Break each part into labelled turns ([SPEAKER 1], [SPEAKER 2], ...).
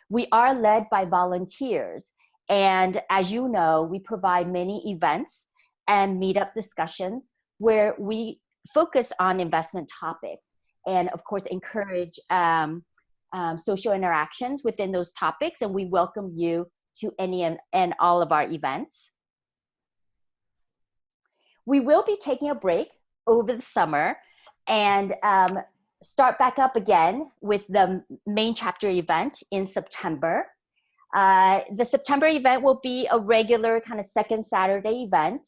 [SPEAKER 1] We are led by volunteers. And as you know, we provide many events and meetup discussions where we focus on investment topics and, of course, encourage social interactions within those topics. And we welcome you to any and all of our events. We will be taking a break over the summer and start back up again with the main chapter event in September. The September event will be a regular kind of second Saturday event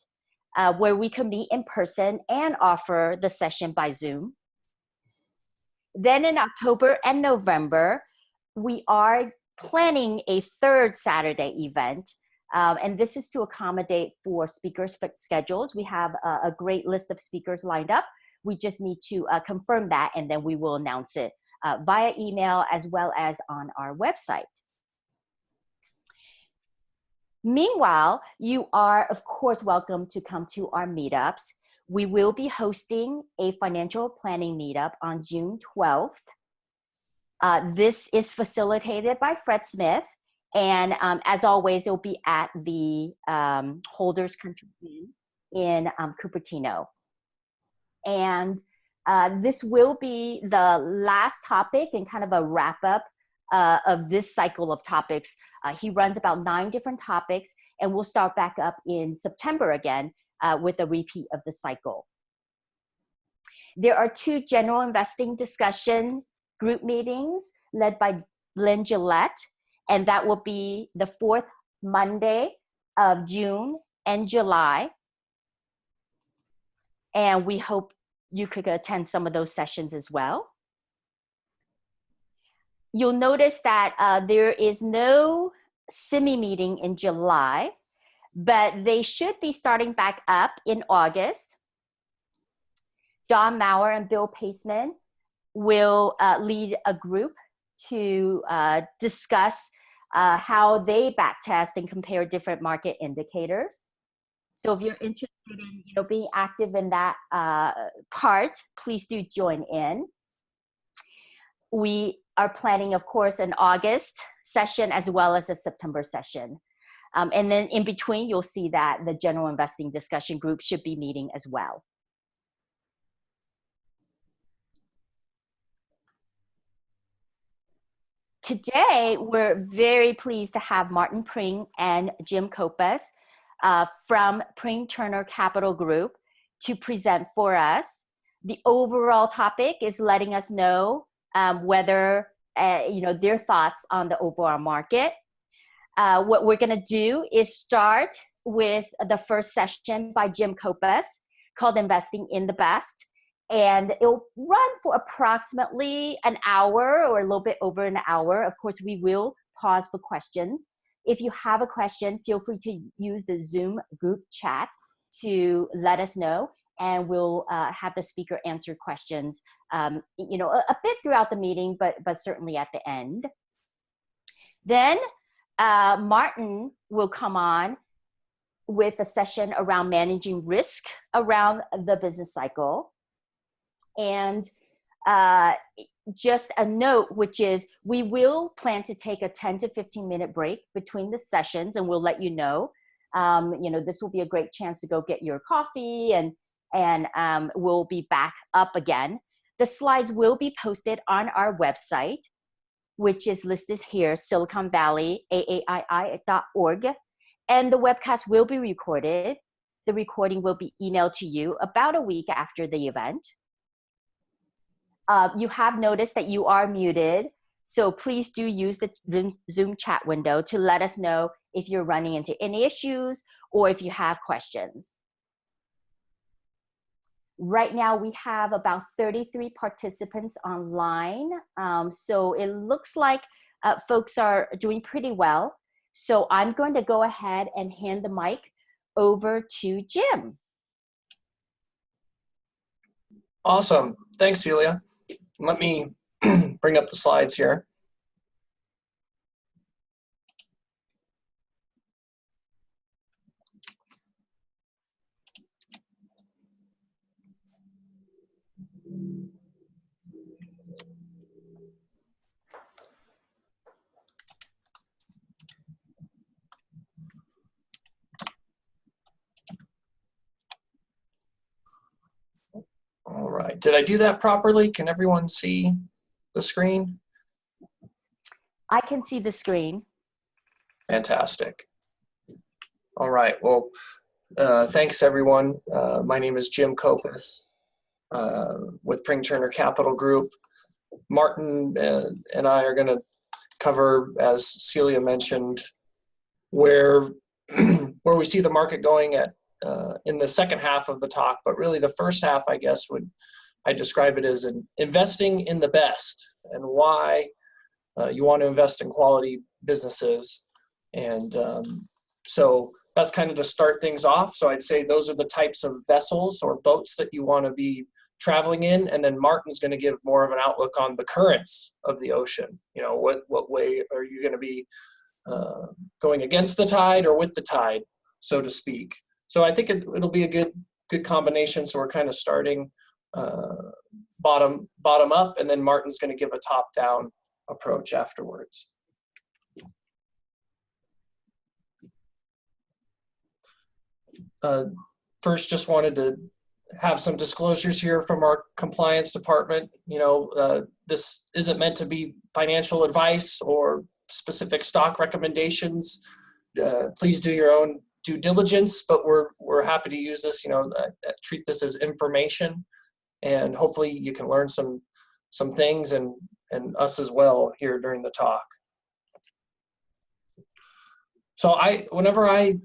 [SPEAKER 1] where we can meet in person and offer the session by Zoom. Then in October and November, we are planning a third Saturday event. And this is to accommodate for speaker schedules. We have a great list of speakers lined up. We just need to confirm that, and then we will announce it via email as well as on our website. Meanwhile, you are, of course, welcome to come to our meetups. We will be hosting a financial planning meetup on June 12th. This is facilitated by Fred Smith. And as always, it'll be at the Holders Country Inn in Cupertino. And this will be the last topic and kind of a wrap up of this cycle of topics. He runs about 9 different topics, and we'll start back up in September again with a repeat of the cycle. There are 2 general investing discussion group meetings led by Lynn Gillette, and that will be the 4th Monday of June and July. And we hope you could attend some of those sessions as well. You'll notice that there is no CIMI meeting in July, but they should be starting back up in August. Don Maurer and Bill Paceman will lead a group to discuss how they backtest and compare different market indicators. So if you're interested in being active in that part, please do join in. We are planning, of course, an August session as well as a September session. And then in between, you'll see that the general investing discussion group should be meeting as well. Today, we're very pleased to have Martin Pring and Jim Kopas from Pring Turner Capital Group to present for us. The overall topic is letting us know whether, their thoughts on the overall market. What we're going to do is start with the first session by Jim Kopas called Investing in the Best. And it'll run for approximately an hour or a little bit over an hour. Of course, we will pause for questions. If you have a question, feel free to use the Zoom group chat to let us know, and we'll have the speaker answer questions, a bit throughout the meeting, but certainly at the end. Then Martin will come on with a session around managing risk around the business cycle. And just a note, which is we will plan to take a 10 to 15 minute break between the sessions, and we'll let you know. This will be a great chance to go get your coffee, and we'll be back up again. The slides will be posted on our website, which is listed here, Silicon Valley, AAII.org. And the webcast will be recorded. The recording will be emailed to you about a week after the event. You have noticed that you are muted, so please do use the Zoom chat window to let us know if you're running into any issues or if you have questions. Right now, we have about 33 participants online, so it looks like folks are doing pretty well. So I'm going to go ahead and hand the mic over to Jim.
[SPEAKER 2] Awesome. Thanks, Celia. Let me bring up the slides here. did I do that properly? Can everyone see the screen?
[SPEAKER 1] I can see the screen.
[SPEAKER 2] Fantastic. All right, well, thanks everyone. My name is Jim Kopas with Pring Turner Capital Group. Martin and I are gonna cover, as Celia mentioned, where where we see the market going at in the second half of the talk, but really the first half, I guess, I describe it as investing in the best and why you want to invest in quality businesses. And so that's kind of to start things off. So I'd say those are the types of vessels or boats that you want to be traveling in. And then Martin's going to give more of an outlook on the currents of the ocean. You know, what way are you going to be going against the tide or with the tide, so to speak. So I think it'll be a good combination. So we're kind of starting bottom up, and then Martin's going to give a top down approach afterwards. First, just wanted to have some disclosures here from our compliance department. You know, this isn't meant to be financial advice or specific stock recommendations. Please do your own due diligence, but we're happy to use this, you know, treat this as information, and hopefully you can learn some things and us as well here during the talk. So whenever I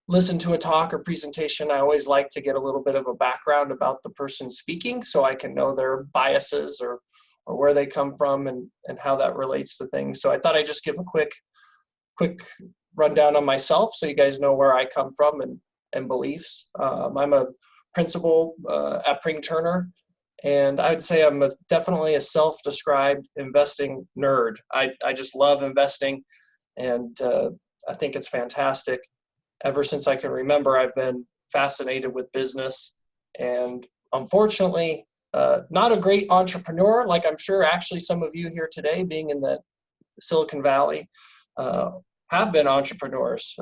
[SPEAKER 2] listen to a talk or presentation, I always like to get a little bit of a background about the person speaking so I can know their biases or where they come from and how that relates to things. So I thought I'd just give a quick rundown on myself so you guys know where I come from and beliefs. I'm a principal at Pring Turner, and I would say I'm definitely a self-described investing nerd. I just love investing, and I think it's fantastic. Ever since I can remember, I've been fascinated with business, and unfortunately, not a great entrepreneur, like I'm sure actually some of you here today, being in the Silicon Valley, have been entrepreneurs.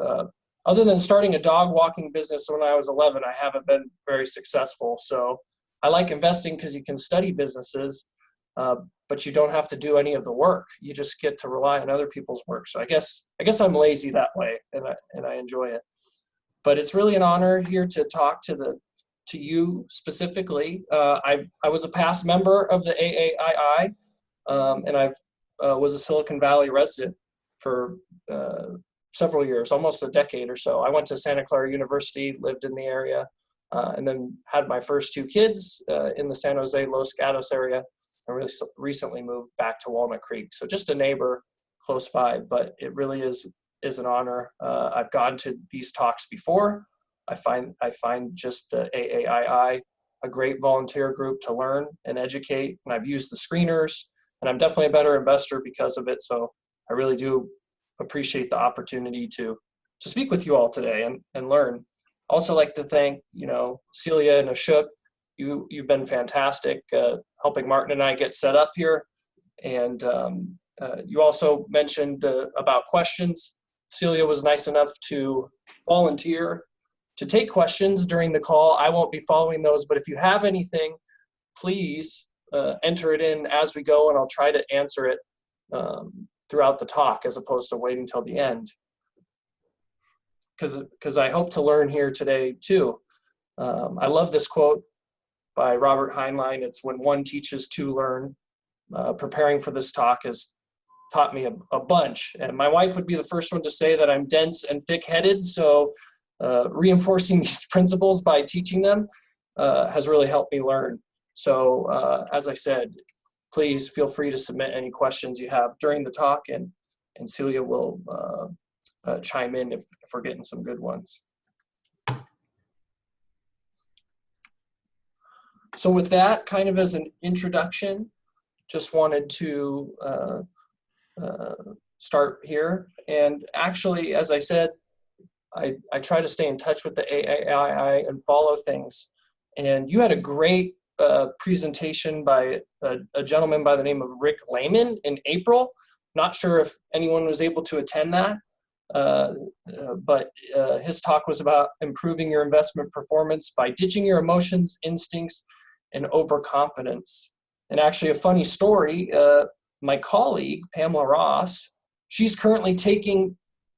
[SPEAKER 2] Other than starting a dog walking business when I was 11, I haven't been very successful. So I like investing because you can study businesses, but you don't have to do any of the work. You just get to rely on other people's work. So I guess I'm lazy that way, and I enjoy it. But it's really an honor here to talk to you specifically. I was a past member of the AAII, and I was a Silicon Valley resident for several years, almost a decade or so. I went to Santa Clara University, lived in the area, and then had my first two kids in the San Jose, Los Gatos area, and really recently moved back to Walnut Creek. So just a neighbor close by, but it really is an honor. I've gone to these talks before. I find just the AAII a great volunteer group to learn and educate, and I've used the screeners, and I'm definitely a better investor because of it. So I really do appreciate the opportunity to speak with you all today and learn. Also like to thank, you know, Celia and Ashok. You've been fantastic helping Martin and I get set up here. And you also mentioned about questions. Celia was nice enough to volunteer to take questions during the call. I won't be following those, but if you have anything, please enter it in as we go, and I'll try to answer it throughout the talk as opposed to waiting till the end. Because I hope to learn here today too. I love this quote by Robert Heinlein. It's when one teaches to learn. Preparing for this talk has taught me a bunch. And my wife would be the first one to say that I'm dense and thick-headed. So reinforcing these principles by teaching them has really helped me learn. So as I said, please feel free to submit any questions you have during the talk, and Celia will chime in if we're getting some good ones. So with that, kind of as an introduction, just wanted to start here. And actually, as I said, I try to stay in touch with the AAII and follow things. And you had a great presentation by a gentleman by the name of Rick Lehman in April. Not sure if anyone was able to attend that, but his talk was about improving your investment performance by ditching your emotions, instincts, and overconfidence. And actually, a funny story, my colleague, Pamela Ross, she's currently taking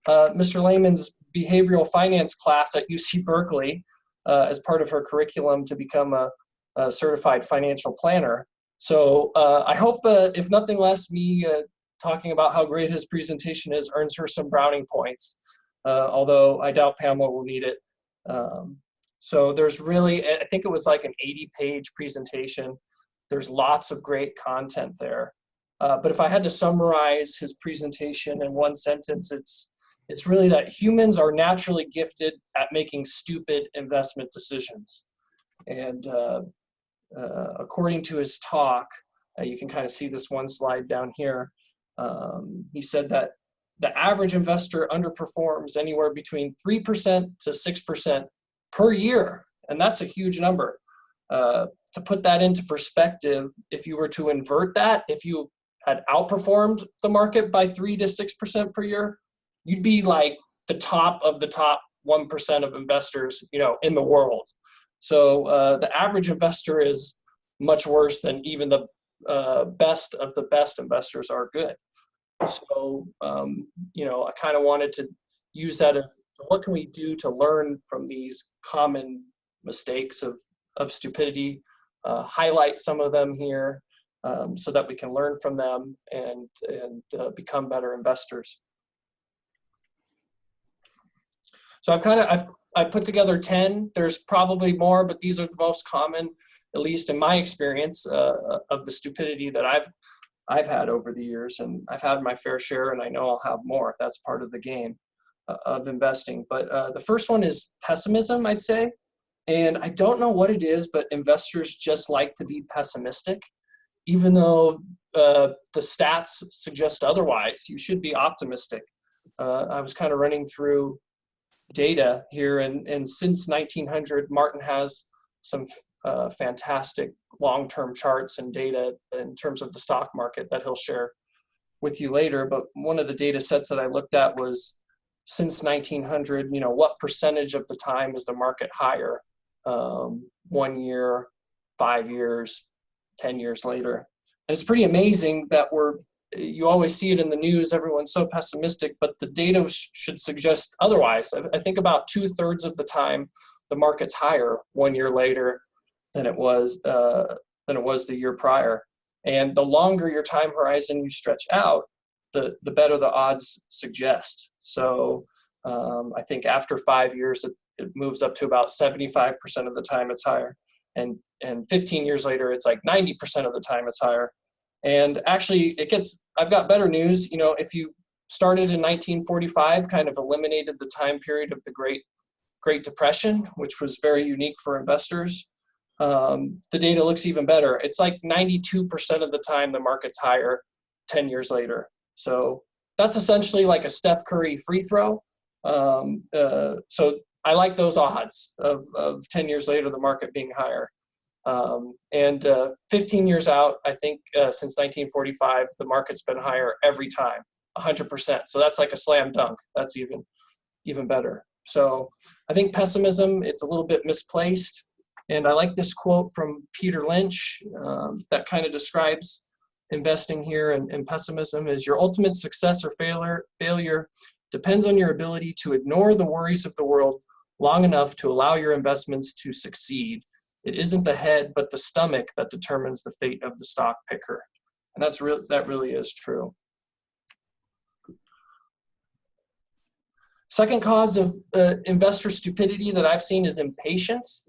[SPEAKER 2] Mr. Lehman's behavioral finance class at UC Berkeley as part of her curriculum to become a certified financial planner. So I hope, if nothing less, me talking about how great his presentation is earns her some brownie points, although I doubt Pamela will need it. So there's really, I think it was like an 80-page presentation. There's lots of great content there. But if I had to summarize his presentation in one sentence, it's really that humans are naturally gifted at making stupid investment decisions. And according to his talk, you can kind of see this one slide down here. He said that the average investor underperforms anywhere between 3% to 6% per year. And that's a huge number. To put that into perspective, if you were to invert that, if you had outperformed the market by 3 to 6% per year, you'd be like the top of the top 1% of investors, in the world. So the average investor is much worse than even the best of the best investors are good. So, I kind of wanted to use that as what can we do to learn from these common mistakes of stupidity, highlight some of them here so that we can learn from them and become better investors. So I've put together 10. There's probably more, but these are the most common, at least in my experience, of the stupidity that I've had over the years, and I've had my fair share, and I know I'll have more. That's part of the game of investing. But the first one is pessimism, I'd say. And I don't know what it is, but investors just like to be pessimistic, even though the stats suggest otherwise. You should be optimistic. I was kind of running through data here, and since 1900, Martin has some fantastic long-term charts and data in terms of the stock market that he'll share with you later. But one of the data sets that I looked at was since 1900, what percentage of the time is the market higher? 1 year, 5 years, 10 years later. And it's pretty amazing that you always see it in the news, everyone's so pessimistic, but the data should suggest otherwise. I think about 2/3 of the time the market's higher 1 year later than it was the year prior. And the longer your time horizon you stretch out, the better the odds suggest. So I think after 5 years, it moves up to about 75% of the time it's higher. And 15 years later, it's like 90% of the time it's higher. And actually, I've got better news. If you started in 1945, kind of eliminated the time period of the Great Depression, which was very unique for investors, the data looks even better. It's like 92% of the time the market's higher 10 years later. So that's essentially like a Steph Curry free throw. So I like those odds of 10 years later the market being higher. And 15 years out, I think since 1945, the market's been higher every time, 100%. So that's like a slam dunk. That's even better. So I think pessimism, it's a little bit misplaced. And I like this quote from Peter Lynch that kind of describes investing here. And pessimism is, your ultimate success or failure depends on your ability to ignore the worries of the world long enough to allow your investments to succeed. It isn't the head, but the stomach that determines the fate of the stock picker. And that really is true. Second cause of investor stupidity that I've seen is impatience.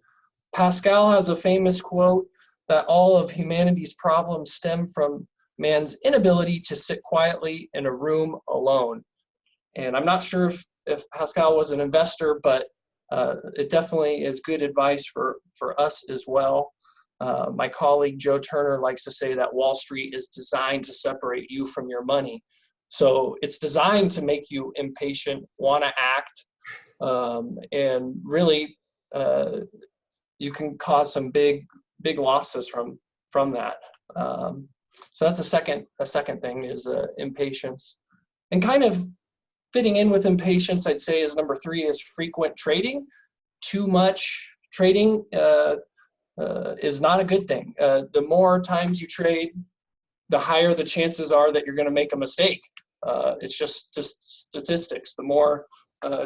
[SPEAKER 2] Pascal has a famous quote that all of humanity's problems stem from man's inability to sit quietly in a room alone. And I'm not sure if Pascal was an investor, but it definitely is good advice for us as well. My colleague Joe Turner likes to say that Wall Street is designed to separate you from your money. So it's designed to make you impatient, want to act, and really you can cause some big losses from that. So that's a second thing is impatience. And kind of fitting in with impatience, I'd say, is number 3 is frequent trading. Too much trading is not a good thing. The more times you trade, the higher the chances are that you're going to make a mistake. It's just statistics. The more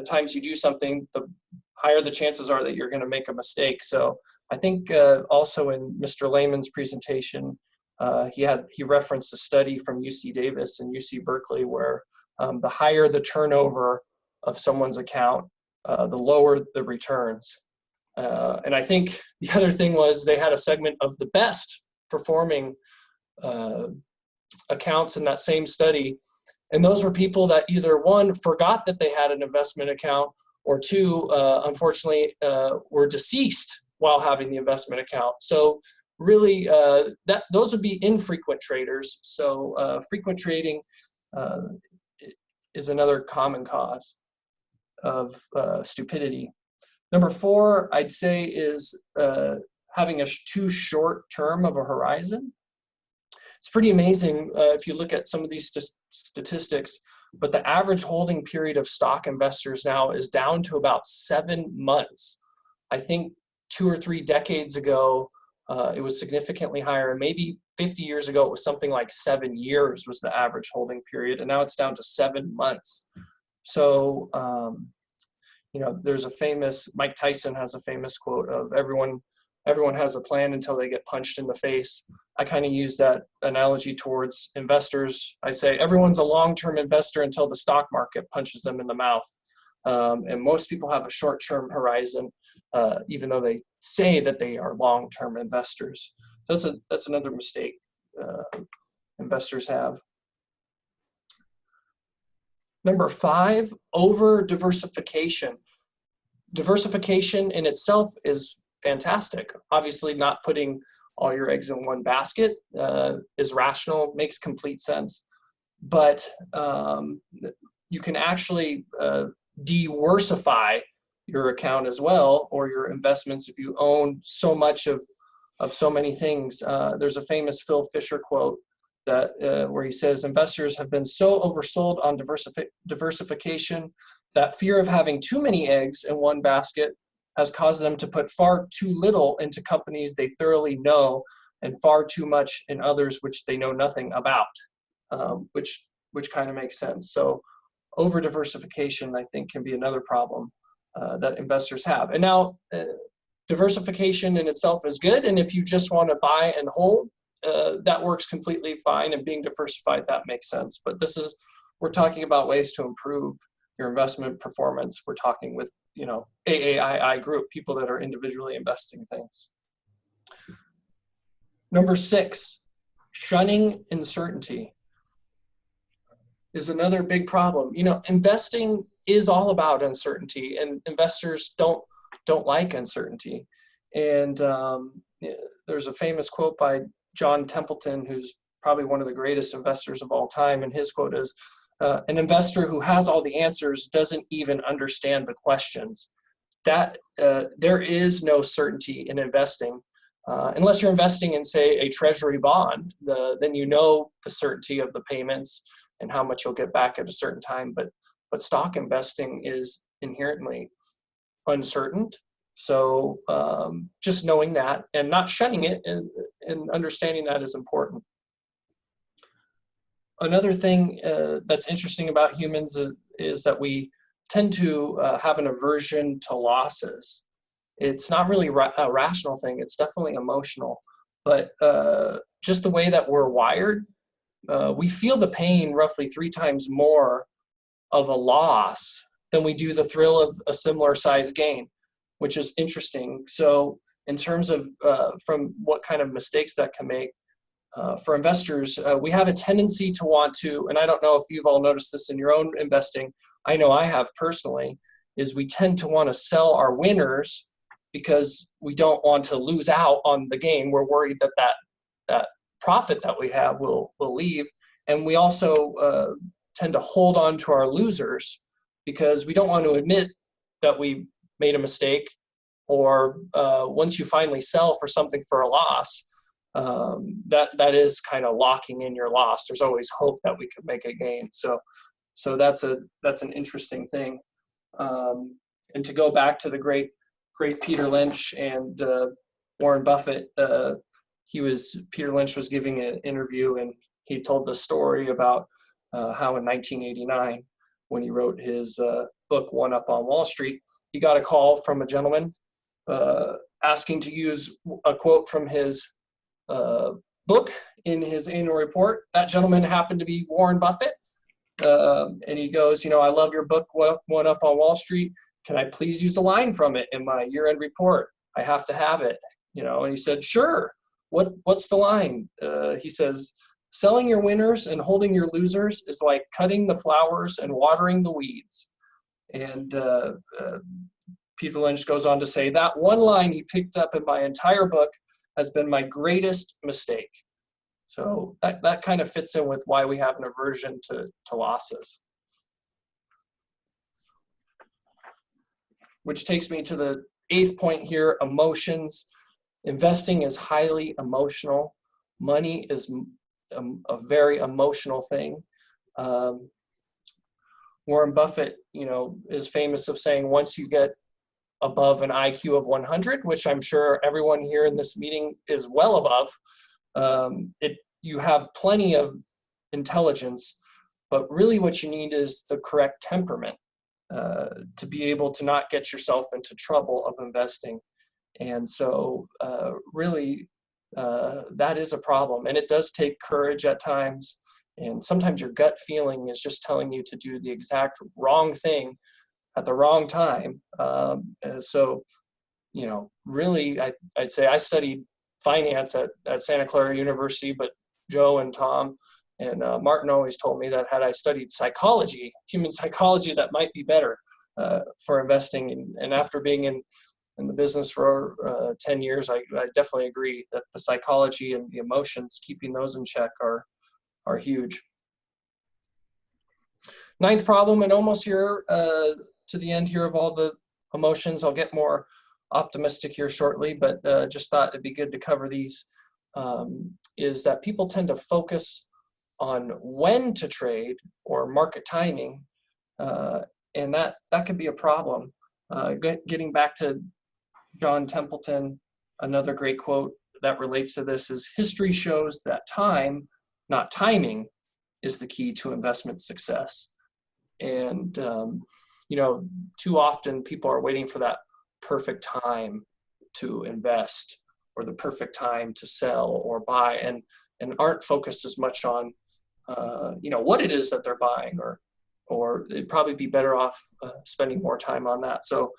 [SPEAKER 2] times you do something, the higher the chances are that you're going to make a mistake. So I think also in Mr. Lehman's presentation, he referenced a study from UC Davis and UC Berkeley where the higher the turnover of someone's account, the lower the returns. And I think the other thing was they had a segment of the best performing accounts in that same study. And those were people that either one, forgot that they had an investment account, or two, unfortunately, were deceased while having the investment account. So really, those would be infrequent traders. So frequent trading is another common cause of stupidity. Number 4, I'd say, is having a too short term of a horizon. It's pretty amazing if you look at some of these statistics, but the average holding period of stock investors now is down to about 7 months. I think 2 or 3 decades ago, it was significantly higher. And maybe 50 years ago, it was something like 7 years was the average holding period. And now it's down to 7 months. So, you know, there's a famous, Mike Tyson has a famous quote of everyone has a plan until they get punched in the face. I kind of use that analogy towards investors. I say everyone's a long-term investor until the stock market punches them in the mouth. And most people have a short-term horizon, even though they say that they are long-term investors. That's another mistake investors have. Number 5, over-diversification. Diversification in itself is fantastic. Obviously, not putting all your eggs in one basket is rational, makes complete sense. But you can actually diversify your account as well, or your investments, if you own so much of so many things. There's a famous Phil Fisher quote that where he says, investors have been so oversold on diversification that fear of having too many eggs in one basket has caused them to put far too little into companies they thoroughly know and far too much in others which they know nothing about, which kind of makes sense. So over diversification, I think, can be another problem that investors have. And now diversification in itself is good. And if you just want to buy and hold, that works completely fine. And being diversified, that makes sense. But we're talking about ways to improve your investment performance. We're talking with, you know, AAII group, people that are individually investing things. Number 6, shunning uncertainty is another big problem. You know, investing is all about uncertainty, and investors don't like uncertainty. And there's a famous quote by John Templeton, who's probably one of the greatest investors of all time, and his quote is, an investor who has all the answers doesn't even understand the questions. That there is no certainty in investing. Unless you're investing in, say, a treasury bond, then you know the certainty of the payments and how much you'll get back at a certain time. But stock investing is inherently uncertain. So just knowing that and not shunning it and understanding that is important. Another thing that's interesting about humans is that we tend to have an aversion to losses. It's not really a rational thing. It's definitely emotional. But just the way that we're wired, we feel the pain roughly 3 times more of a loss than we do the thrill of a similar size gain, which is interesting. So in terms of from what kind of mistakes that can make, for investors, we have a tendency to want to, and I don't know if you've all noticed this in your own investing, I know I have personally, is we tend to want to sell our winners because we don't want to lose out on the gain. We're worried that profit that we have will leave. And we also tend to hold on to our losers because we don't want to admit that we made a mistake, or once you finally sell for something for a loss, that is kind of locking in your loss. There's always hope that we could make a gain. So that's an interesting thing. And to go back to the great Peter Lynch and Warren Buffett, Peter Lynch was giving an interview, and he told the story about how in 1989, when he wrote his book, One Up on Wall Street, he got a call from a gentleman asking to use a quote from his book in his annual report. That gentleman happened to be Warren Buffett. And he goes, I love your book, One Up on Wall Street. Can I please use a line from it in my year-end report? I have to have it, and he said, sure. What's the line? He says, selling your winners and holding your losers is like cutting the flowers and watering the weeds. And Peter Lynch goes on to say, that one line he picked up in my entire book has been my greatest mistake. So that kind of fits in with why we have an aversion to losses. Which takes me to the 8th point here, emotions. Investing is highly emotional. Money is a very emotional thing. Warren Buffett, is famous of saying, once you get above an IQ of 100, which I'm sure everyone here in this meeting is well above, you have plenty of intelligence, but really what you need is the correct temperament to be able to not get yourself into trouble of investing. And so really that is a problem, and it does take courage at times, and sometimes your gut feeling is just telling you to do the exact wrong thing at the wrong time. So really I'd say I studied finance at Santa Clara University, but Joe and Tom and Martin always told me that had I studied psychology, human psychology, that might be better for investing. And after being in the business for 10 years, I definitely agree that the psychology and the emotions, keeping those in check are huge. 9th problem, and almost here to the end here of all the emotions. I'll get more optimistic here shortly, but just thought it'd be good to cover these, is that people tend to focus on when to trade or market timing, and that could be a problem. Getting back to John Templeton, another great quote that relates to this is, history shows that time, not timing, is the key to investment success. And too often people are waiting for that perfect time to invest or the perfect time to sell or buy, and aren't focused as much on what it is that they're buying, or they'd probably be better off spending more time on that. So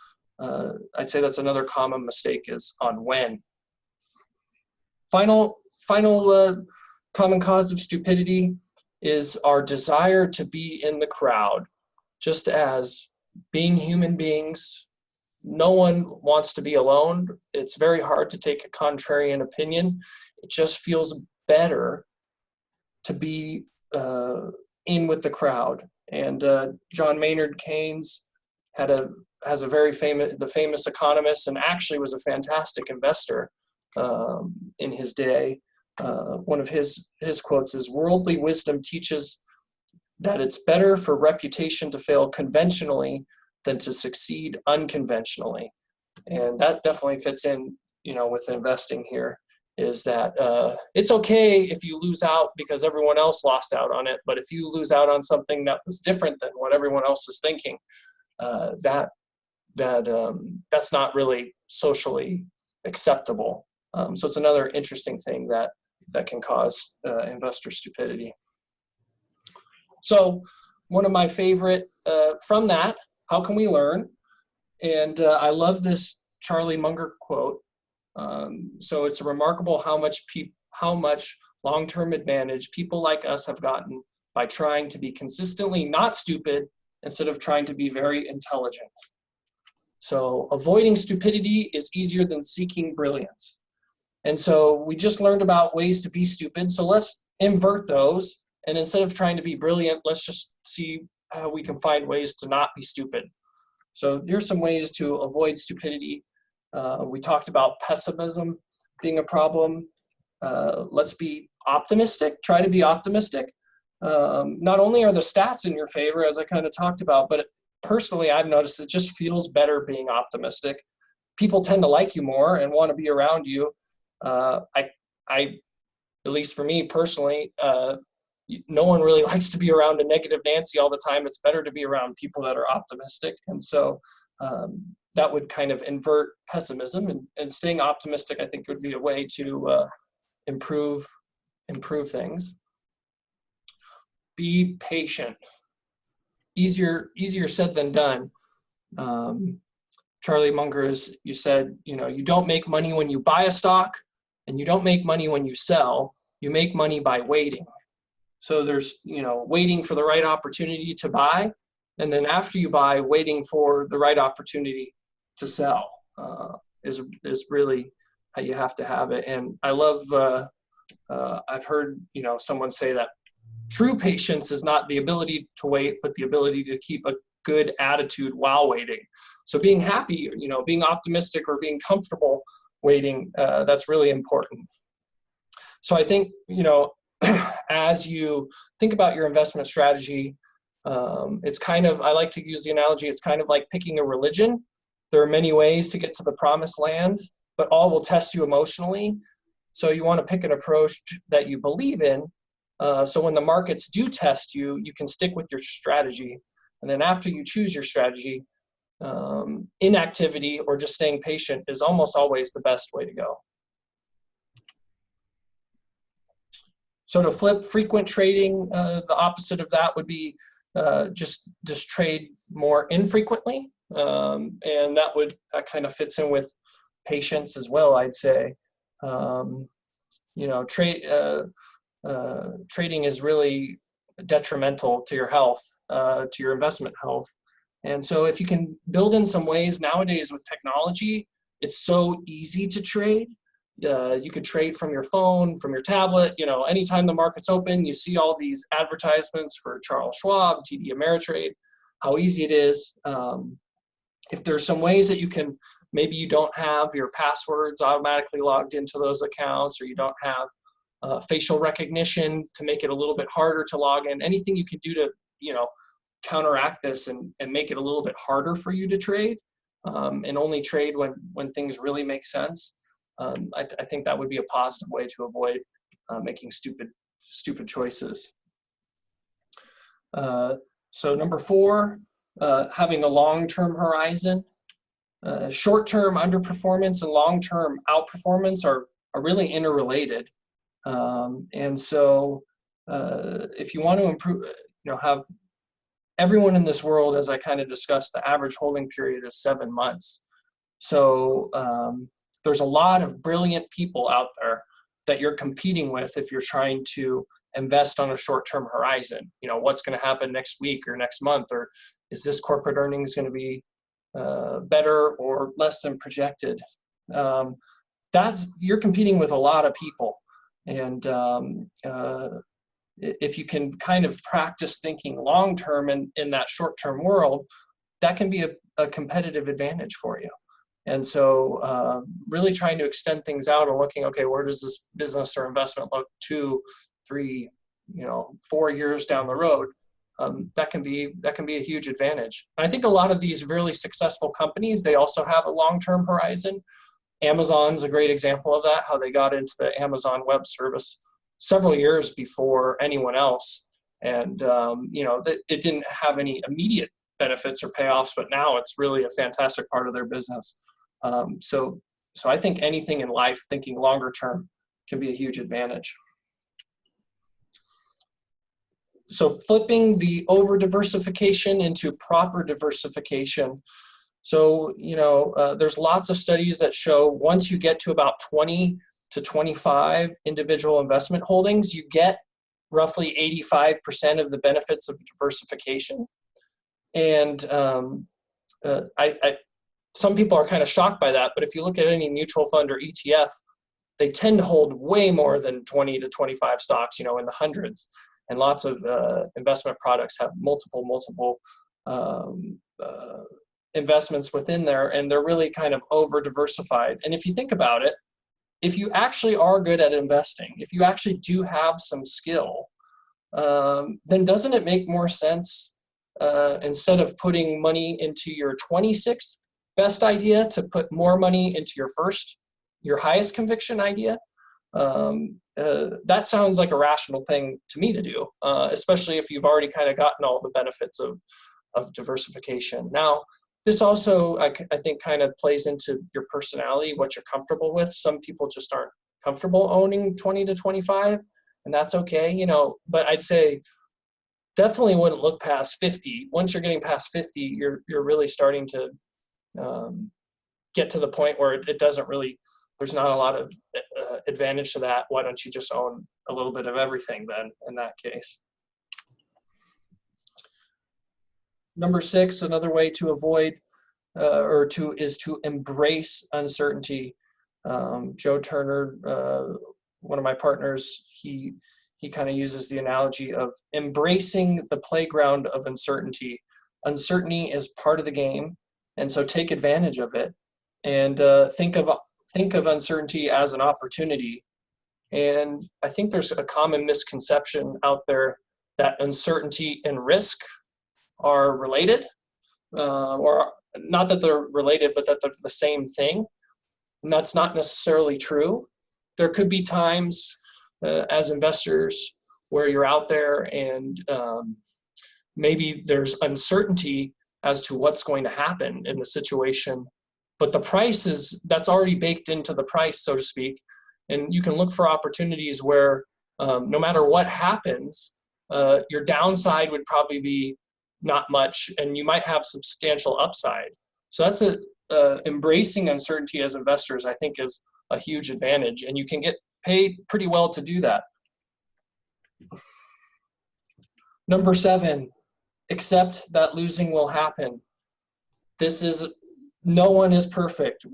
[SPEAKER 2] I'd say that's another common mistake, is on when. Final common cause of stupidity is our desire to be in the crowd. Just as being human beings, no one wants to be alone. It's very hard to take a contrarian opinion. It just feels better to be in with the crowd. And John Maynard Keynes has a very famous economist, and actually was a fantastic investor in his day. One of his quotes is, worldly wisdom teaches that it's better for reputation to fail conventionally than to succeed unconventionally. And that definitely fits in, with investing here, is that it's okay if you lose out because everyone else lost out on it. But if you lose out on something that was different than what everyone else is thinking, that's not really socially acceptable. So it's another interesting thing that can cause investor stupidity. So one of my favorite from that, how can we learn? And I love this Charlie Munger quote. So it's remarkable how much long-term advantage people like us have gotten by trying to be consistently not stupid instead of trying to be very intelligent. So avoiding stupidity is easier than seeking brilliance. And so we just learned about ways to be stupid. So let's invert those. And instead of trying to be brilliant, let's just see how we can find ways to not be stupid. So here's some ways to avoid stupidity. We talked about pessimism being a problem. Let's be optimistic. Try to be optimistic. Not only are the stats in your favor, as I kind of talked about, but personally, I've noticed it just feels better being optimistic. people tend to like you more and want to be around you. At least for me personally, no one really likes to be around a negative Nancy all the time. It's better to be around people that are optimistic. And so that would kind of invert pessimism, and staying optimistic, I think, would be a way to improve things. Be patient. Easier said than done. Charlie Munger, you said, you don't make money when you buy a stock, and you don't make money when you sell. You make money by waiting. So there's, waiting for the right opportunity to buy, and then after you buy, waiting for the right opportunity to sell is really how you have to have it. And I love, I've heard, someone say that true patience is not the ability to wait, but the ability to keep a good attitude while waiting. So being happy, being optimistic or being comfortable waiting, that's really important. So I think, as you think about your investment strategy, it's kind of, I like to use the analogy, it's kind of like picking a religion. There are many ways to get to the promised land, but all will test you emotionally. So you want to pick an approach that you believe in. So when the markets do test you, you can stick with your strategy. And then after you choose your strategy, inactivity or just staying patient is almost always the best way to go. So to flip frequent trading, the opposite of that would be just trade more infrequently. And that kind of fits in with patience as well, I'd say. Trading is really detrimental to your health, to your investment health. And so if you can build in some ways nowadays with technology, it's so easy to trade. You could trade from your phone, from your tablet, anytime the market's open, you see all these advertisements for Charles Schwab, TD Ameritrade, how easy it is. If there's some ways that you can, maybe you don't have your passwords automatically logged into those accounts, or you don't have facial recognition to make it a little bit harder to log in, anything you can do to, counteract this and make it a little bit harder for you to trade, and only trade when things really make sense. I think that would be a positive way to avoid making stupid choices. So number 4, having a long-term horizon. Short-term underperformance and long-term outperformance are really interrelated. And so if you want to improve, have everyone in this world, as I kind of discussed, the average holding period is 7 months. So there's a lot of brilliant people out there that you're competing with if you're trying to invest on a short-term horizon. What's going to happen next week or next month, or is this corporate earnings going to be better or less than projected? You're competing with a lot of people. And if you can kind of practice thinking long-term in that short-term world, that can be a competitive advantage for you. And so really trying to extend things out and looking, okay, where does this business or investment look 2, 3, 4 years down the road? That can be a huge advantage. And I think a lot of these really successful companies, they also have a long-term horizon. Amazon's a great example of that, how they got into the Amazon Web Service several years before anyone else. And, it didn't have any immediate benefits or payoffs, but now it's really a fantastic part of their business. So I think anything in life, thinking longer term, can be a huge advantage. So flipping the over diversification into proper diversification. So, there's lots of studies that show once you get to about 20 to 25 individual investment holdings, you get roughly 85% of the benefits of diversification. And some people are kind of shocked by that, but if you look at any mutual fund or ETF, they tend to hold way more than 20 to 25 stocks, in the hundreds. And lots of investment products have multiple investments within there, and they're really kind of over diversified. And if you think about it, if you actually are good at investing, if you actually do have some skill, then doesn't it make more sense, instead of putting money into your 26th best idea to put more money into your highest conviction idea. That sounds like a rational thing to me to do, especially if you've already kind of gotten all the benefits of diversification. Now, this also, I think, kind of plays into your personality, what you're comfortable with. Some people just aren't comfortable owning 20 to 25, and that's okay, you know, but I'd say definitely wouldn't look past 50. Once you're getting past 50, you're really starting to get to the point where it doesn't really, there's not a lot of advantage to that. Why don't you just own a little bit of everything then in that case? Number 6, another way to avoid is to embrace uncertainty. Joe Turner, one of my partners, he kind of uses the analogy of embracing the playground of uncertainty. Uncertainty is part of the game, and so take advantage of it. And think of uncertainty as an opportunity. And I think there's a common misconception out there that uncertainty and risk are related, or not that they're related, but that they're the same thing. And that's not necessarily true. There could be times as investors where you're out there and maybe there's uncertainty as to what's going to happen in the situation, but the price that's already baked into the price, so to speak. And you can look for opportunities where no matter what happens, your downside would probably be not much, and you might have substantial upside. So that's embracing uncertainty as investors, I think, is a huge advantage, and you can get paid pretty well to do that. Number 7, accept that losing will happen. No one is perfect.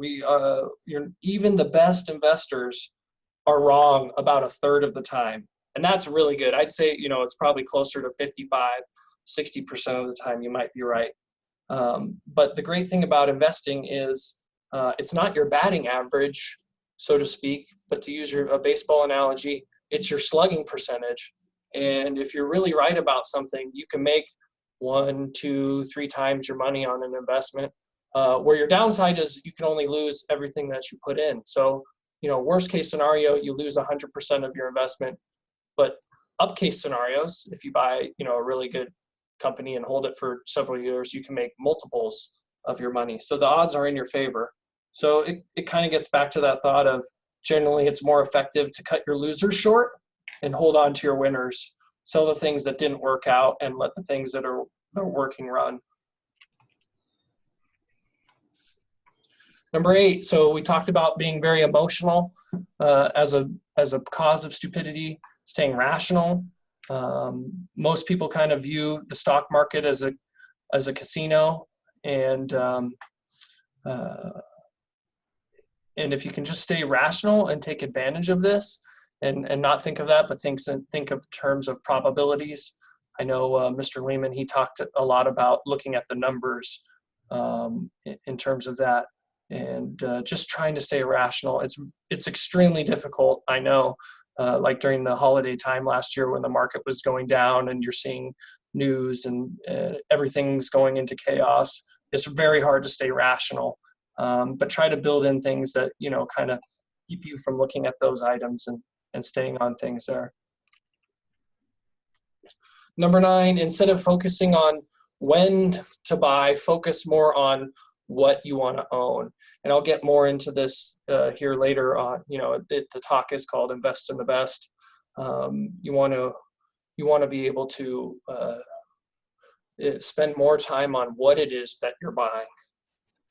[SPEAKER 2] Even the best investors are wrong about 1/3 of the time, and that's really good. I'd say, you know, it's probably closer to 55-60% of the time you might be right. But the great thing about investing is it's not your batting average, so to speak, but to use a baseball analogy, it's your slugging percentage. And if you're really right about something, you can make 1, 2, 3 times your money on an investment, where your downside is you can only lose everything that you put in. So, you know, worst case scenario, you lose 100% of your investment. But up case scenarios, if you buy, you know, a really good company and hold it for several years, you can make multiples of your money. So the odds are in your favor. So it kind of gets back to that thought of generally it's more effective to cut your losers short and hold on to your winners. Sell the things that didn't work out and let the things that are working run. Number 8, so we talked about being very emotional as a cause of stupidity, staying rational. Most people kind of view the stock market as a casino, and if you can just stay rational and take advantage of this, and not think of that, but think of terms of probabilities. I know Mr. Lehman, he talked a lot about looking at the numbers in terms of that, and just trying to stay rational. It's extremely difficult, I know. Like during the holiday time last year when the market was going down and you're seeing news and everything's going into chaos, it's very hard to stay rational. But try to build in things that, you know, kind of keep you from looking at those items and staying on things there. Number 9, instead of focusing on when to buy, focus more on what you want to own. And I'll get more into this here later on. You know, the talk is called Invest in the Best. You want to be able to spend more time on what it is that you're buying.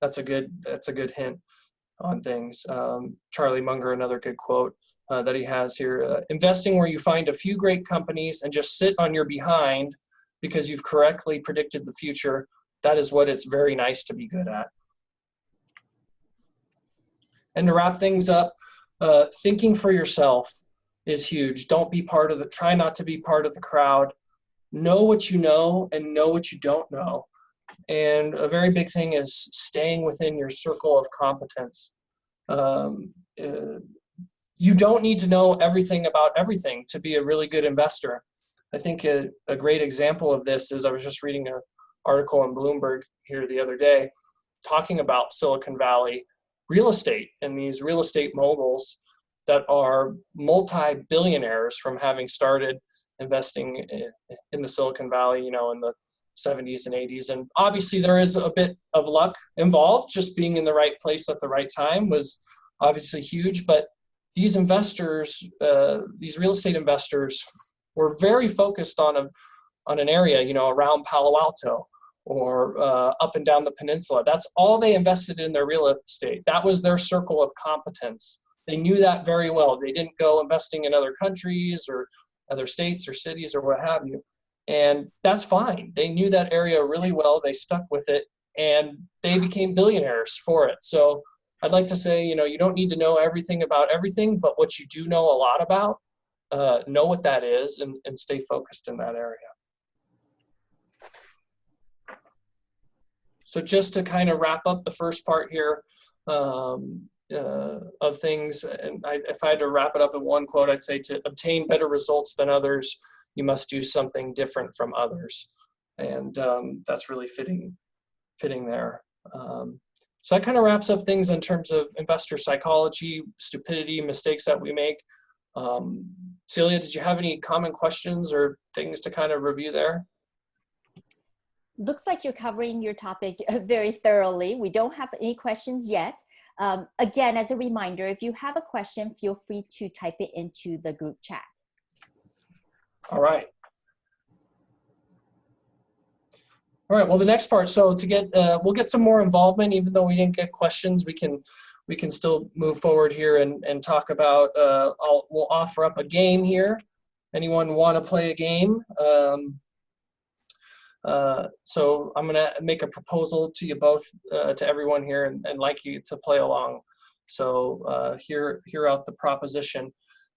[SPEAKER 2] That's a good hint on things. Charlie Munger, another good quote that he has here: investing where you find a few great companies and just sit on your behind because you've correctly predicted the future. That is what it's very nice to be good at. And to wrap things up, thinking for yourself is huge. Try not to be part of the crowd. Know what you know and know what you don't know. And a very big thing is staying within your circle of competence. You don't need to know everything about everything to be a really good investor. I think a great example of this is I was just reading an article on Bloomberg here the other day, talking about Silicon Valley real estate and these real estate moguls that are multi-billionaires from having started investing in the Silicon Valley, you know, in the 70s and 80s. And obviously there is a bit of luck involved. Just being in the right place at the right time was obviously huge. But these investors, these real estate investors, were very focused on an area, you know, around Palo Alto or up and down the peninsula. That's all they invested in their real estate. That was their circle of competence. They knew that very well. They didn't go investing in other countries or other states or cities or what have you. And that's fine. They knew that area really well. They stuck with it and they became billionaires for it. So I'd like to say, you know, you don't need to know everything about everything, but what you do know a lot about, know what that is and stay focused in that area. So just to kind of wrap up the first part here of things, and if I had to wrap it up in one quote, I'd say to obtain better results than others, you must do something different from others. And that's really fitting there. So that kind of wraps up things in terms of investor psychology, stupidity, mistakes that we make. Celia, did you have any common questions or things to kind of review there?
[SPEAKER 1] Looks like you're covering your topic very thoroughly. We don't have any questions yet. Again, as a reminder, if you have a question, feel free to type it into the group chat.
[SPEAKER 2] All right. All right, well, the next part, so to get, we'll get some more involvement, even though we didn't get questions, we can still move forward here and talk about, we'll offer up a game here. Anyone want to play a game? So I'm going to make a proposal to you both, to everyone here, and like you to play along. So hear out the proposition.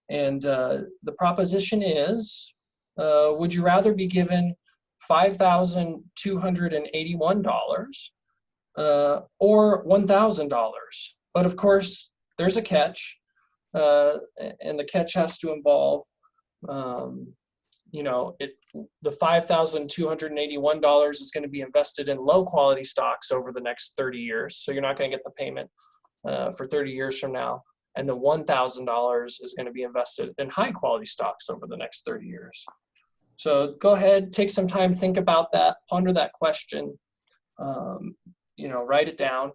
[SPEAKER 2] And the proposition is, would you rather be given $5,281 or $1,000? But of course, there's a catch, and the catch has to involve, you know, the $5,281 is going to be invested in low quality stocks over the next 30 years. So you're not going to get the payment for 30 years from now. And the $1,000 is going to be invested in high quality stocks over the next 30 years. So go ahead, take some time, think about that, ponder that question, you know, write it down,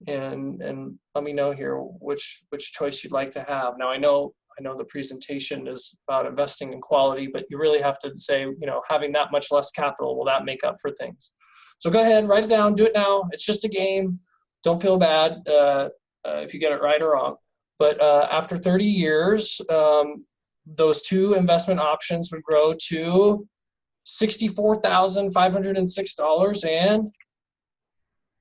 [SPEAKER 2] and let me know here which choice you'd like to have. Now I know the presentation is about investing in quality, but you really have to say, you know, having that much less capital, will that make up for things? So go ahead, write it down, do it now. It's just a game. Don't feel bad if you get it right or wrong. But after 30 years, those two investment options would grow to $64,506 and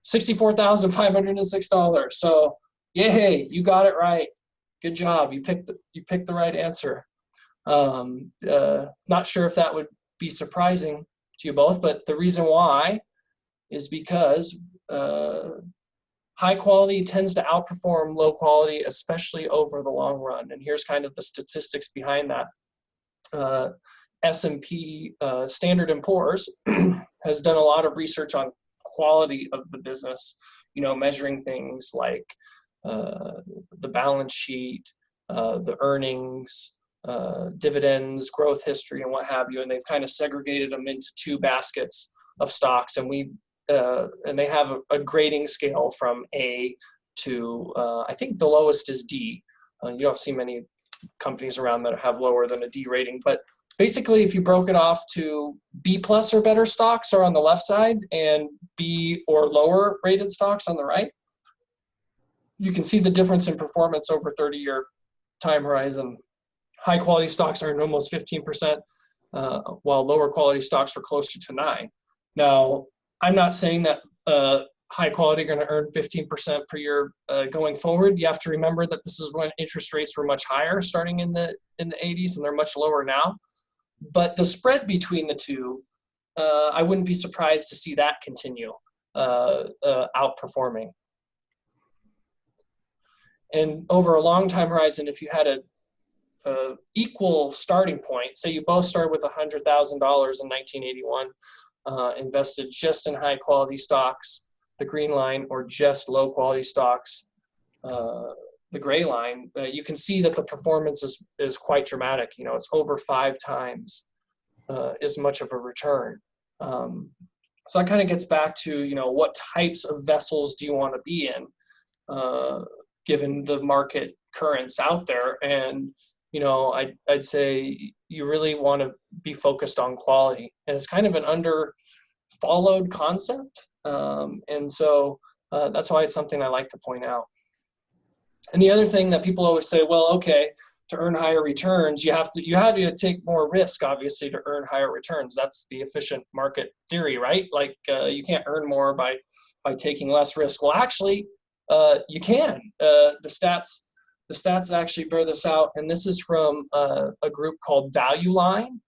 [SPEAKER 2] $64,506. So yay, you got it right. Good job. You picked the right answer. Not sure if that would be surprising to you both, but the reason why is because high quality tends to outperform low quality, especially over the long run. And here's kind of the statistics behind that. S&P Standard & Poor's has done a lot of research on quality of the business, you know, measuring things like the balance sheet, the earnings, dividends, growth history, and what have you. And they've kind of segregated them into two baskets of stocks. And and they have a grading scale from A to, I think the lowest is D. You don't see many companies around that have lower than a D rating. But basically, if you broke it off to B plus or better stocks are on the left side and B or lower rated stocks on the right, you can see the difference in performance over 30-year time horizon. High quality stocks earned almost 15%, while lower quality stocks were closer to 9%. Now, I'm not saying that high quality are going to earn 15% per year going forward. You have to remember that this is when interest rates were much higher, starting in the 80s, and they're much lower now. But the spread between the two, I wouldn't be surprised to see that continue outperforming. And over a long time horizon, if you had a equal starting point, say you both started with $100,000 in 1981, invested just in high quality stocks, the green line, or just low quality stocks, the gray line, you can see that the performance is quite dramatic. You know, it's over 5 times as much of a return. So that kind of gets back to, you know, what types of vessels do you want to be in, given the market currents out there. And, you know, I'd say you really want to be focused on quality. And it's kind of an under-followed concept. And so that's why it's something I like to point out. And the other thing that people always say, well, okay, to earn higher returns, you have to take more risk, obviously, to earn higher returns. That's the efficient market theory, right? Like you can't earn more by taking less risk. Well, actually, you can. The stats actually bear this out, and this is from a group called Value Line.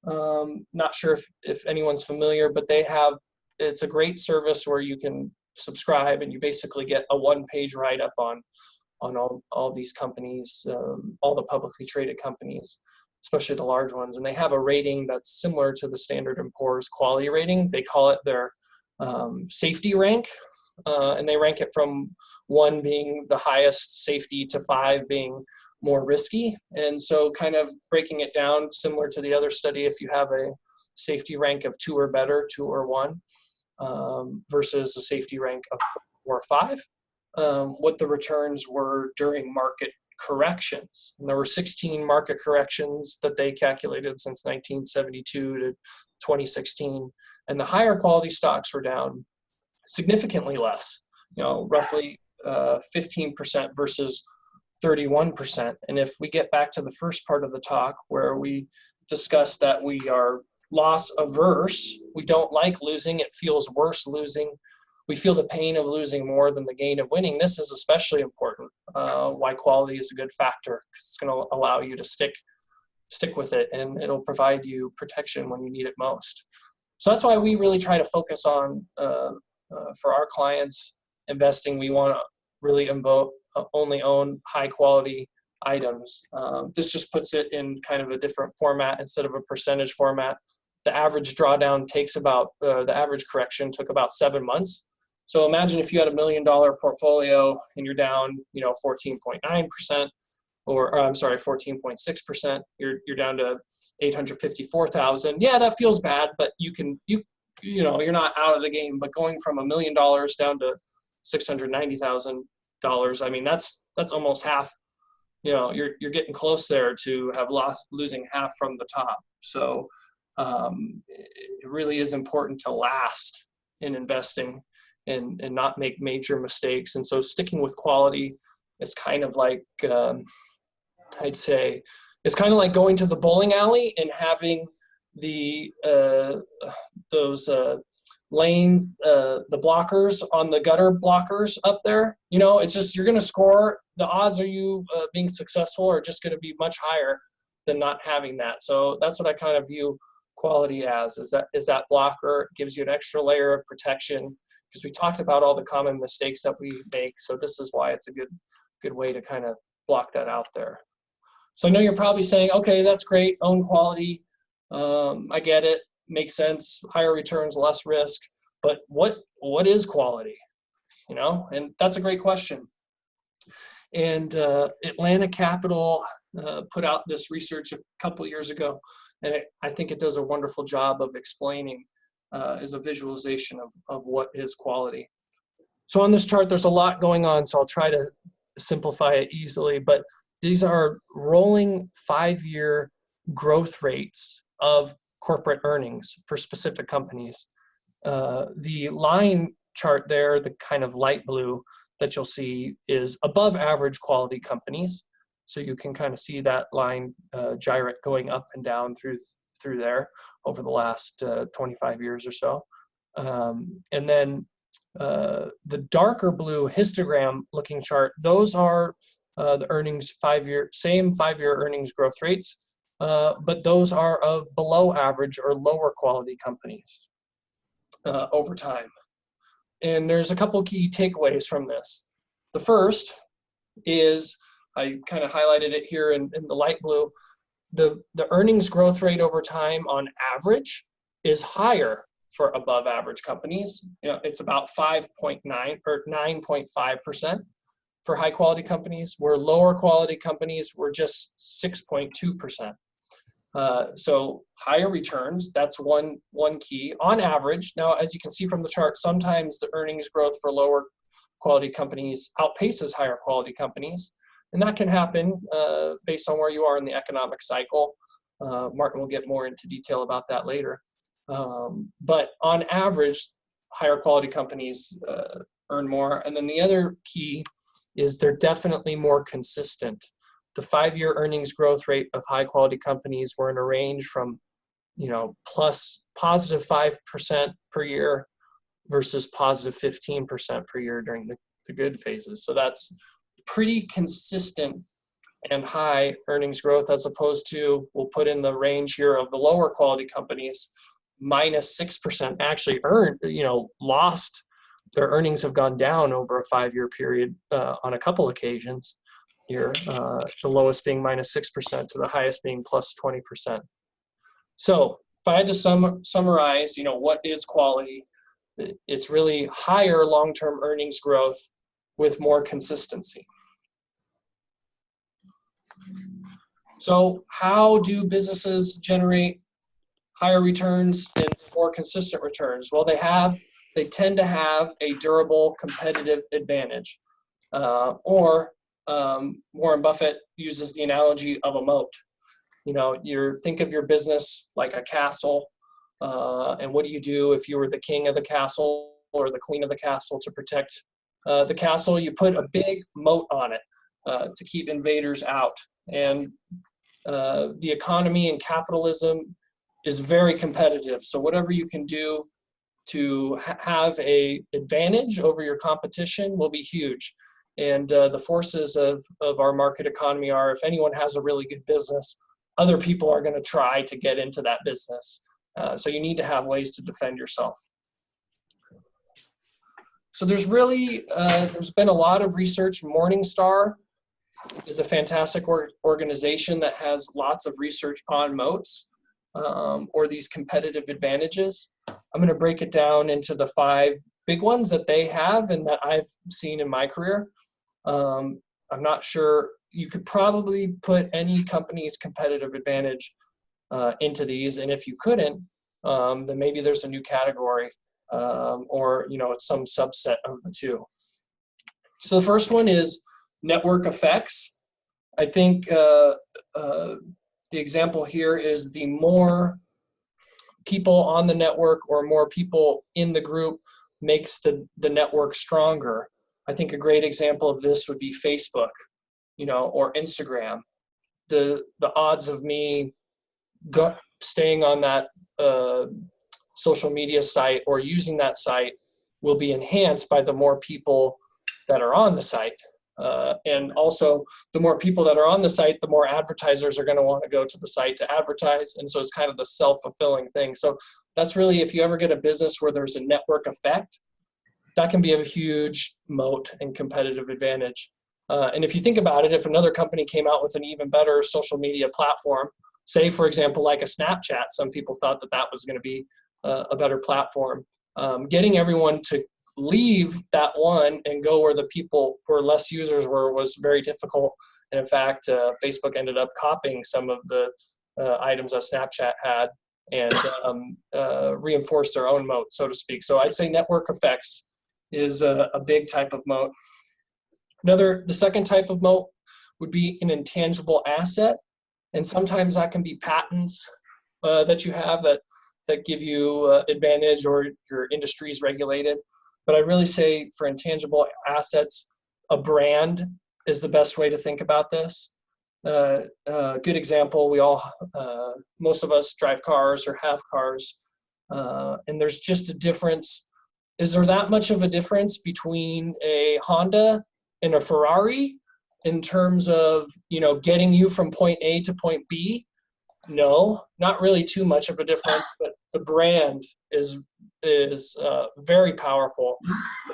[SPEAKER 2] Not sure if anyone's familiar, but it's a great service where you can subscribe and you basically get a one-page write-up on all these companies, all the publicly traded companies, especially the large ones. And they have a rating that's similar to the Standard & Poor's quality rating. They call it their safety rank, and they rank it from 1 being the highest safety to 5 being more risky. And so kind of breaking it down, similar to the other study, if you have a safety rank of 2 or better, 2 or 1, versus a safety rank of 4 or 5, what the returns were during market corrections. And there were 16 market corrections that they calculated since 1972 to 2016. And the higher quality stocks were down significantly less, you know, roughly 15% versus 31%. And if we get back to the first part of the talk where we discussed that we are loss averse, we don't like losing, it feels worse losing. We feel the pain of losing more than the gain of winning. This is especially important, why quality is a good factor, because it's going to allow you to stick with it, and it'll provide you protection when you need it most. So that's why we really try to focus on, for our clients investing, we want to really only own high quality items. This just puts it in kind of a different format instead of a percentage format. The average drawdown takes about, the average correction took about 7 months. So imagine if you had $1 million portfolio and you're down, you know, 14.9%, or I'm sorry, 14.6%. You're down to 854,000. Yeah, that feels bad, but you know, you're not out of the game. But going from $1 million down to $690,000, I mean, that's almost half. You know, you're getting close there to losing half from the top. So it really is important to last in investing and not make major mistakes. And so sticking with quality is kind of like, I'd say, it's kind of like going to the bowling alley and having those lanes, the blockers on the gutter blockers up there. You know, it's just, you're going to score. The odds are you being successful are just going to be much higher than not having that. So that's what I kind of view quality as, is that blocker. It gives you an extra layer of protection, because we talked about all the common mistakes that we make. So this is why it's a good way to kind of block that out there. So I know you're probably saying, okay, that's great, own quality. I get it, makes sense, higher returns, less risk. But what is quality? You know, and that's a great question. And Atlanta Capital put out this research a couple years ago, and I think it does a wonderful job of explaining is a visualization of what is quality. So on this chart, there's a lot going on, so I'll try to simplify it easily, but these are rolling 5-year growth rates of corporate earnings for specific companies. The line chart there, the kind of light blue that you'll see, is above average quality companies. So you can kind of see that line gyrate going up and down through there over the last 25 years or so. And then the darker blue histogram looking chart, those are the earnings same 5-year earnings growth rates, but those are of below average or lower quality companies over time. And there's a couple key takeaways from this. The first is, I kind of highlighted it here in the light blue, the earnings growth rate over time on average is higher for above average companies. It's about 5.9 or 9.5% for high quality companies, where lower quality companies were just 6.2%. So higher returns, that's one key on average. Now, as you can see from the chart, sometimes the earnings growth for lower quality companies outpaces higher quality companies. And that can happen based on where you are in the economic cycle. Martin will get more into detail about that later. But on average, higher quality companies earn more. And then the other key is they're definitely more consistent. The 5-year earnings growth rate of high quality companies were in a range from, plus positive 5% per year versus positive 15% per year during the good phases. So that's pretty consistent and high earnings growth, as opposed to, we'll put in the range here of the lower quality companies, minus 6% actually lost. Their earnings have gone down over a 5-year period on a couple occasions here, the lowest being minus 6% to the highest being plus 20%. So if I had to summarize, what is quality? It's really higher long-term earnings growth with more consistency. So how do businesses generate higher returns and more consistent returns? Well, they tend to have a durable competitive advantage. Warren Buffett uses the analogy of a moat. Think of your business like a castle, and what do you do if you were the king of the castle or the queen of the castle to protect the castle? You put a big moat on it to keep invaders out. And the economy and capitalism is very competitive. So whatever you can do to have a advantage over your competition will be huge. And the forces of our market economy are, if anyone has a really good business, other people are going to try to get into that business. So you need to have ways to defend yourself. So there's been a lot of research. Morningstar is a fantastic organization that has lots of research on moats or these competitive advantages. I'm going to break it down into the 5 big ones that they have and that I've seen in my career. I'm not sure, you could probably put any company's competitive advantage into these, and if you couldn't, then maybe there's a new category or it's some subset of the two. So the first one is network effects. I think the example here is the more people on the network or more people in the group makes the network stronger. I think a great example of this would be Facebook, or Instagram. The odds of me staying on that social media site or using that site will be enhanced by the more people that are on the site. And also, the more people that are on the site, the more advertisers are going to want to go to the site to advertise. And so it's kind of the self-fulfilling thing. So that's really, if you ever get a business where there's a network effect, that can be a huge moat and competitive advantage. And if you think about it, if another company came out with an even better social media platform, say, for example, like a Snapchat, some people thought that was going to be a better platform. Getting everyone to leave that one and go where the people where less users were was very difficult. And in fact, Facebook ended up copying some of the items that Snapchat had and reinforced their own moat, so to speak. So I'd say network effects is a big type of moat. The second type of moat would be an intangible asset. And sometimes that can be patents that you have that give you advantage, or your industry is regulated. But I really say for intangible assets, a brand is the best way to think about this. Good example, most of us drive cars or have cars, and there's just a difference. Is there that much of a difference between a Honda and a Ferrari in terms of, getting you from point A to point B? No, not really too much of a difference, but the brand is very powerful,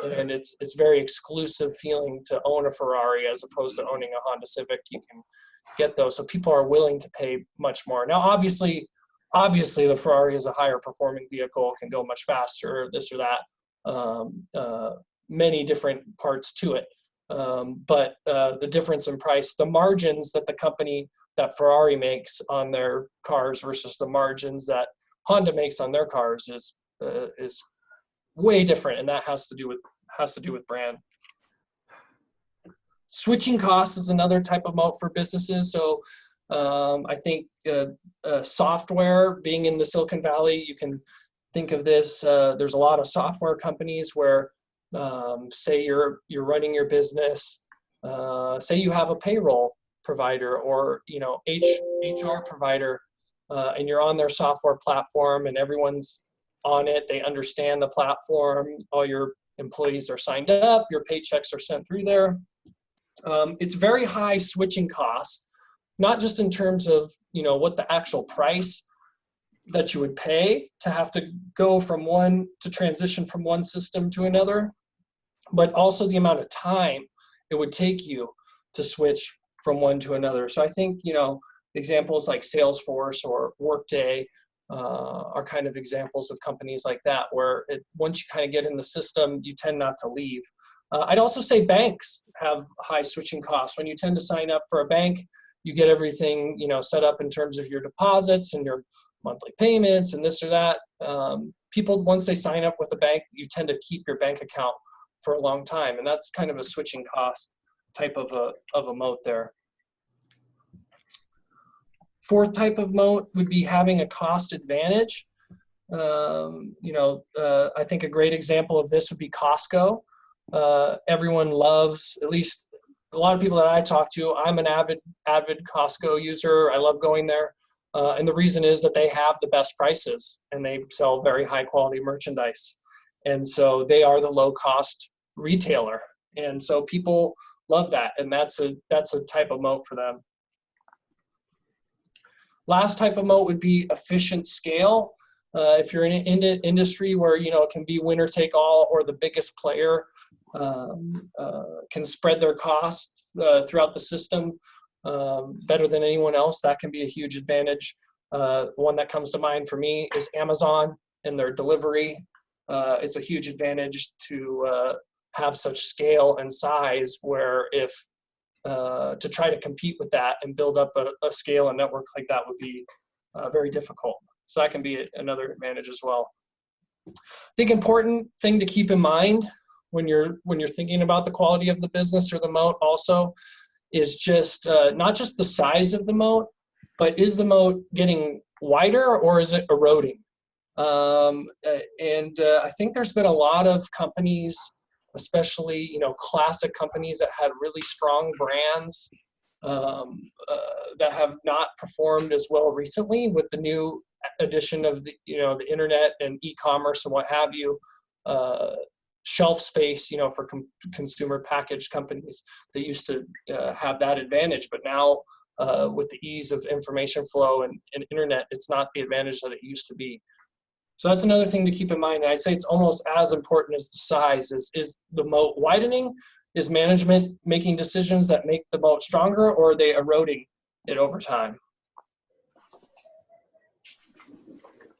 [SPEAKER 2] and it's very exclusive feeling to own a Ferrari as opposed to owning a Honda Civic. You can get those, so people are willing to pay much more. Now, obviously, obviously the Ferrari is a higher performing vehicle, can go much faster, this or that, many different parts to it. But the difference in price, the margins that the company, that Ferrari makes on their cars versus the margins that Honda makes on their cars is way different, and that has to do with brand. Switching costs is another type of moat for businesses. So I think software, being in the Silicon Valley, you can think of this. There's a lot of software companies where, say you're running your business, say you have a payroll provider or HR provider, and you're on their software platform, and everyone's on it. They understand the platform. All your employees are signed up. Your paychecks are sent through there. It's very high switching costs, not just in terms of what the actual price that you would pay to have to go from one to transition from one system to another, but also the amount of time it would take you to switch from one to another. So I think examples like Salesforce or Workday are kind of examples of companies like that, where once you kind of get in the system, you tend not to leave. I'd also say banks have high switching costs. When you tend to sign up for a bank, you get everything set up in terms of your deposits and your monthly payments and this or that. People, once they sign up with a bank, you tend to keep your bank account for a long time, and that's kind of a switching cost type of a moat there. Fourth type of moat would be having a cost advantage. I think a great example of this would be Costco. Everyone loves, at least a lot of people that I talk to, I'm an avid Costco user. I love going there. And the reason is that they have the best prices and they sell very high quality merchandise. And so they are the low cost retailer. And so people love that. And that's a type of moat for them. Last type of moat would be efficient scale. If you're in an industry where it can be winner take all, or the biggest player can spread their costs throughout the system better than anyone else, that can be a huge advantage. One that comes to mind for me is Amazon and their delivery. It's a huge advantage to have such scale and size, where if to try to compete with that and build up a scale and network like that would be very difficult. So that can be another advantage as well. I think important thing to keep in mind when you're thinking about the quality of the business or the moat also is just not just the size of the moat, but is the moat getting wider or is it eroding? I think there's been a lot of companies, especially classic companies that had really strong brands that have not performed as well recently with the new addition of the internet and e-commerce and what have you. Shelf space for consumer packaged companies that used to have that advantage, but now with the ease of information flow and internet, it's not the advantage that it used to be. So that's another thing to keep in mind. And I'd say it's almost as important as the size. Is the moat widening? Is management making decisions that make the moat stronger, or are they eroding it over time?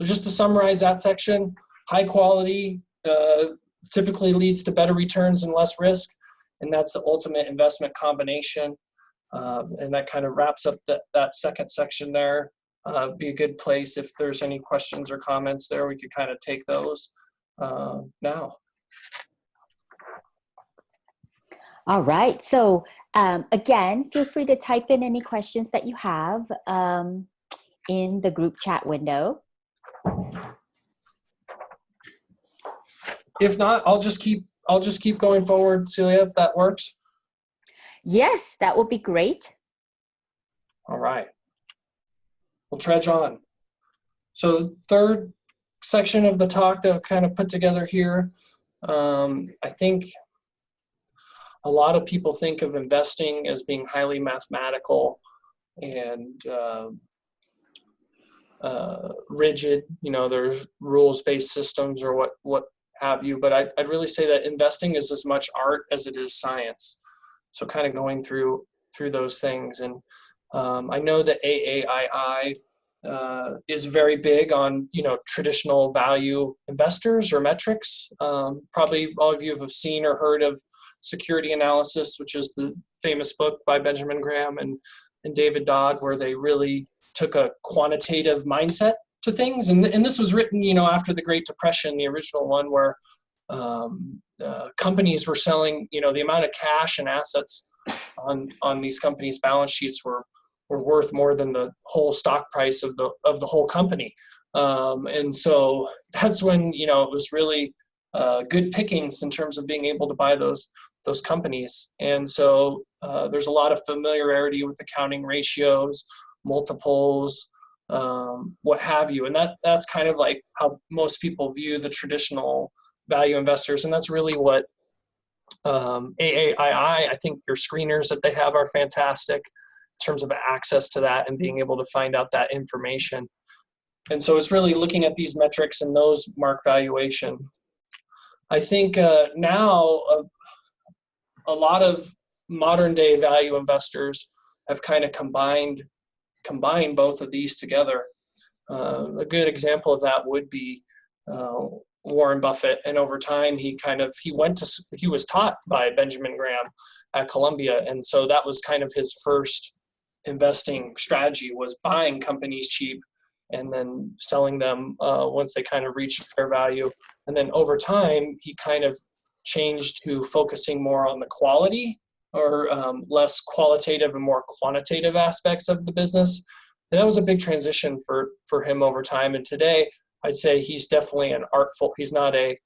[SPEAKER 2] So just to summarize that section, high quality typically leads to better returns and less risk, and that's the ultimate investment combination. And that kind of wraps up that second section there. Be a good place if there's any questions or comments there, we could kind of take those now.
[SPEAKER 1] All right, so again, feel free to type in any questions that you have in the group chat window.
[SPEAKER 2] If not, I'll just keep going forward, Celia, if that works.
[SPEAKER 1] Yes, that would be great.
[SPEAKER 2] All right. We'll trudge on. So third section of the talk that I've kind of put together here, I think a lot of people think of investing as being highly mathematical and rigid. There's rules-based systems or what have you, but I'd really say that investing is as much art as it is science. So kind of going through those things. And I know that AAII is very big on, traditional value investors or metrics. Probably all of you have seen or heard of Security Analysis, which is the famous book by Benjamin Graham and David Dodd, where they really took a quantitative mindset to things. And this was written, after the Great Depression, the original one, where companies were selling, the amount of cash and assets on these companies' balance sheets were worth more than the whole stock price of the whole company. And so that's when, it was really good pickings in terms of being able to buy those companies. And so there's a lot of familiarity with accounting ratios, multiples, what have you. And that's kind of like how most people view the traditional value investors. And that's really what AAII, I think your screeners that they have are fantastic in terms of access to that and being able to find out that information. And so it's really looking at these metrics and those mark valuation. I think now a lot of modern day value investors have kind of combined both of these together. A good example of that would be Warren Buffett, and over time he was taught by Benjamin Graham at Columbia, and so that was kind of his first investing strategy, was buying companies cheap and then selling them once they kind of reached fair value. And then over time he kind of changed to focusing more on the quality or less qualitative and more quantitative aspects of the business. And that was a big transition for him over time. And today I'd say he's definitely he's not a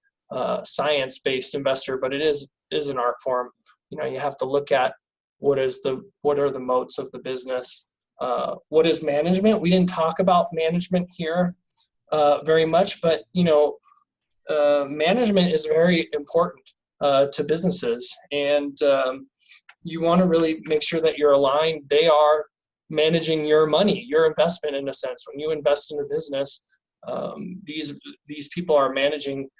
[SPEAKER 2] science-based investor, but it is an art form. You have to look at what are the moats of the business. What is management? We didn't talk about management here very much, but management is very important to businesses, and you want to really make sure that you're aligned. They are managing your money, your investment in a sense. When you invest in a business, these people are managing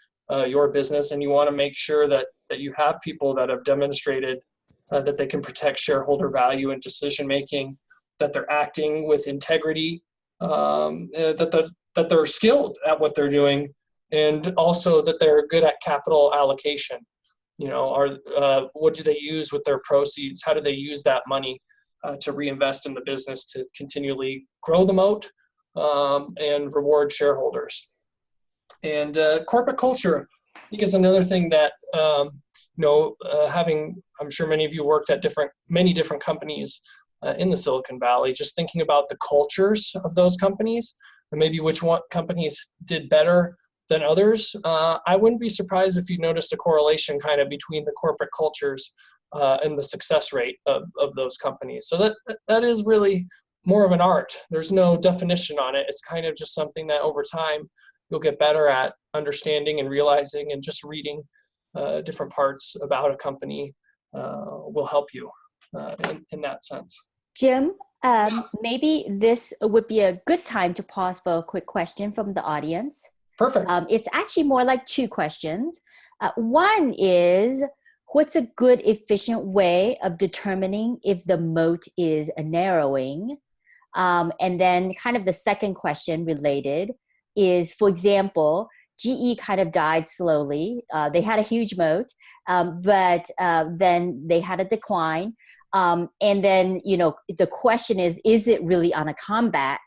[SPEAKER 2] your business, and you want to make sure that you have people that have demonstrated that they can protect shareholder value and decision making, that they're acting with integrity, that they're skilled at what they're doing, and also that they're good at capital allocation. What do they use with their proceeds? How do they use that money to reinvest in the business to continually grow the moat and reward shareholders? And corporate culture, I think, is another thing that I'm sure many of you worked at many different companies in the Silicon Valley. Just thinking about the cultures of those companies and maybe which companies did better than others. I wouldn't be surprised if you noticed a correlation kind of between the corporate cultures and the success rate of those companies. So that is really more of an art. There's no definition on it. It's kind of just something that over time you'll get better at understanding and realizing, and just reading different parts about a company will help you in that sense.
[SPEAKER 1] Jim, maybe this would be a good time to pause for a quick question from the audience.
[SPEAKER 2] Perfect.
[SPEAKER 1] It's actually more like two questions. One is, what's a good, efficient way of determining if the moat is narrowing? And then kind of the second question related is, for example, GE kind of died slowly. They had a huge moat, but then they had a decline. And then, the question is it really on a comeback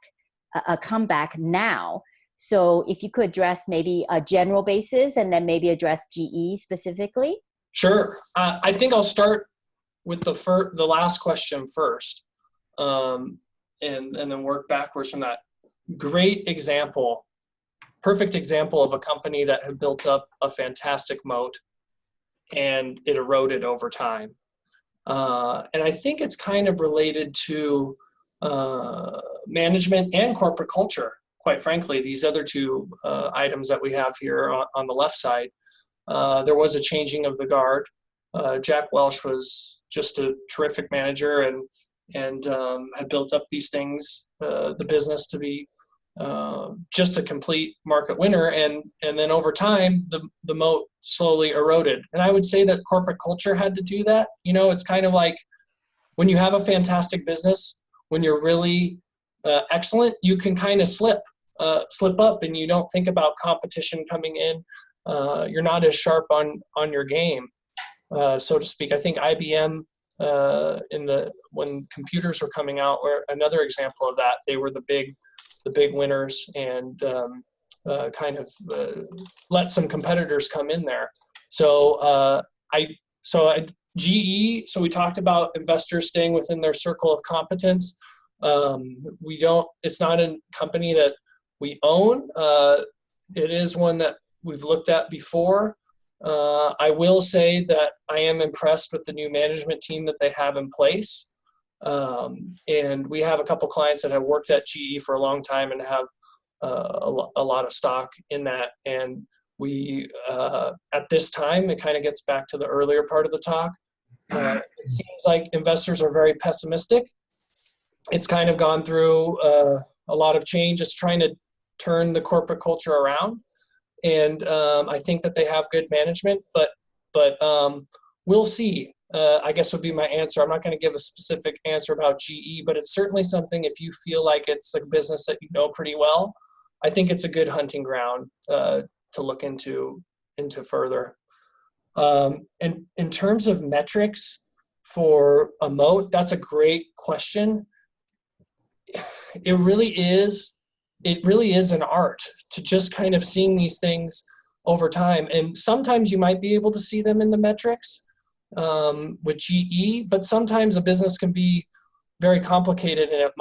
[SPEAKER 1] now? So if you could address maybe a general basis and then maybe address GE specifically.
[SPEAKER 2] Sure. I think I'll start with the last question first, and then work backwards from that. Perfect example of a company that had built up a fantastic moat and it eroded over time. And I think it's kind of related to management and corporate culture. Quite frankly, these other two items that we have here on the left side, there was a changing of the guard. Jack Welch was just a terrific manager and had built up these things, the business to be just a complete market winner. And then over time, the moat slowly eroded. And I would say that corporate culture had to do that. It's kind of like when you have a fantastic business, when you're really excellent, you can kind of slip up, and you don't think about competition coming in. You're not as sharp on your game, so to speak. I think IBM when computers were coming out were another example of that. They were the big winners, and kind of let some competitors come in there. So GE. So we talked about investors staying within their circle of competence. It's not a company that we own. It is one that we've looked at before. I will say that I am impressed with the new management team that they have in place. And we have a couple clients that have worked at GE for a long time and have a lot of stock in that. And we, at this time, it kind of gets back to the earlier part of the talk. It seems like investors are very pessimistic. It's kind of gone through a lot of change. It's trying to turn the corporate culture around. And I think that they have good management, but we'll see. I guess would be my answer. I'm not going to give a specific answer about GE, but it's certainly something, if you feel like it's a business that you know pretty well, I think it's a good hunting ground to look into further. And in terms of metrics for a moat, that's a great question. It really is an art to just kind of seeing these things over time. And sometimes you might be able to see them in the metrics with GE, but sometimes a business can be very complicated, and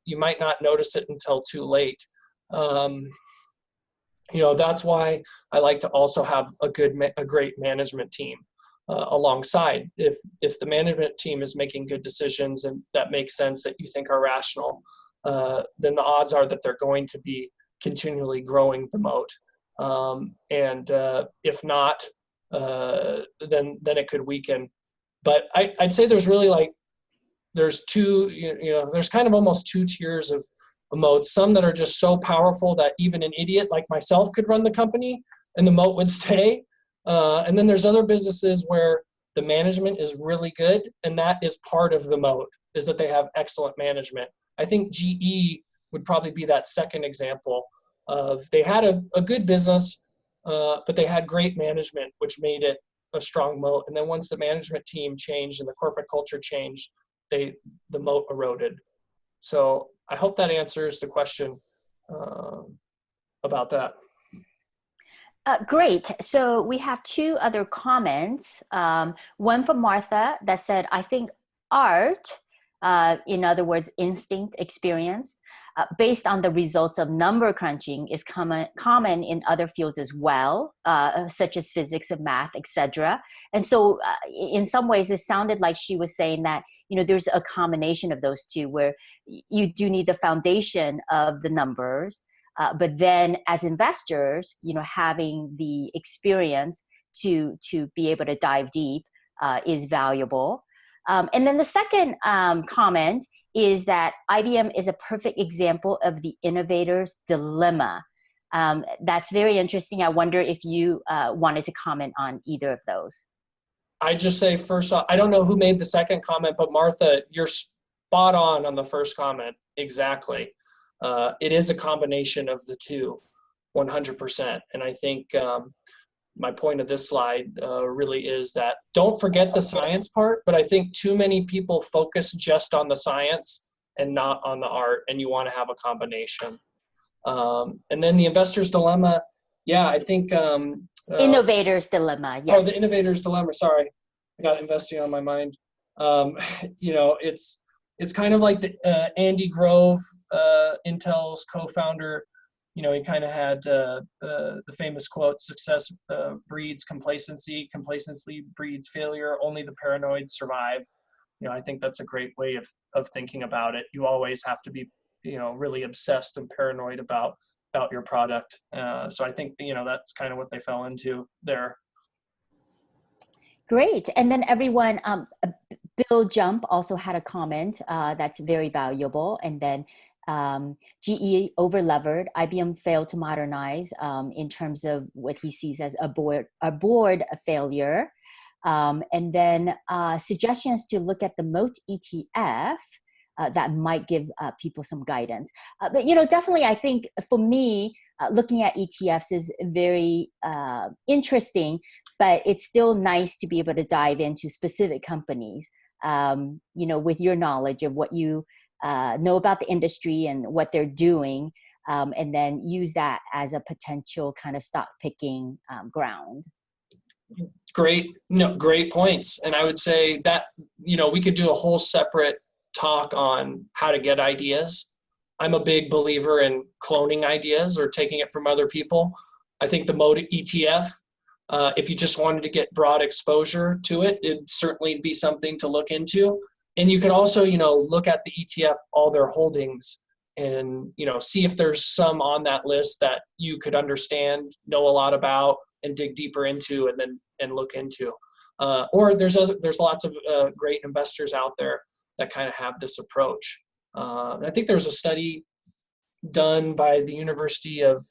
[SPEAKER 2] you might not notice it until too late. That's why I like to also have a great management team alongside. If the management team is making good decisions and that makes sense, that you think are rational, then the odds are that they're going to be continually growing the moat. And if not, then it could weaken. But I'd say there's really there's there's kind of almost two tiers of moats. Some that are just so powerful that even an idiot like myself could run the company and the moat would stay. And then there's other businesses where the management is really good, and that is part of the moat, is that they have excellent management. I think GE would probably be that second example of they had a good business, but they had great management, which made it a strong moat. And then once the management team changed and the corporate culture changed, the moat eroded. So I hope that answers the question about that.
[SPEAKER 1] Great. So we have two other comments. One from Martha that said, I think art, in other words, instinct experience, based on the results of number crunching is common in other fields as well, such as physics and math, etc. And so in some ways, it sounded like she was saying that, there's a combination of those two, where you do need the foundation of the numbers, but then as investors, having the experience to be able to dive deep is valuable. And then the second comment is that IBM is a perfect example of the innovator's dilemma. That's very interesting. I wonder if you wanted to comment on either of those.
[SPEAKER 2] I just say, first off, I don't know who made the second comment, but Martha, you're spot on the first comment. Exactly. It is a combination of the two, 100%. And I think my point of this slide really is that don't forget the science part, but I think too many people focus just on the science and not on the art, and you want to have a combination. And then the investor's dilemma, yeah, I think...
[SPEAKER 1] innovator's dilemma, yes.
[SPEAKER 2] Oh, the innovator's dilemma, sorry. I got investing on my mind. It's kind of like the Andy Grove, Intel's co-founder. He kind of had the famous quote, success breeds complacency, complacency breeds failure, only the paranoid survive. I think that's a great way of thinking about it. You always have to be, really obsessed and paranoid about your product. So I think, that's kind of what they fell into there.
[SPEAKER 1] Great. And then everyone, Bill Jump also had a comment that's very valuable. And then GE overlevered, IBM failed to modernize in terms of what he sees as a board failure. And then suggestions to look at the moat ETF that might give people some guidance. But, definitely I think for me, looking at ETFs is very interesting, but it's still nice to be able to dive into specific companies, with your knowledge of what you know about the industry and what they're doing, and then use that as a potential kind of stock picking ground.
[SPEAKER 2] Great points. And I would say that, we could do a whole separate talk on how to get ideas. I'm a big believer in cloning ideas or taking it from other people. I think the mode ETF, if you just wanted to get broad exposure to it, it'd certainly be something to look into. And you could also, look at the ETF, all their holdings, and, see if there's some on that list that you could understand, know a lot about, and dig deeper into, and look into. Or there's lots of great investors out there that kind of have this approach. I think there was a study done by the University of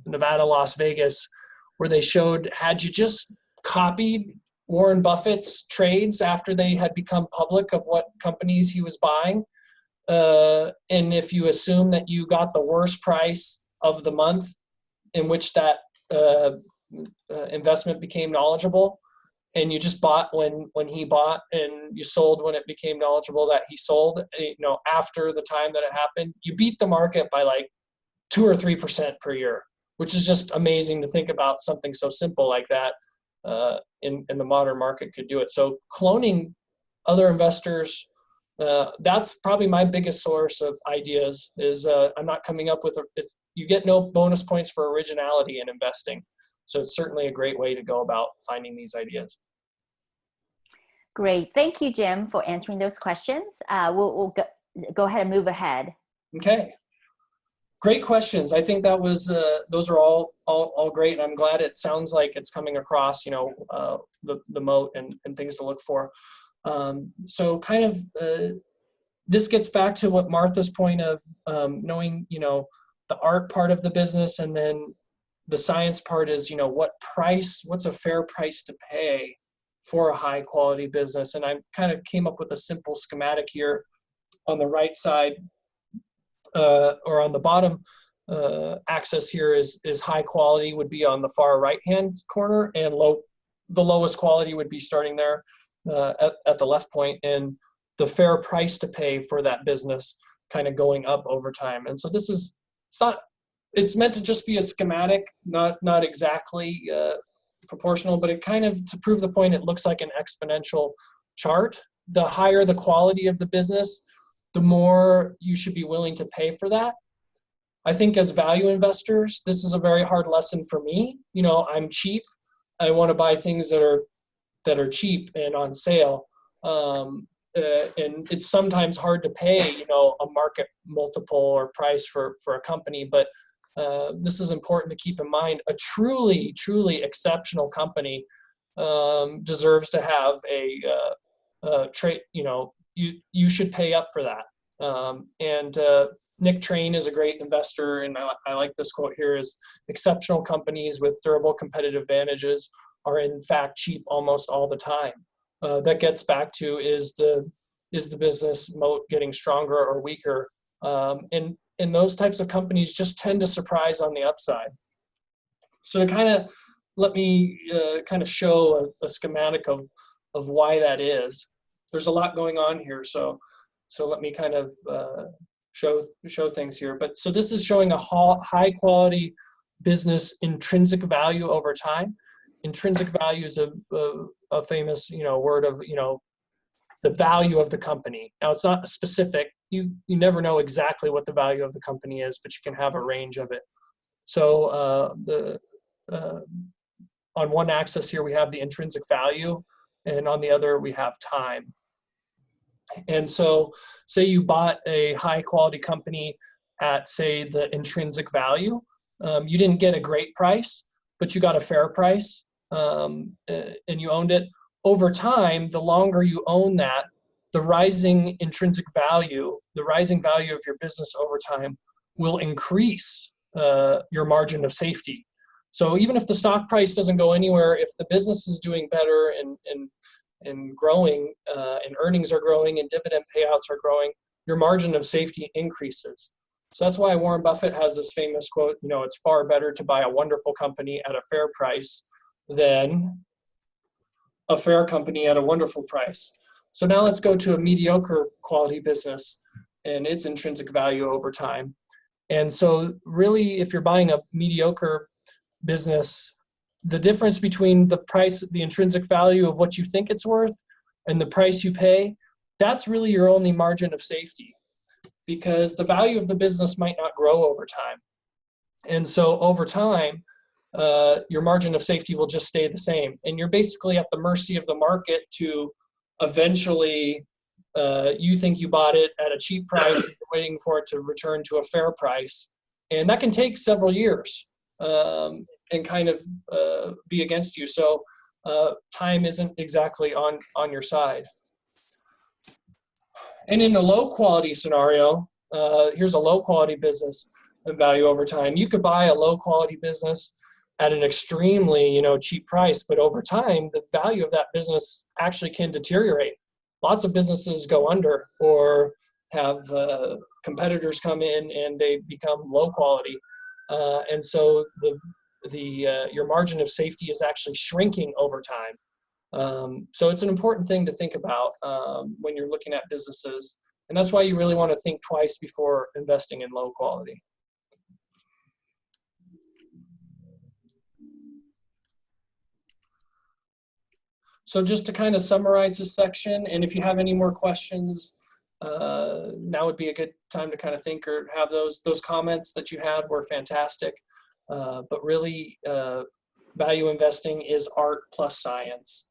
[SPEAKER 2] Nevada, Las Vegas, where they showed, had you just copied Warren Buffett's trades after they had become public of what companies he was buying, and if you assume that you got the worst price of the month in which that investment became knowledgeable, and you just bought when he bought, and you sold when it became knowledgeable that he sold, after the time that it happened, you beat the market by like 2 or 3% per year, which is just amazing to think about. Something so simple like that in the modern market could do it. So cloning other investors, that's probably my biggest source of ideas. Is I'm not coming up with you get no bonus points for originality in investing. So it's certainly a great way to go about finding these ideas.
[SPEAKER 1] Great. Thank you, Jim, for answering those questions. We'll go ahead and move ahead.
[SPEAKER 2] Okay. Great questions. I think that was those are all great, and I'm glad it sounds like it's coming across, the moat and things to look for. So kind of this gets back to what Martha's point of knowing, the art part of the business, and then the science part is, what's a fair price to pay for a high quality business. And I kind of came up with a simple schematic here. On the right side, or on the bottom axis here is high quality would be on the far right hand corner, and the lowest quality would be starting there at the left point, and the fair price to pay for that business kind of going up over time. And so it's meant to just be a schematic, not exactly proportional, but it kind of, to prove the point, it looks like an exponential chart. The higher the quality of the business, the more you should be willing to pay for that. I think as value investors, this is a very hard lesson for me. I'm cheap. I want to buy things that are cheap and on sale. And it's sometimes hard to pay, a market multiple or price for a company. But this is important to keep in mind. A truly, truly exceptional company deserves to have a trade. You should pay up for that. And Nick Train is a great investor, and I like this quote here: is exceptional companies with durable competitive advantages are in fact cheap almost all the time. That gets back to is the business moat getting stronger or weaker? And those types of companies just tend to surprise on the upside. So to kind of let me kind of show a schematic of why that is. There's a lot going on here, so let me kind of show things here. But so this is showing a high quality business intrinsic value over time. Intrinsic value is a famous word of the value of the company. Now it's not specific. You never know exactly what the value of the company is, but you can have a range of it. So on one axis here we have the intrinsic value, and on the other we have time. And so say you bought a high quality company at, say, the intrinsic value. You didn't get a great price, but you got a fair price, and you owned it. Over time, the longer you own that, the rising intrinsic value, the rising value of your business over time will increase your margin of safety. So even if the stock price doesn't go anywhere, if the business is doing better and growing, and earnings are growing and dividend payouts are growing, your margin of safety increases. So that's why Warren Buffett has this famous quote, it's far better to buy a wonderful company at a fair price than a fair company at a wonderful price. So now let's go to a mediocre quality business and its intrinsic value over time. And so really, if you're buying a mediocre business, the difference between the price, the intrinsic value of what you think it's worth and the price you pay, that's really your only margin of safety, because the value of the business might not grow over time. And so over time, your margin of safety will just stay the same. And you're basically at the mercy of the market to eventually, you think you bought it at a cheap price, and you're waiting for it to return to a fair price. And that can take several years and kind of be against you. So time isn't exactly on your side. And in a low quality scenario, here's a low quality business and value over time. You could buy a low quality business at an extremely, cheap price, but over time, the value of that business actually can deteriorate. Lots of businesses go under or have competitors come in and they become low quality. And so your margin of safety is actually shrinking over time. So it's an important thing to think about when you're looking at businesses. And that's why you really want to think twice before investing in low quality. So just to kind of summarize this section, and if you have any more questions, now would be a good time to kind of think or have those comments that you had were fantastic. But really, value investing is art plus science.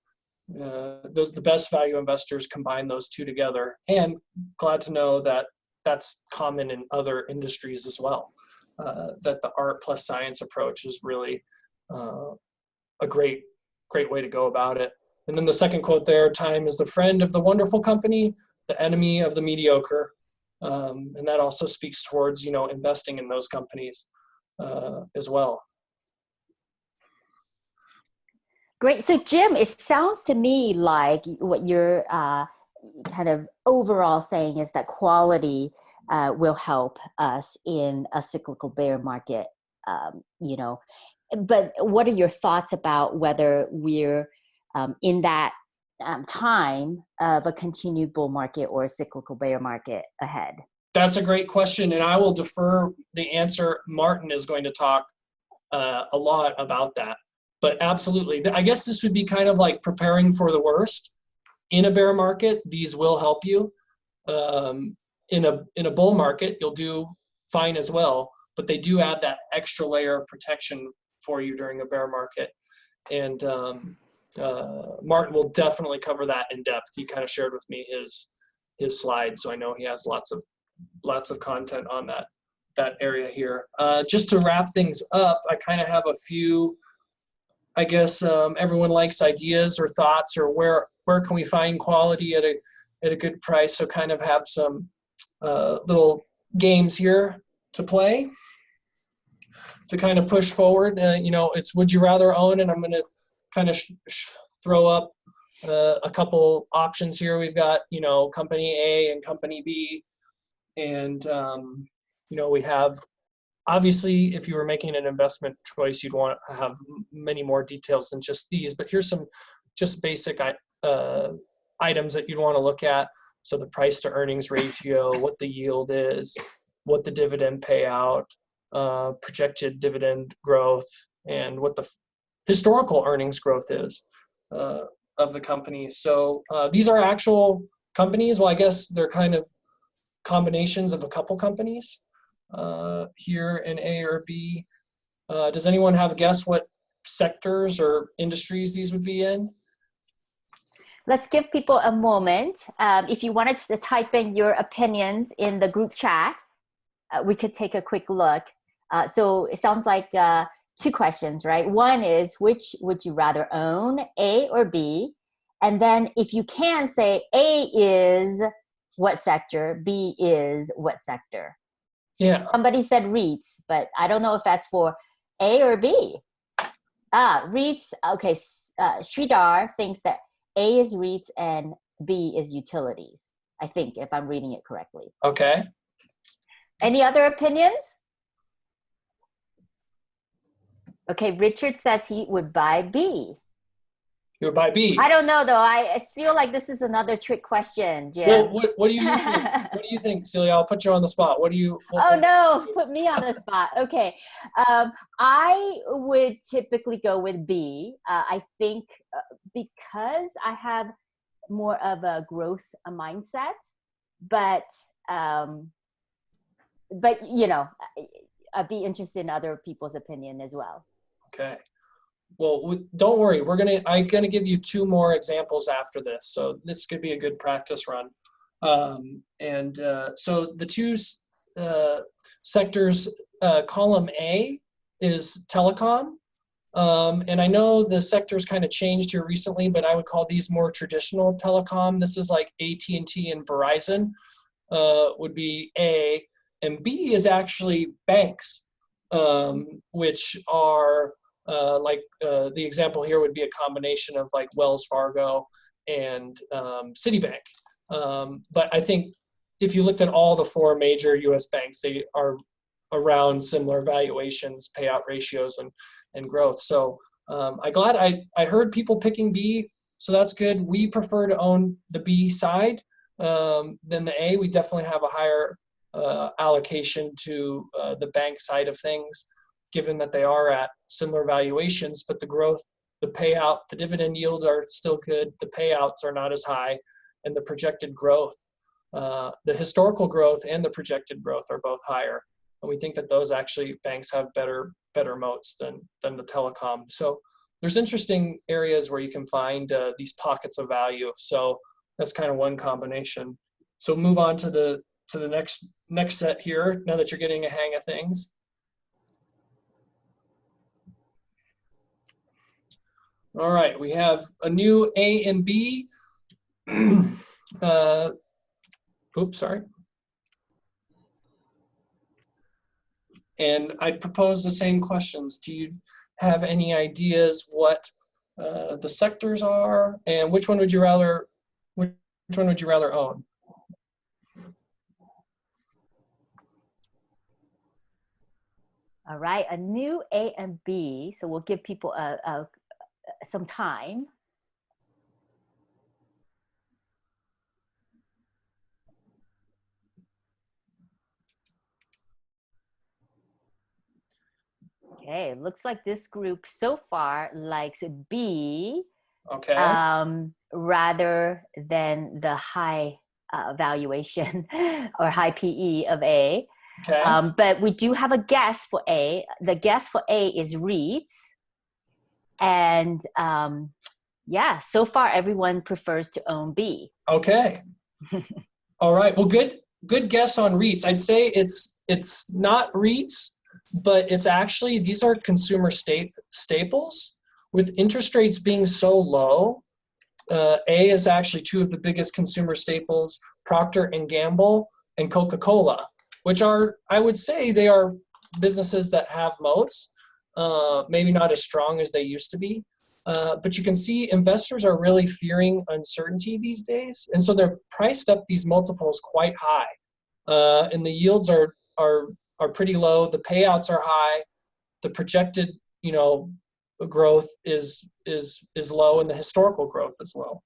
[SPEAKER 2] The best value investors combine those two together, and glad to know that that's common in other industries as well, that the art plus science approach is really a great way to go about it. And then the second quote there, time is the friend of the wonderful company, the enemy of the mediocre. And that also speaks towards, investing in those companies as well.
[SPEAKER 1] Great. So Jim, it sounds to me like what you're kind of overall saying is that quality will help us in a cyclical bear market, But what are your thoughts about whether we're in that time of a continued bull market or a cyclical bear market ahead?
[SPEAKER 2] That's a great question, and I will defer the answer. Martin is going to talk a lot about that. But absolutely, I guess this would be kind of like preparing for the worst. In a bear market, these will help you. In a bull market, you'll do fine as well, but they do add that extra layer of protection for you during a bear market. And Martin will definitely cover that in depth. He kind of shared with me his slides, so I know he has lots of content on that area here. Just to wrap things up, I kind of have a few. I guess everyone likes ideas or thoughts, or where can we find quality at a good price. So kind of have some little games here to play to kind of push forward. It's would you rather own, and I'm going to kind of throw up a couple options here. We've got company A and company B, and we have. Obviously, if you were making an investment choice, you'd want to have many more details than just these, but here's some just basic items that you'd want to look at. So the price to earnings ratio, what the yield is, what the dividend payout, projected dividend growth, and what the historical earnings growth is of the company. So these are actual companies. Well, I guess they're kind of combinations of a couple companies. Here in A or B. Does anyone have a guess what sectors or industries these would be in?
[SPEAKER 1] Let's give people a moment. If you wanted to type in your opinions in the group chat, we could take a quick look. So it sounds like two questions, right? One is, which would you rather own, A or B? And then if you can say A is what sector, B is what sector.
[SPEAKER 2] Yeah.
[SPEAKER 1] Somebody said REITs, but I don't know if that's for A or B. REITs, okay, Sridhar thinks that A is REITs and B is utilities. I think, if I'm reading it correctly.
[SPEAKER 2] Okay.
[SPEAKER 1] Any other opinions? Okay, Richard says he would buy B.
[SPEAKER 2] You would buy B.
[SPEAKER 1] I don't know though. I feel like this is another trick question, Jim.
[SPEAKER 2] Well, what do you think? What do you think, Celia? I'll put you on the spot. What do you?
[SPEAKER 1] Oh no, put me on the spot. Okay. I would typically go with B. I think because I have more of a growth mindset, but you know, I'd be interested in other people's opinion as well.
[SPEAKER 2] Okay. Well, don't worry. I'm gonna give you two more examples after this, so this could be a good practice run. So the two sectors, column A is telecom, and I know the sectors kind of changed here recently, but I would call these more traditional telecom. This is like AT&T and Verizon would be A, and B is actually banks, which are the example here would be a combination of like Wells Fargo and Citibank. But I think if you looked at all the four major U.S. banks, they are around similar valuations, payout ratios, and growth. So I'm glad I heard people picking B, so that's good. We prefer to own the B side than the A. We definitely have a higher allocation to the bank side of things, given that they are at similar valuations, but the growth, the payout, the dividend yield are still good. The payouts are not as high, and the projected growth, the historical growth and the projected growth are both higher. And we think that those actually banks have better moats than the telecom. So there's interesting areas where you can find these pockets of value. So that's kind of one combination. So move on to the next set here, now that you're getting a hang of things. All right, we have a new A and B. Oops, sorry. And I'd propose the same questions. Do you have any ideas what the sectors are, and which one would you rather own?
[SPEAKER 1] All right, a new A and B. So we'll give people some time. Okay, looks like this group so far likes B.
[SPEAKER 2] Okay.
[SPEAKER 1] Rather than the high valuation or high PE of A.
[SPEAKER 2] Okay.
[SPEAKER 1] But we do have a guess for A. The guess for A is REITs. And yeah, so far everyone prefers to own B.
[SPEAKER 2] Okay. All right. Well, good guess on REITs. I'd say it's not REITs, but it's actually, these are consumer staples. With interest rates being so low, A is actually two of the biggest consumer staples, Procter and Gamble and Coca-Cola, which are, I would say, they are businesses that have moats, maybe not as strong as they used to be. But you can see investors are really fearing uncertainty these days, and so they've priced up these multiples quite high, and the yields are pretty low. The payouts are high. The projected, growth is low, and the historical growth is low.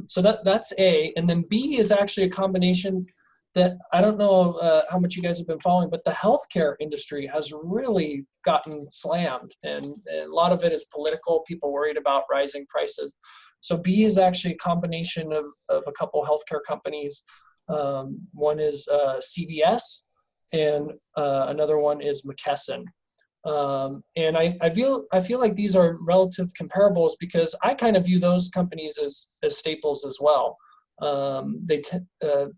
[SPEAKER 2] So that's A, and then B is actually a combination that I don't know how much you guys have been following, but the healthcare industry has really gotten slammed, and a lot of it is political, people worried about rising prices. So B is actually a combination of a couple healthcare companies. One is CVS, and another one is McKesson. And I feel like these are relative comparables because I kind of view those companies as staples as well.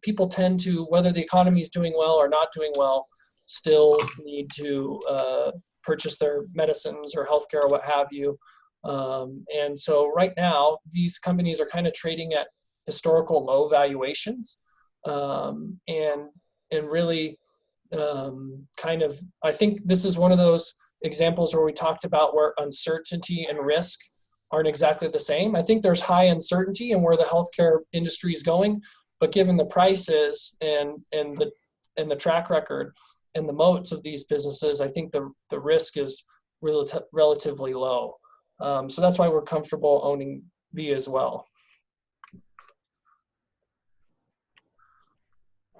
[SPEAKER 2] People tend to, whether the economy is doing well or not doing well, still need to purchase their medicines or healthcare or what have you. And so right now, these companies are kind of trading at historical low valuations, and really I think this is one of those examples where we talked about where uncertainty and risk aren't exactly the same. I think there's high uncertainty in where the healthcare industry is going, but given the prices and the track record and the moats of these businesses, I think the risk is relatively low. So that's why we're comfortable owning B as well.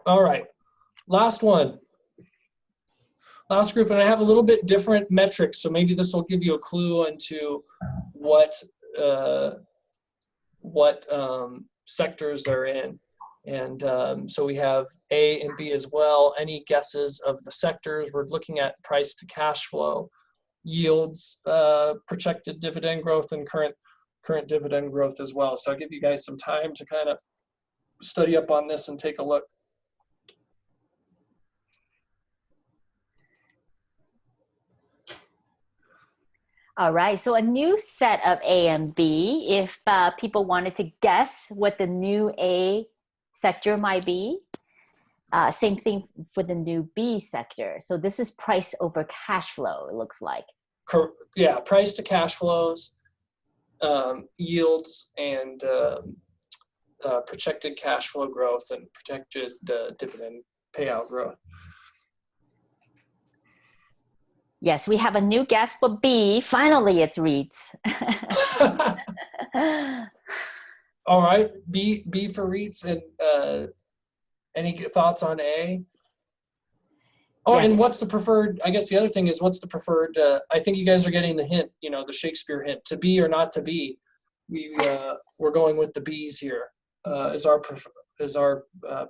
[SPEAKER 2] All right, last one. Last group, and I have a little bit different metrics, so maybe this will give you a clue into what sectors they're in. And so we have A and B as well. Any guesses of the sectors? We're looking at price to cash flow, yields, projected dividend growth, and current dividend growth as well. So I'll give you guys some time to kind of study up on this and take a look.
[SPEAKER 1] All right, so a new set of A and B. If people wanted to guess what the new A sector might be, same thing for the new B sector. So this is price over cash flow, it looks like.
[SPEAKER 2] Yeah, price to cash flows, yields, and projected cash flow growth and projected dividend payout growth.
[SPEAKER 1] Yes, we have a new guest for B. Finally, it's REITs.
[SPEAKER 2] All right, B for REITs. And any thoughts on A? Oh, yes. And what's the preferred? I guess the other thing is, what's the preferred? I think you guys are getting the hint. You know, the Shakespeare hint: to be or not to be. We're going with the B's here. Is our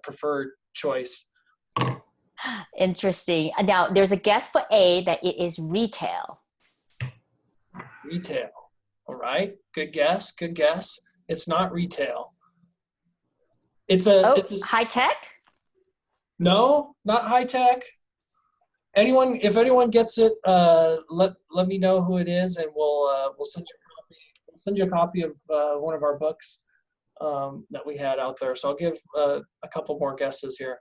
[SPEAKER 2] preferred choice.
[SPEAKER 1] Interesting. Now, there's a guess for A that it is retail.
[SPEAKER 2] Retail. All right. Good guess. Good guess. It's not retail. It's a
[SPEAKER 1] high tech?
[SPEAKER 2] No, not high tech. If anyone gets it, let me know who it is, and we'll send you a copy. We'll send you a copy of one of our books that we had out there. So I'll give a couple more guesses here.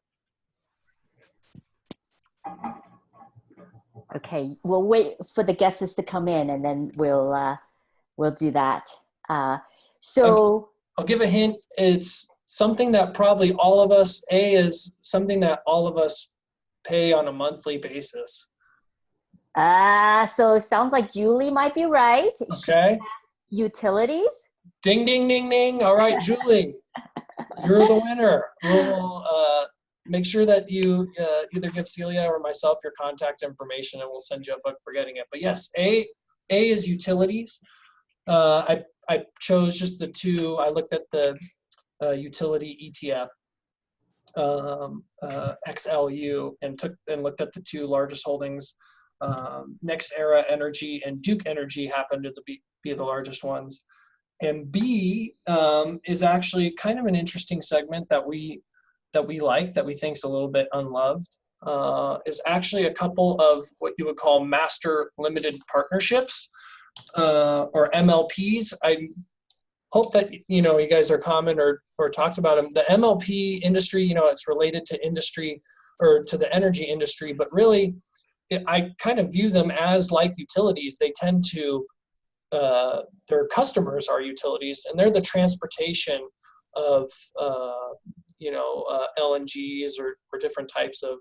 [SPEAKER 1] Okay, we'll wait for the guesses to come in, and then we'll do that. So
[SPEAKER 2] I'll give a hint. It's something that probably all of us. A is something that all of us pay on a monthly basis.
[SPEAKER 1] So it sounds like Julie might be right.
[SPEAKER 2] Okay.
[SPEAKER 1] Utilities.
[SPEAKER 2] Ding ding ding ding. All right, Julie, you're the winner. We'll make sure that you either give Celia or myself your contact information, and we'll send you a book for getting it. But yes, A is utilities. I chose just the two. I looked at the utility ETF, XLU, and looked at the two largest holdings. Next Era Energy and Duke Energy happened to be the largest ones. And B is actually kind of an interesting segment that we like, that we think is a little bit unloved, is actually a couple of what you would call master limited partnerships, or MLPs. I hope that you guys are common or talked about them. The MLP industry, it's related to industry or to the energy industry, but really I kind of view them as like utilities. They tend to, their customers are utilities, and they're the transportation of LNGs or different types of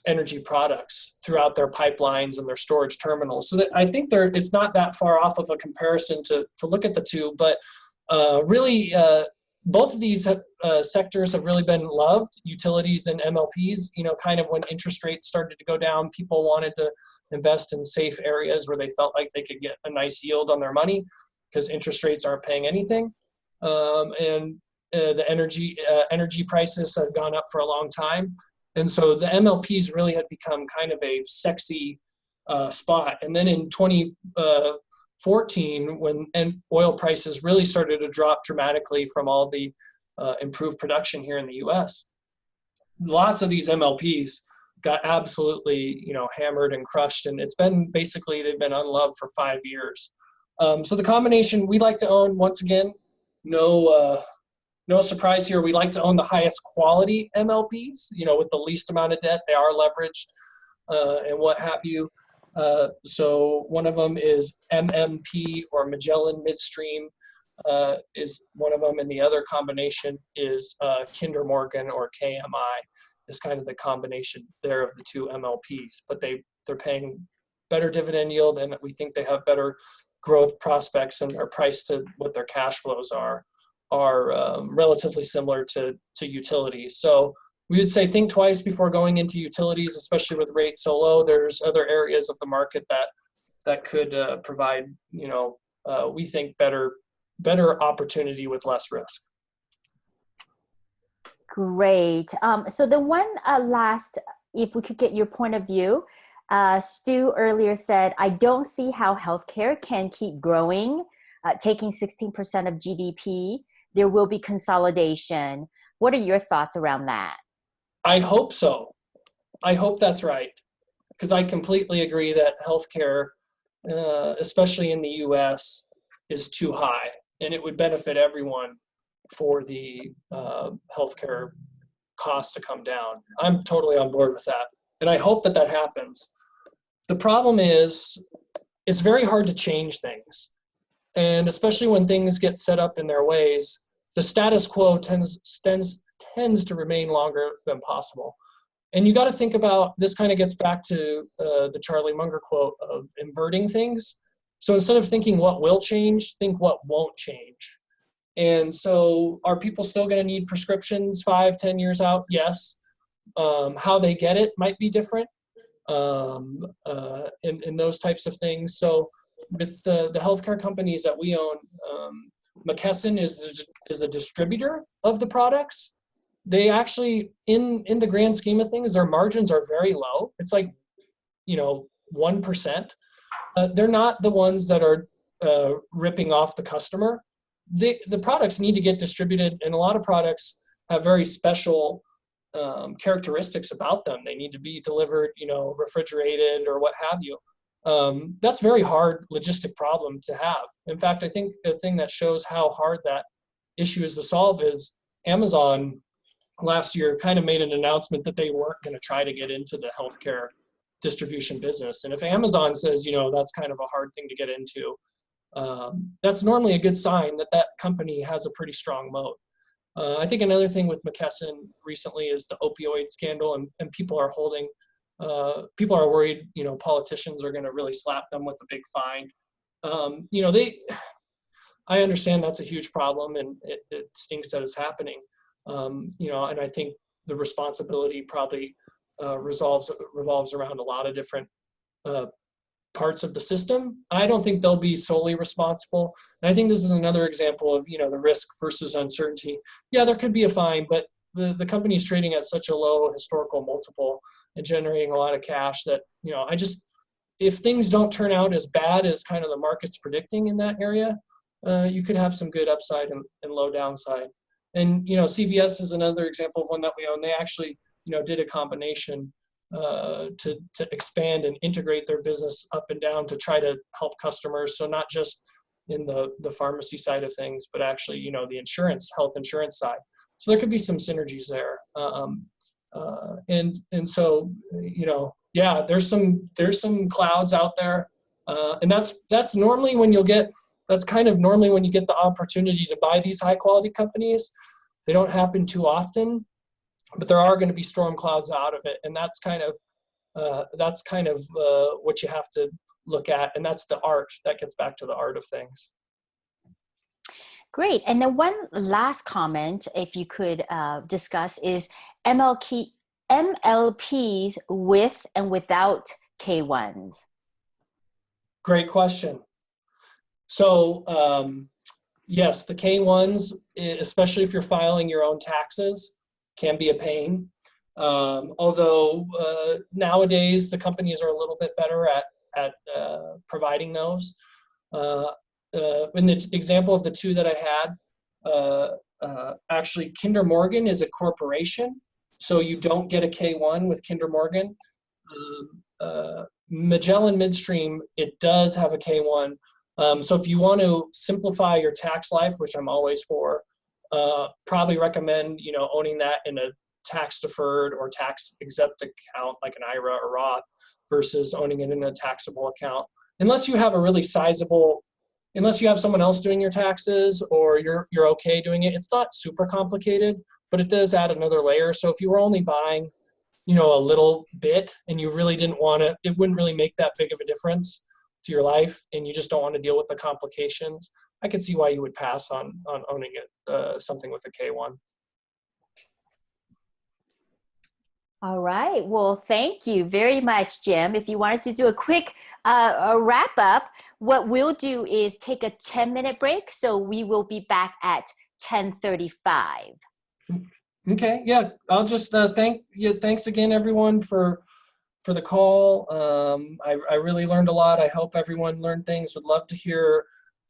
[SPEAKER 2] energy products throughout their pipelines and their storage terminals. So that I think it's not that far off of a comparison to look at the two, but really both of these sectors have really been loved, utilities and MLPs. Kind of when interest rates started to go down, people wanted to invest in safe areas where they felt like they could get a nice yield on their money because interest rates aren't paying anything. And the energy prices have gone up for a long time. And so the MLPs really had become kind of a sexy spot. And then in 2014, when oil prices really started to drop dramatically from all the improved production here in the US, lots of these MLPs got absolutely, hammered and crushed. And they've been unloved for 5 years. So the combination we like to own, once again, no surprise here. We like to own the highest quality MLPs, with the least amount of debt. They are leveraged and what have you. So one of them is MMP, or Magellan Midstream, is one of them, and the other combination is Kinder Morgan, or KMI, is kind of the combination there of the two MLPs. But they're paying better dividend yield, and we think they have better growth prospects, and their price to what their cash flows are relatively similar to utilities. So we would say think twice before going into utilities, especially with rates so low. There's other areas of the market that could provide, we think better opportunity with less risk.
[SPEAKER 1] Great. So the one last, if we could get your point of view, Stu earlier said, I don't see how healthcare can keep growing, taking 16% of GDP. There will be consolidation. What are your thoughts around that?
[SPEAKER 2] I hope so. I hope that's right, because I completely agree that healthcare, especially in the US, is too high, and it would benefit everyone for the healthcare costs to come down. I'm totally on board with that, and I hope that happens. The problem is it's very hard to change things, and especially when things get set up in their ways, the status quo tends to remain longer than possible. And you got to think about, this kind of gets back to the Charlie Munger quote of inverting things. So instead of thinking what will change, think what won't change. And so are people still going to need prescriptions 5-10 years out? Yes. How they get it might be different, and those types of things. So with the healthcare companies that we own, McKesson is a distributor of the products. They actually, in the grand scheme of things, their margins are very low. It's like, 1%. They're not the ones that are ripping off the customer. The products need to get distributed, and a lot of products have very special characteristics about them. They need to be delivered, refrigerated or what have you. That's a very hard logistic problem to have. In fact, I think the thing that shows how hard that issue is to solve is Amazon last year kind of made an announcement that they weren't going to try to get into the healthcare distribution business. And if Amazon says, that's kind of a hard thing to get into, that's normally a good sign that company has a pretty strong moat. I think another thing with McKesson recently is the opioid scandal, and people are worried, politicians are going to really slap them with a big fine. I understand that's a huge problem, and it stinks that it's happening. And I think the responsibility probably revolves around a lot of different parts of the system. I don't think they'll be solely responsible. And I think this is another example of, the risk versus uncertainty. Yeah, there could be a fine, but the company's trading at such a low historical multiple and generating a lot of cash that, if things don't turn out as bad as kind of the market's predicting in that area, you could have some good upside and low downside. And, CVS is another example of one that we own. They actually, did a combination to expand and integrate their business up and down to try to help customers. So not just in the pharmacy side of things, but actually, the health insurance side. So there could be some synergies there. And so, yeah, there's some clouds out there. And that's normally when that's kind of normally when you get the opportunity to buy these high quality companies. They don't happen too often, but there are going to be storm clouds out of it. And that's kind of what you have to look at. And that's the art. That gets back to the art of things.
[SPEAKER 1] Great. And then one last comment, if you could discuss, is MLPs with and without K1s.
[SPEAKER 2] Great question. So yes, the K1s, especially if you're filing your own taxes, can be a pain. Although nowadays the companies are a little bit better at providing those. In the example of the two that I had, actually Kinder Morgan is a corporation, so you don't get a K1 with Kinder Morgan. Magellan Midstream, it does have a K1. So if you want to simplify your tax life, which I'm always for, probably recommend owning that in a tax deferred or tax exempt account like an IRA or Roth versus owning it in a taxable account. Unless you have a really sizable, unless you have someone else doing your taxes or you're okay doing it, it's not super complicated, but it does add another layer. So if you were only buying, you know, a little bit and you really didn't want to, it wouldn't really make that big of a difference to your life and you just don't want to deal with the complications, I could see why you would pass on owning it, something with a K1.
[SPEAKER 1] All right. Well, thank you very much, Jim. If you wanted to do a quick wrap up, what we'll do is take a 10-minute break. So we will be back at 10:35.
[SPEAKER 2] Okay. Yeah. I'll just thanks again, everyone, for the call. I really learned a lot. I hope everyone learned things. Would love to hear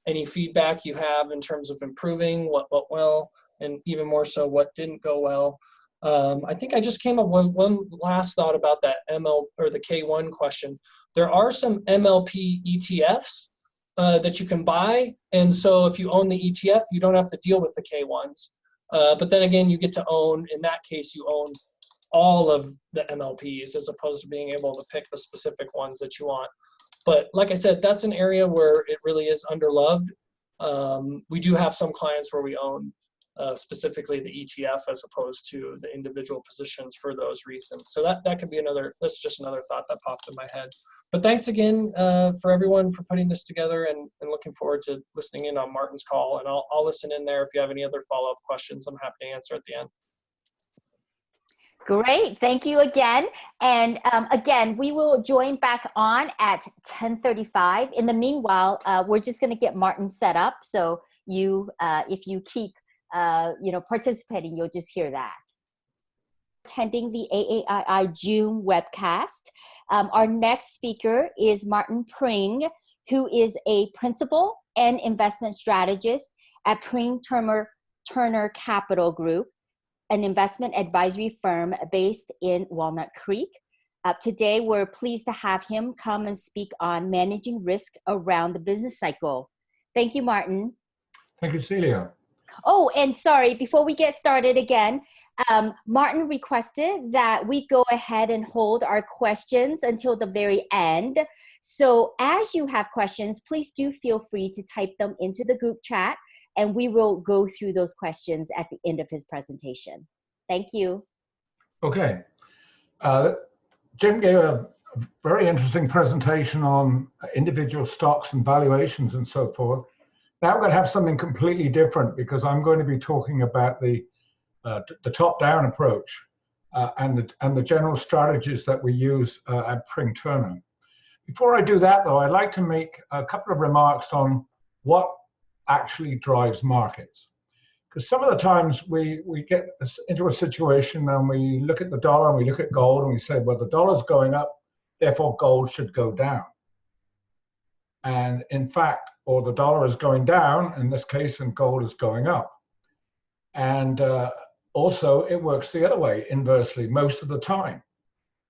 [SPEAKER 2] any feedback you have in terms of improving what went well, and even more so what didn't go well. I think I just came up with one last thought about that ML or the K1 question. There are some MLP ETFs that you can buy. And so if you own the ETF, you don't have to deal with the K1s. But then again, you get to own, in that case, you own all of the MLPs as opposed to being able to pick the specific ones that you want. But like I said, that's an area where it really is underloved. We do have some clients where we own specifically the ETF as opposed to the individual positions for those reasons. So that could be another, that's just another thought that popped in my head. But thanks again for everyone for putting this together, and looking forward to listening in on Martin's call. And I'll listen in there if you have any other follow-up questions. I'm happy to answer at the end.
[SPEAKER 1] Great. Thank you again. And again, we will join back on at 10:35. In the meanwhile, we're just going to get Martin set up. So you, if you keep, participating, you'll just hear that. Attending the AAII June webcast. Our next speaker is Martin Pring, who is a principal and investment strategist at Pring Turner Capital Group, an investment advisory firm based in Walnut Creek. Today, we're pleased to have him come and speak on managing risk around the business cycle. Thank you, Martin.
[SPEAKER 3] Thank you, Celia.
[SPEAKER 1] Oh, and sorry, before we get started again, Martin requested that we go ahead and hold our questions until the very end. So as you have questions, please do feel free to type them into the group chat, and we will go through those questions at the end of his presentation. Thank you.
[SPEAKER 3] Okay. Jim gave a very interesting presentation on individual stocks and valuations and so forth. Now we're going to have something completely different, because I'm going to be talking about the top-down approach and the general strategies that we use at Pring Turner. Before I do that, though, I'd like to make a couple of remarks on what actually drives markets. Because some of the times we get into a situation and we look at the dollar and we look at gold and we say, well, the dollar's going up, therefore gold should go down. And in fact, or the dollar is going down in this case and gold is going up. And also it works the other way, inversely, most of the time,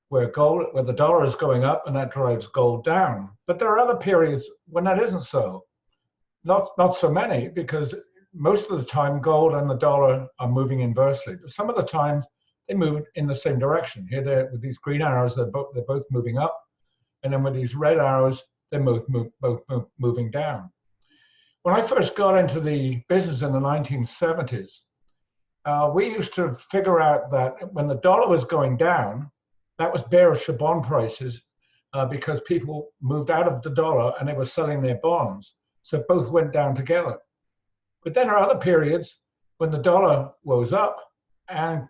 [SPEAKER 3] where the dollar is going up and that drives gold down. But there are other periods when that isn't so. Not so many, because most of the time gold and the dollar are moving inversely. But some of the times they move in the same direction. Here, with these green arrows, they're both moving up, and then with these red arrows, they're both moving down. When I first got into the business in the 1970s, we used to figure out that when the dollar was going down, that was bearish for bond prices because people moved out of the dollar and they were selling their bonds. So both went down together. But then there are other periods when the dollar goes up and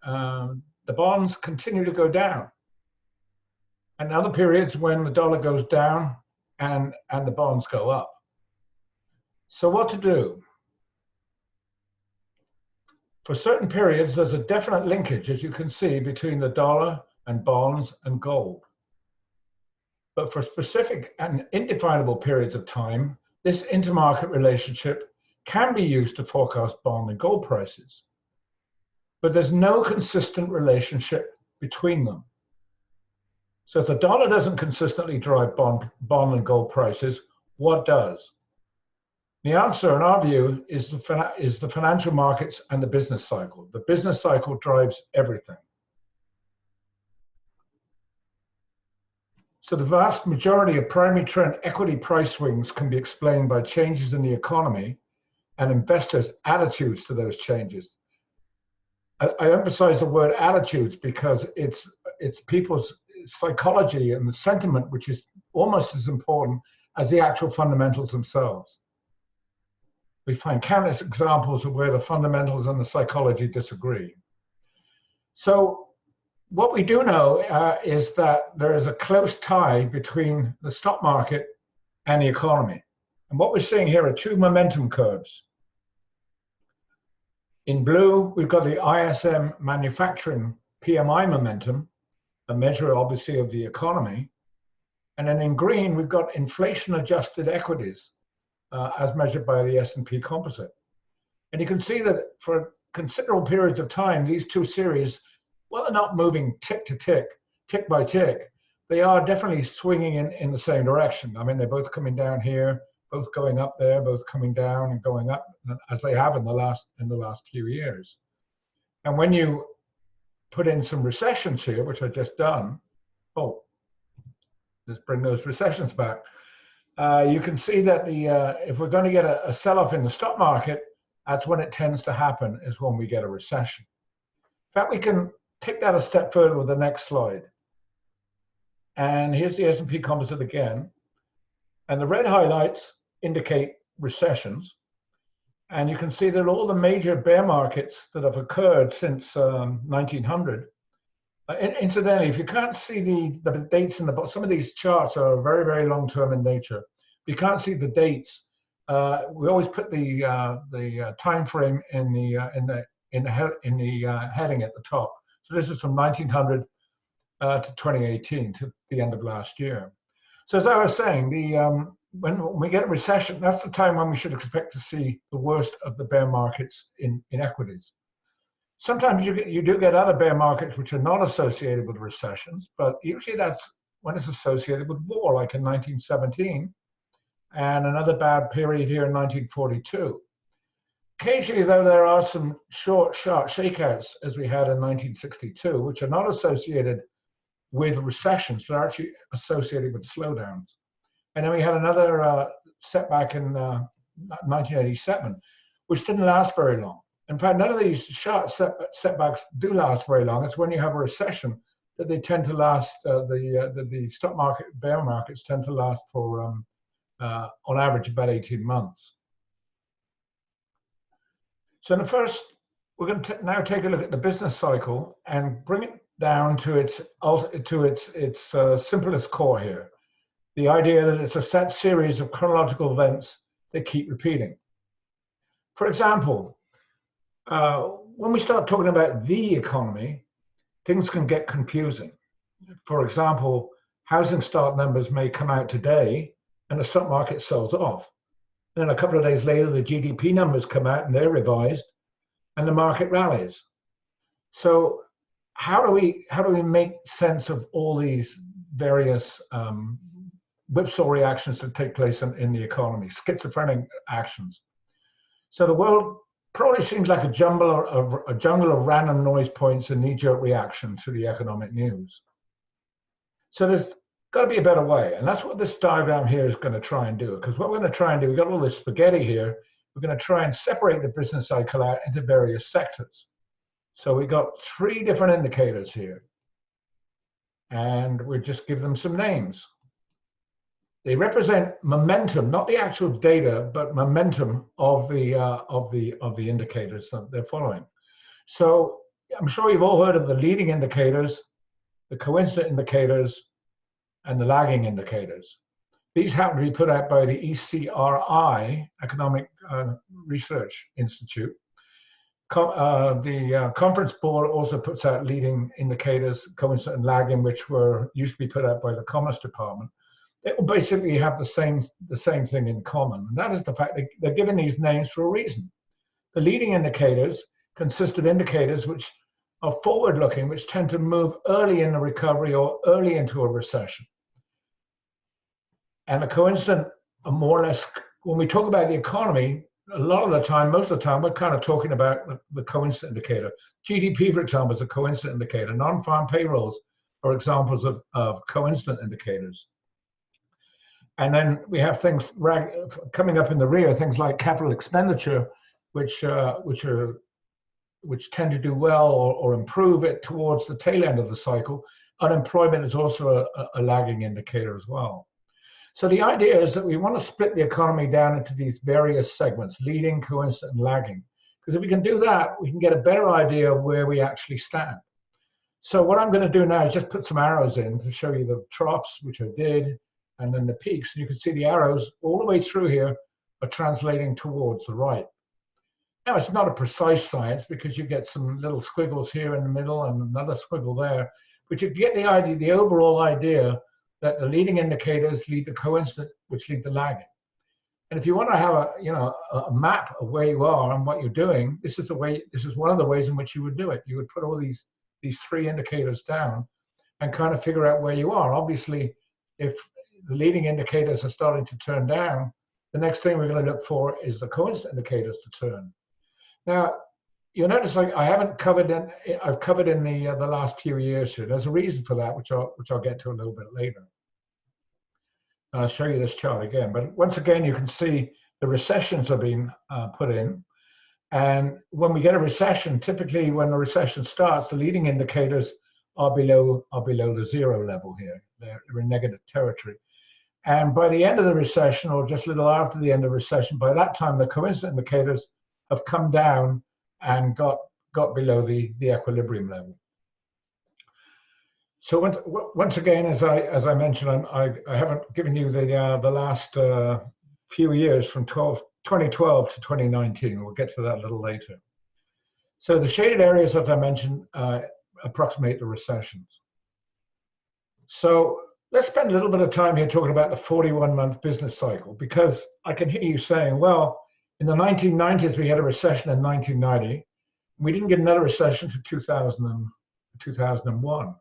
[SPEAKER 3] the bonds continue to go down. And other periods when the dollar goes down and the bonds go up. So what to do? For certain periods, there's a definite linkage, as you can see, between the dollar and bonds and gold. But for specific and indefinable periods of time, this intermarket relationship can be used to forecast bond and gold prices. But there's no consistent relationship between them. So if the dollar doesn't consistently drive bond and gold prices, what does? The answer, in our view, is the financial markets and the business cycle. The business cycle drives everything. So the vast majority of primary trend equity price swings can be explained by changes in the economy and investors' attitudes to those changes. I emphasize the word attitudes because it's people's psychology and the sentiment, which is almost as important as the actual fundamentals themselves. We find countless examples of where the fundamentals and the psychology disagree. So what we do know is that there is a close tie between the stock market and the economy. And what we're seeing here are two momentum curves. In blue, we've got the ISM manufacturing PMI momentum, a measure obviously of the economy. And then in green, we've got inflation-adjusted equities as measured by the S&P composite. And you can see that for considerable periods of time, these two series, well, they're not moving tick to tick, tick by tick. They are definitely swinging in the same direction. I mean, they're both coming down here, both going up there, both coming down and going up, as they have in the last few years. And when you put in some recessions here, which I've just done, oh, let's bring those recessions back. You can see that if we're going to get a sell-off in the stock market, that's when it tends to happen, is when we get a recession. In fact, we can take that a step further with the next slide. And here's the S&P composite again. And the red highlights indicate recessions. And you can see that all the major bear markets that have occurred since 1900. Incidentally, if you can't see the dates in the book, some of these charts are very, very long-term in nature. If you can't see the dates, we always put the time frame in the heading at the top. So this is from 1900 to 2018, to the end of last year. So as I was saying, when we get a recession, that's the time when we should expect to see the worst of the bear markets in equities. Sometimes you do get other bear markets which are not associated with recessions, but usually that's when it's associated with war, like in 1917, and another bad period here in 1942. Occasionally, though, there are some short, sharp shakeouts, as we had in 1962, which are not associated with recessions, but are actually associated with slowdowns. And then we had another setback in 1987, which didn't last very long. In fact, none of these sharp setbacks do last very long. It's when you have a recession that they tend to last, the stock market, bear markets tend to last for, on average, about 18 months. So in the first, we're going to now take a look at the business cycle and bring it down to its simplest core here. The idea that it's a set series of chronological events that keep repeating. For example, when we start talking about the economy, things can get confusing. For example, housing start numbers may come out today and the stock market sells off. Then a couple of days later, the GDP numbers come out and they're revised and the market rallies. So how do we make sense of all these various whipsaw reactions that take place in the economy, schizophrenic actions? So the world probably seems like a jungle of random noise points and knee-jerk reaction to the economic news. So there's got to be a better way, and that's what this diagram here is going to try and do. Because what we're going to try and do, we've got all this spaghetti here. We're going to try and separate the business cycle out into various sectors. So we got 3 different indicators here, and we'll just give them some names. They represent momentum, not the actual data, but momentum of the indicators that they're following. So I'm sure you've all heard of the leading indicators, the coincident indicators, and the lagging indicators. These happen to be put out by the ECRI, Economic Research Institute. The Conference Board also puts out leading indicators, coincident and lagging, which used to be put out by the Commerce Department. They will basically have the same thing in common, and that is the fact that they're given these names for a reason. The leading indicators consist of indicators which are forward-looking, which tend to move early in the recovery or early into a recession. And a coincident, more or less, when we talk about the economy, a lot of the time, most of the time, we're kind of talking about the coincident indicator. GDP, for example, is a coincident indicator. Non-farm payrolls are examples of coincident indicators. And then we have things coming up in the rear, things like capital expenditure, which tend to do well or improve it towards the tail end of the cycle. Unemployment is also a lagging indicator as well. So the idea is that we want to split the economy down into these various segments, leading, coincident, and lagging. Because if we can do that, we can get a better idea of where we actually stand. So what I'm going to do now is just put some arrows in to show you the troughs, which I did, and then the peaks. And you can see the arrows all the way through here are translating towards the right. Now, it's not a precise science because you get some little squiggles here in the middle and another squiggle there, but you get the idea, the overall idea that the leading indicators lead the coincident, which lead the lagging. And if you want to have a map of where you are and what you're doing, this is one of the ways in which you would do it. You would put all these three indicators down and kind of figure out where you are. Obviously, if the leading indicators are starting to turn down, the next thing we're going to look for is the coincident indicators to turn. Now, you'll notice like I've covered in the last few years here. There's a reason for that, which I'll get to a little bit later. And I'll show you this chart again. But once again, you can see the recessions are being put in. And when we get a recession, typically when the recession starts, the leading indicators are below the zero level here. They're in negative territory. And by the end of the recession, or just a little after the end of the recession, by that time, the coincident indicators have come down and got below the equilibrium level. So once again, as I mentioned, I haven't given you the last few years from 2012 to 2019. We'll get to that a little later. So the shaded areas, as I mentioned, approximate the recessions. So let's spend a little bit of time here talking about the 41-month business cycle, because I can hear you saying, well, in the 1990s, we had a recession in 1990. We didn't get another recession to 2001.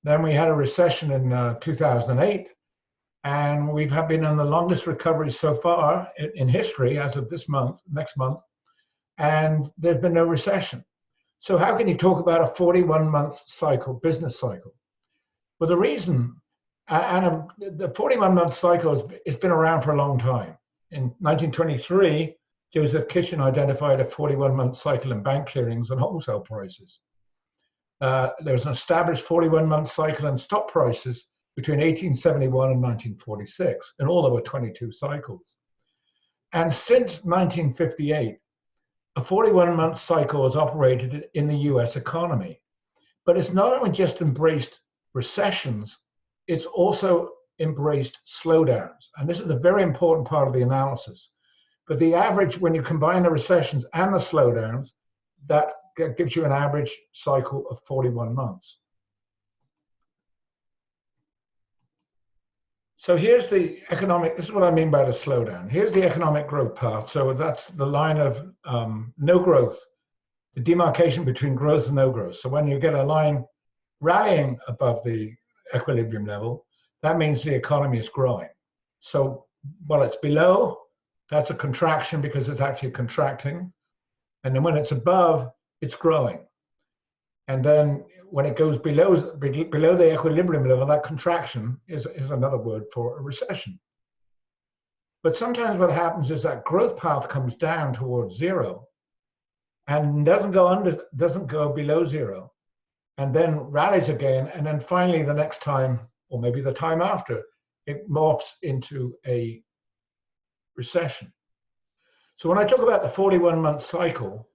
[SPEAKER 3] Then we had a recession in 2008, and we've been in the longest recovery so far in history as of next month, and there's been no recession. So how can you talk about a 41-month cycle, business cycle? Well, the reason, the 41-month cycle has been around for a long time. In 1923, Joseph Kitchen identified a 41-month cycle in bank clearings and wholesale prices. There was an established 41-month cycle in stock prices between 1871 and 1946, and all there were 22 cycles. And since 1958, a 41-month cycle has operated in the US economy. But it's not only just embraced recessions, it's also embraced slowdowns. And this is a very important part of the analysis. But the average, when you combine the recessions and the slowdowns, that gives you an average cycle of 41 months. So here's the economic, this is what I mean by the slowdown. Here's the economic growth path. So that's the line of no growth, the demarcation between growth and no growth. So when you get a line rallying above the equilibrium level, that means the economy is growing. So while it's below, that's a contraction because it's actually contracting. And then when it's above, it's growing. And then when it goes below the equilibrium level, that contraction is another word for a recession. But sometimes what happens is that growth path comes down towards zero and doesn't go below zero, and then rallies again, and then finally the next time, or maybe the time after, it morphs into a recession. So when I talk about the 41-month cycle,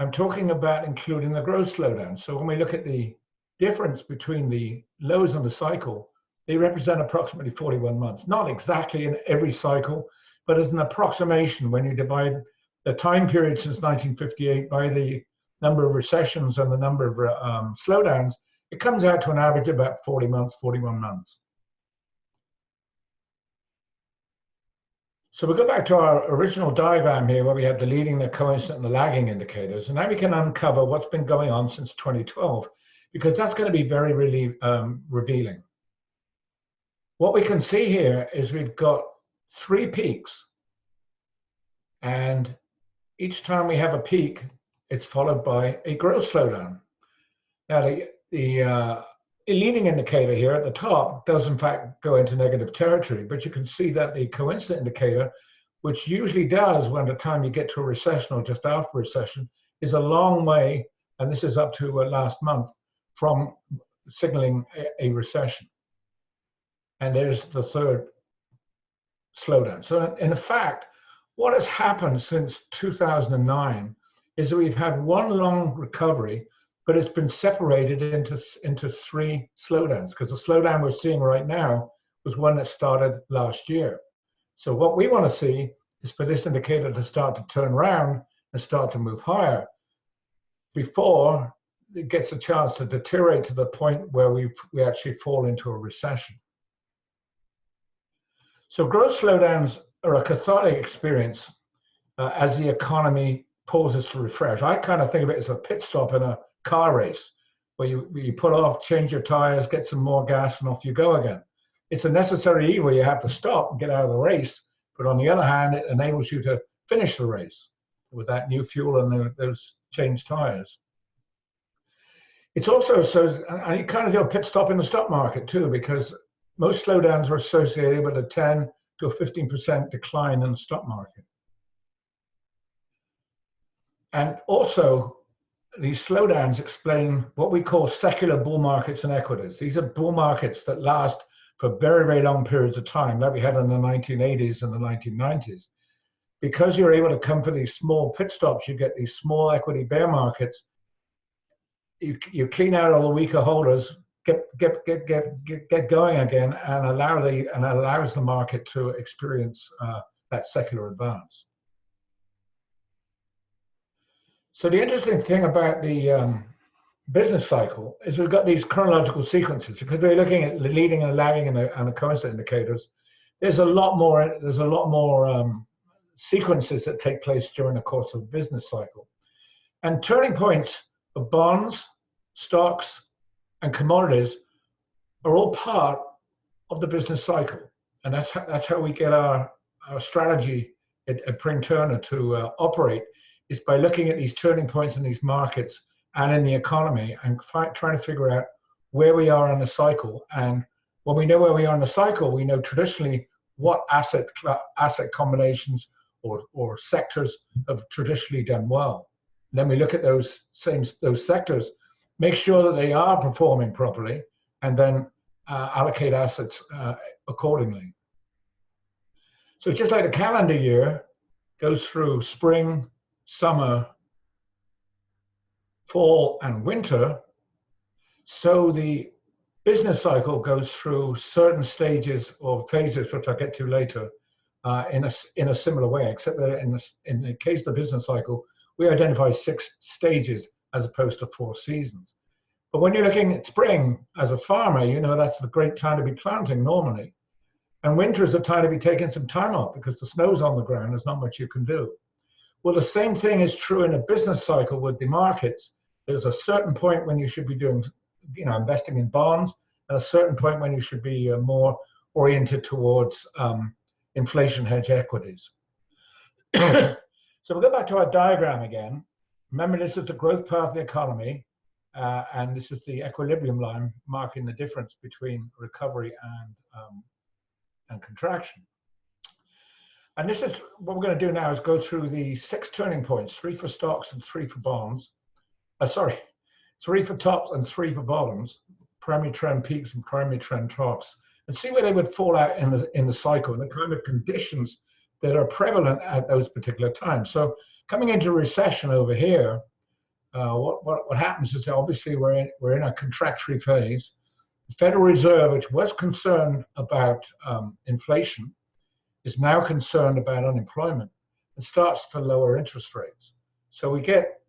[SPEAKER 3] I'm talking about including the growth slowdown. So when we look at the difference between the lows on the cycle, they represent approximately 41 months. Not exactly in every cycle, but as an approximation when you divide the time period since 1958 by the number of recessions and the number of slowdowns, it comes out to an average of about 40 months, 41 months. So we'll go back to our original diagram here where we have the leading, the coincident, and the lagging indicators. And now we can uncover what's been going on since 2012, because that's going to be very, really revealing. What we can see here is we've got 3 peaks. And each time we have a peak, it's followed by a growth slowdown. Now, leading indicator here at the top does in fact go into negative territory, but you can see that the coincident indicator, which usually does when the time you get to a recession or just after a recession, is a long way, and this is up to last month, from signaling a recession. And there's the third slowdown. So in fact, what has happened since 2009 is that we've had one long recovery, but it's been separated into three slowdowns, because the slowdown we're seeing right now was one that started last year. So what we want to see is for this indicator to start to turn around and start to move higher before it gets a chance to deteriorate to the point where we actually fall into a recession. So growth slowdowns are a cathartic experience as the economy pauses to refresh. I kind of think of it as a pit stop in a car race, where you pull off, change your tires, get some more gas, and off you go again. It's a necessary evil. You have to stop and get out of the race, but on the other hand, it enables you to finish the race with that new fuel and those changed tires. It's also, and you kind of do a pit stop in the stock market too, because most slowdowns are associated with a 10 to a 15% decline in the stock market. And also, these slowdowns explain what we call secular bull markets in equities. These are bull markets that last for very, very long periods of time, like we had in the 1980s and the 1990s. Because you're able to come for these small pit stops, you get these small equity bear markets. You clean out all the weaker holders, get going again, and allows the market to experience that secular advance. So the interesting thing about the business cycle is we've got these chronological sequences, because we're looking at the leading and lagging and the coincident indicators. There's a lot more sequences that take place during the course of a business cycle, and turning points of bonds, stocks, and commodities are all part of the business cycle, and that's how we get our strategy at Pring Turner to operate, is by looking at these turning points in these markets and in the economy, and trying to figure out where we are in the cycle. And when we know where we are in the cycle, we know traditionally what asset combinations or sectors have traditionally done well. And then we look at those sectors, make sure that they are performing properly, and then allocate assets accordingly. So just like the calendar year goes through spring, summer, fall, and winter, so the business cycle goes through certain stages or phases, which I'll get to later, in a similar way, except that in the case of the business cycle, we identify 6 stages as opposed to 4 seasons. But when you're looking at spring as a farmer, you know that's the great time to be planting normally. And winter is the time to be taking some time off, because the snow's on the ground, there's not much you can do. Well, the same thing is true in a business cycle with the markets. There's a certain point when you should be doing, investing in bonds, and a certain point when you should be more oriented towards inflation hedge equities. So we'll go back to our diagram again. Remember, this is the growth path of the economy, and this is the equilibrium line marking the difference between recovery and contraction. And this is what we're going to do now, is go through the 6 turning points, 3 for stocks and 3 for bonds. 3 for tops and 3 for bottoms, primary trend peaks and primary trend troughs, and see where they would fall out in the cycle and the kind of conditions that are prevalent at those particular times. So coming into recession over here, what happens is that obviously we're in a contractionary phase. The Federal Reserve, which was concerned about inflation, is now concerned about unemployment and starts to lower interest rates. So we get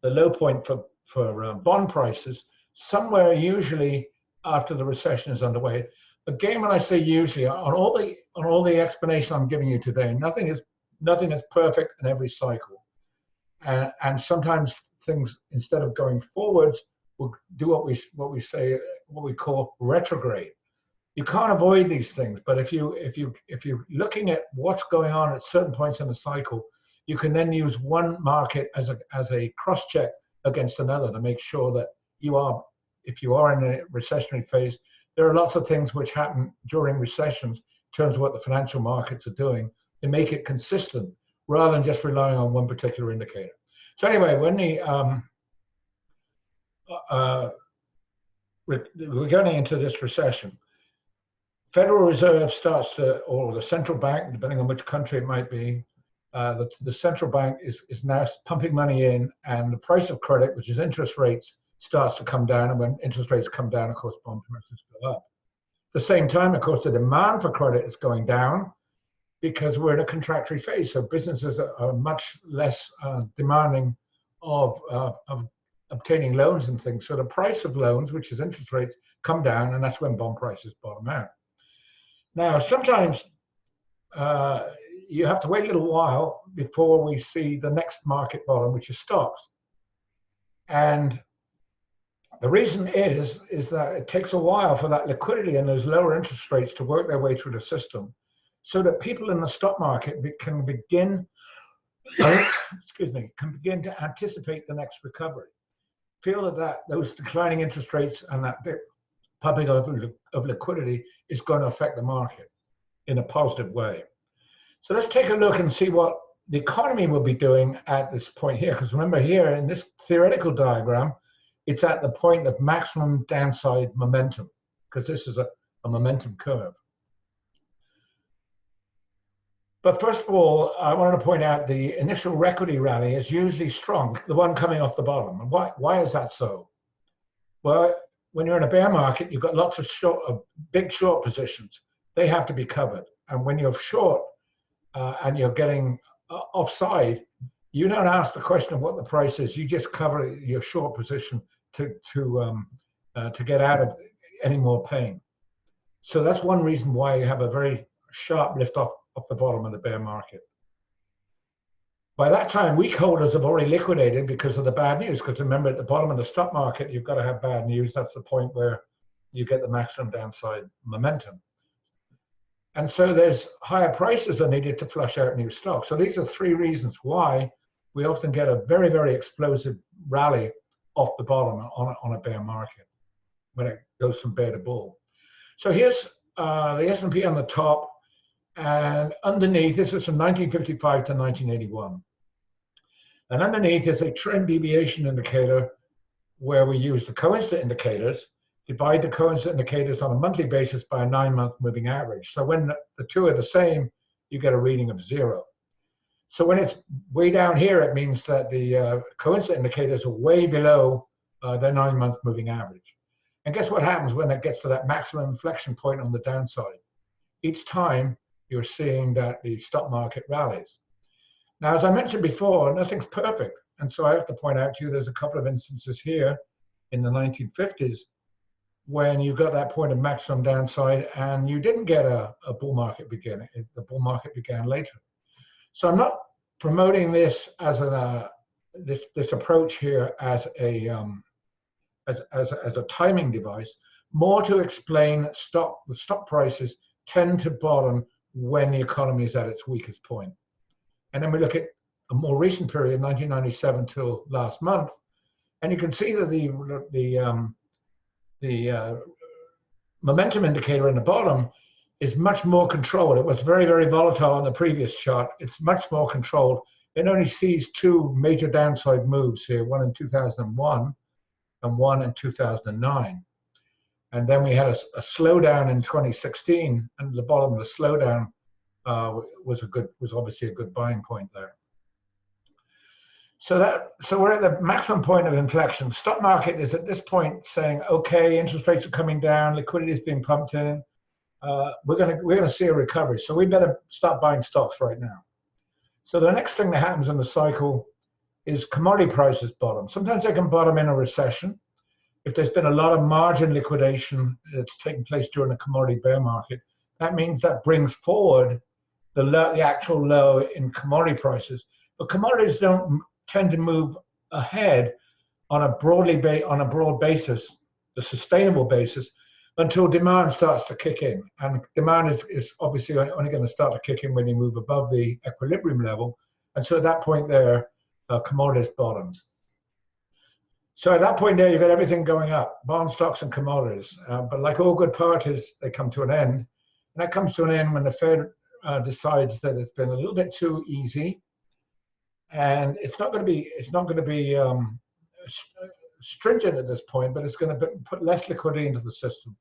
[SPEAKER 3] the low point for bond prices somewhere usually after the recession is underway. Again, when I say usually, on all the explanation I'm giving you today, nothing is perfect in every cycle, and sometimes things, instead of going forwards, will do what we call retrograde. You can't avoid these things, but if you're looking at what's going on at certain points in the cycle, you can then use one market as a cross check against another to make sure that you are if you are in a recessionary phase, there are lots of things which happen during recessions in terms of what the financial markets are doing to make it consistent rather than just relying on one particular indicator. So anyway, when we're going into this recession, Federal Reserve starts to, or the central bank, depending on which country it might be, the central bank is now pumping money in, and the price of credit, which is interest rates, starts to come down. And when interest rates come down, of course, bond prices go up. At the same time, of course, the demand for credit is going down because we're in a contractory phase. So businesses are much less demanding of obtaining loans and things. So the price of loans, which is interest rates, come down, and that's when bond prices bottom out. Now, sometimes you have to wait a little while before we see the next market bottom, which is stocks. And the reason is that it takes a while for that liquidity and those lower interest rates to work their way through the system, so that people in the stock market can begin, can begin to anticipate the next recovery. Feel that those declining interest rates and that pumping of liquidity is going to affect the market in a positive way. So let's take a look and see what the economy will be doing at this point here. Because remember, here in this theoretical diagram, it's at the point of maximum downside momentum, because this is a momentum curve. But first of all, I wanted to point out the initial equity rally is usually strong, the one coming off the bottom. And why is that so? Well, when you're in a bear market, you've got lots of big short positions. They have to be covered. And when you're short and you're getting offside, you don't ask the question of what the price is. You just cover your short position to get out of any more pain. So that's one reason why you have a very sharp lift off the bottom of the bear market. By that time, weak holders have already liquidated because of the bad news. Because remember, at the bottom of the stock market, you've got to have bad news. That's the point where you get the maximum downside momentum. And so there's higher prices are needed to flush out new stocks. So these are three reasons why we often get a very, very explosive rally off the bottom on a bear market when it goes from bear to bull. So here's the S&P on the top, and underneath, this is from 1955 to 1981. And underneath is a trend deviation indicator where we use the coincident indicators, divide the coincident indicators on a monthly basis by a 9-month moving average. So when the two are the same, you get a reading of 0. So when it's way down here, it means that the coincident indicators are way below their 9-month moving average. And guess what happens when it gets to that maximum inflection point on the downside? Each time you're seeing that the stock market rallies. Now, as I mentioned before, nothing's perfect. And so I have to point out to you, there's a couple of instances here in the 1950s when you got that point of maximum downside and you didn't get a bull market begin. The bull market began later. So I'm not promoting this as this approach here as a timing device, more to explain the stock prices tend to bottom when the economy is at its weakest point. And then we look at a more recent period, 1997 till last month, and you can see that the momentum indicator in the bottom is much more controlled. It was very, very volatile on the previous chart. It's much more controlled. It only sees two major downside moves here, one in 2001 and one in 2009. And then we had a slowdown in 2016, and at the bottom of the slowdown was obviously a good buying point there. So we're at the maximum point of inflection. Stock market is at this point saying, okay, interest rates are coming down, liquidity is being pumped in. We're gonna see a recovery. So we better start buying stocks right now. So the next thing that happens in the cycle is commodity prices bottom. Sometimes they can bottom in a recession. If there's been a lot of margin liquidation that's taken place during a commodity bear market, that means that brings forward the actual low in commodity prices. But commodities don't tend to move ahead on a broad basis, the sustainable basis, until demand starts to kick in. And demand is obviously only going to start to kick in when you move above the equilibrium level. And so at that point there, commodities bottoms. So at that point there, you've got everything going up, bond, stocks, and commodities. But like all good parties, they come to an end. And that comes to an end when the Fed decides that it's been a little bit too easy, and it's not going to be stringent at this point, but it's going to put less liquidity into the system.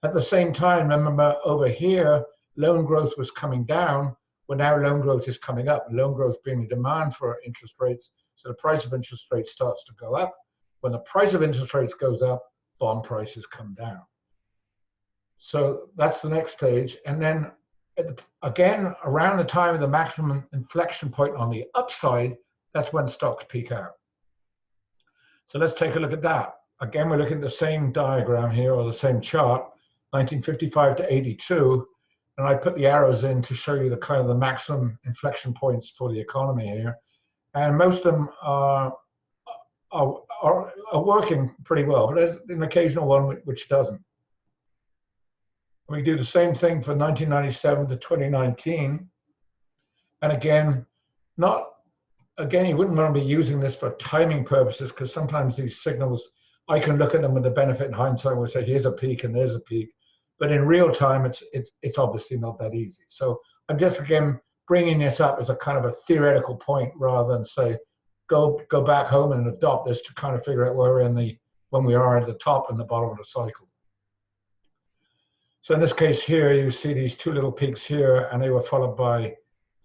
[SPEAKER 3] At the same time, remember over here, loan growth was coming down. Well, now loan growth is coming up. Loan growth being a demand for interest rates, so the price of interest rates starts to go up. When the price of interest rates goes up, bond prices come down. So that's the next stage. And then again, around the time of the maximum inflection point on the upside, that's when stocks peak out. So let's take a look at that. Again, we're looking at the same diagram here, or the same chart, 1955 to 82. And I put the arrows in to show you the kind of the maximum inflection points for the economy here. And most of them are working pretty well, but there's an occasional one which doesn't. We do the same thing for 1997 to 2019. And again, you wouldn't want to be using this for timing purposes, because sometimes these signals, I can look at them with the benefit in hindsight and say, here's a peak and there's a peak. But in real time, it's obviously not that easy. So I'm just, again, bringing this up as a kind of a theoretical point rather than say, go back home and adopt this to kind of figure out where when we are at the top and the bottom of the cycle. So in this case here, you see these two little peaks here, and they were followed by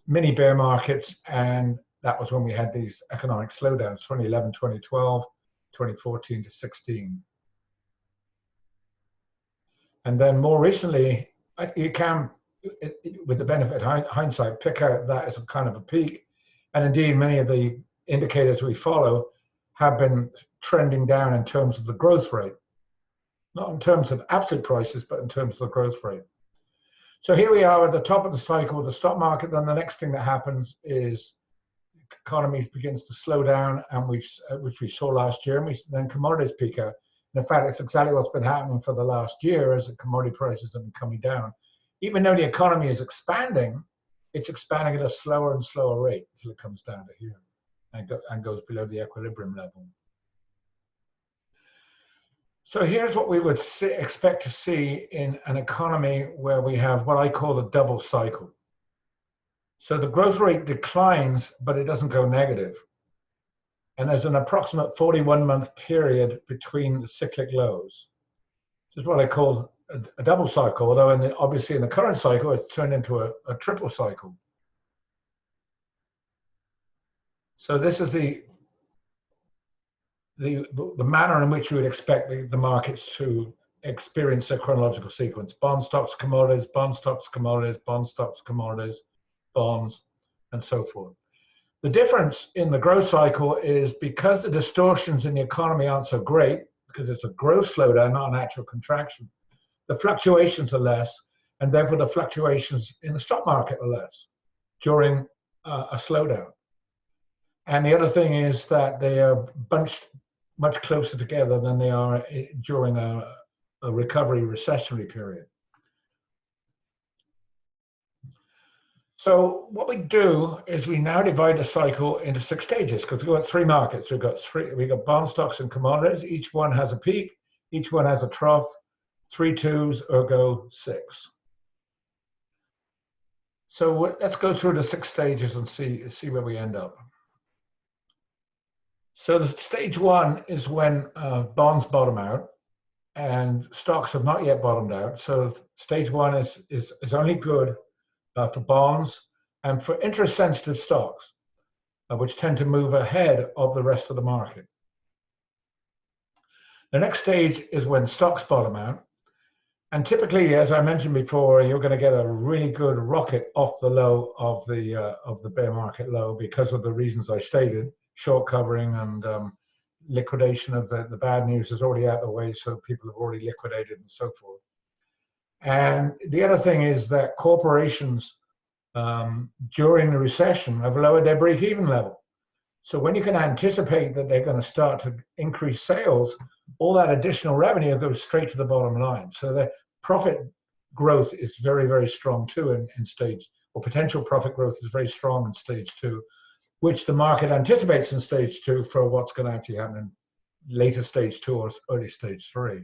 [SPEAKER 3] mini bear markets, and that was when we had these economic slowdowns, 2011, 2012, 2014 to 16. And then more recently, you can, with the benefit of hindsight, pick out that as a kind of a peak. And indeed, many of the indicators we follow have been trending down in terms of the growth rate. Not in terms of absolute prices, but in terms of the growth rate. So here we are at the top of the cycle, the stock market. Then the next thing that happens is the economy begins to slow down, and which we saw last year, and then commodities peak out. And in fact, it's exactly what's been happening for the last year, as the commodity prices have been coming down. Even though the economy is expanding, it's expanding at a slower and slower rate until it comes down to here and goes below the equilibrium level. So here's what we would expect to see in an economy where we have what I call the double cycle. So the growth rate declines, but it doesn't go negative. And there's an approximate 41-month period between the cyclic lows. This is what I call a double cycle, although obviously in the current cycle, it's turned into a triple cycle. So this is the manner in which we would expect the markets to experience their chronological sequence. Bond, stocks, commodities, bond, stocks, commodities, bond, stocks, commodities, bonds, and so forth. The difference in the growth cycle is because the distortions in the economy aren't so great, because it's a growth slowdown, not an actual contraction, the fluctuations are less, and therefore the fluctuations in the stock market are less during a slowdown. And the other thing is that they are bunched much closer together than they are during a recovery recessionary period. So what we do is we now divide the cycle into 6 stages, because we've got 3 markets. We've got bond, stocks, and commodities. Each one has a peak. Each one has a trough. 3 twos, ergo 6. So let's go through the 6 stages and see where we end up. So the stage 1 is when bonds bottom out and stocks have not yet bottomed out. So stage 1 is only good for bonds and for interest-sensitive stocks, which tend to move ahead of the rest of the market. The next stage is when stocks bottom out. And typically, as I mentioned before, you're going to get a really good rocket off the low of the bear market low because of the reasons I stated. Short covering and liquidation of the bad news is already out of the way, so people have already liquidated and so forth. And the other thing is that corporations during the recession have lowered their break-even level. So when you can anticipate that they're going to start to increase sales, all that additional revenue goes straight to the bottom line. So the profit growth is very, very strong too in stage, or potential profit growth is very strong in stage 2, which the market anticipates in stage 2 for what's going to actually happen later stage 2 or early stage 3.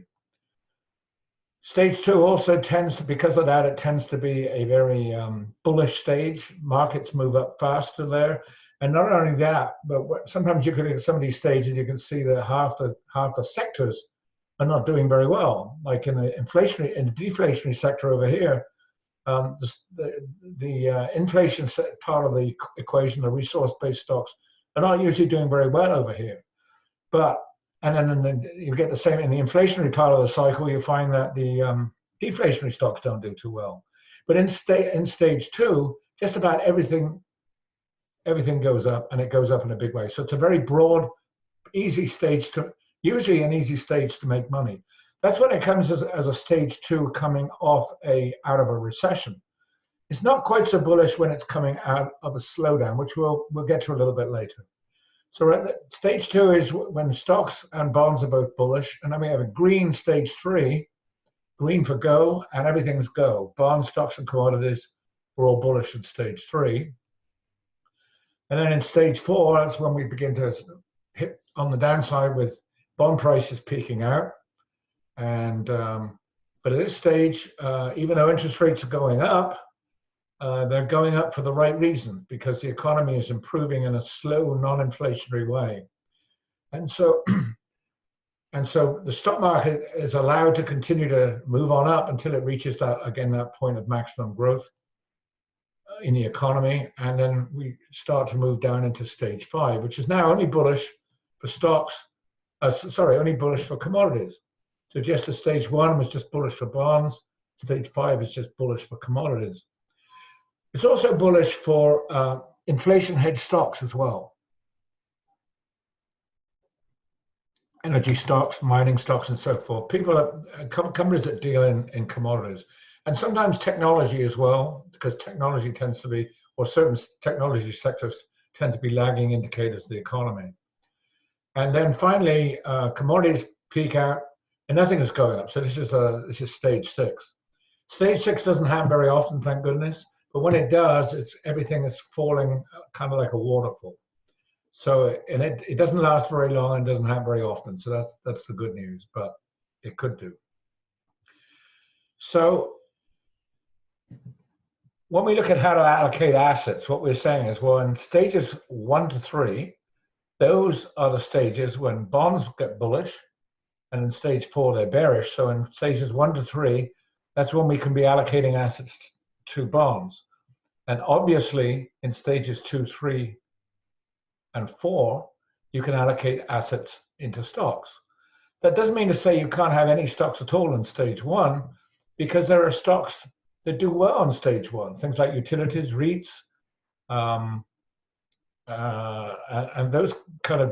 [SPEAKER 3] Stage 2 also tends to, because of that, it tends to be a very bullish stage. Markets move up faster there. And not only that, but sometimes you can look at some of these stages, you can see that half the sectors are not doing very well. Like in the deflationary sector over here, the inflation part of the equation, the resource-based stocks, are not usually doing very well over here. And then you get the same in the inflationary part of the cycle. You find that the deflationary stocks don't do too well. But in stage 2, just about everything goes up, and it goes up in a big way. So it's a very broad, easy stage usually an easy stage to make money. That's when it comes as a stage 2 coming out of a recession. It's not quite so bullish when it's coming out of a slowdown, which we'll get to a little bit later. So stage 2 is when stocks and bonds are both bullish, and then we have a green stage 3, green for go, and everything's go. Bonds, stocks, and commodities are all bullish in stage 3. And then in stage 4, that's when we begin to hit on the downside with bond prices peaking out. And but at this stage, even though interest rates are going up, they're going up for the right reason, because the economy is improving in a slow, non-inflationary way. And so the stock market is allowed to continue to move on up until it reaches that point of maximum growth in the economy. And then we start to move down into stage 5, which is now only bullish for stocks, only bullish for commodities. So just as stage 1 was just bullish for bonds, stage 5 is just bullish for commodities. It's also bullish for inflation hedge stocks as well. Energy stocks, mining stocks, and so forth. Companies that deal in commodities. And sometimes technology as well, because technology tends to be, or certain technology sectors tend to be lagging indicators of the economy. And then finally, commodities peak out and nothing is going up. So this is stage 6. Stage 6 doesn't happen very often, thank goodness. But when it does, everything is falling kind of like a waterfall. So, and it doesn't last very long and doesn't happen very often. So that's the good news, but it could do. So when we look at how to allocate assets, what we're saying is, well, in stages 1 to 3, those are the stages when bonds get bullish, and in stage 4 they're bearish. So in stages 1 to 3, that's when we can be allocating assets to bonds. And obviously in stages 2, 3, and 4, you can allocate assets into stocks. That doesn't mean to say you can't have any stocks at all in stage 1, because there are stocks that do well on stage 1, things like utilities, REITs, and those kind of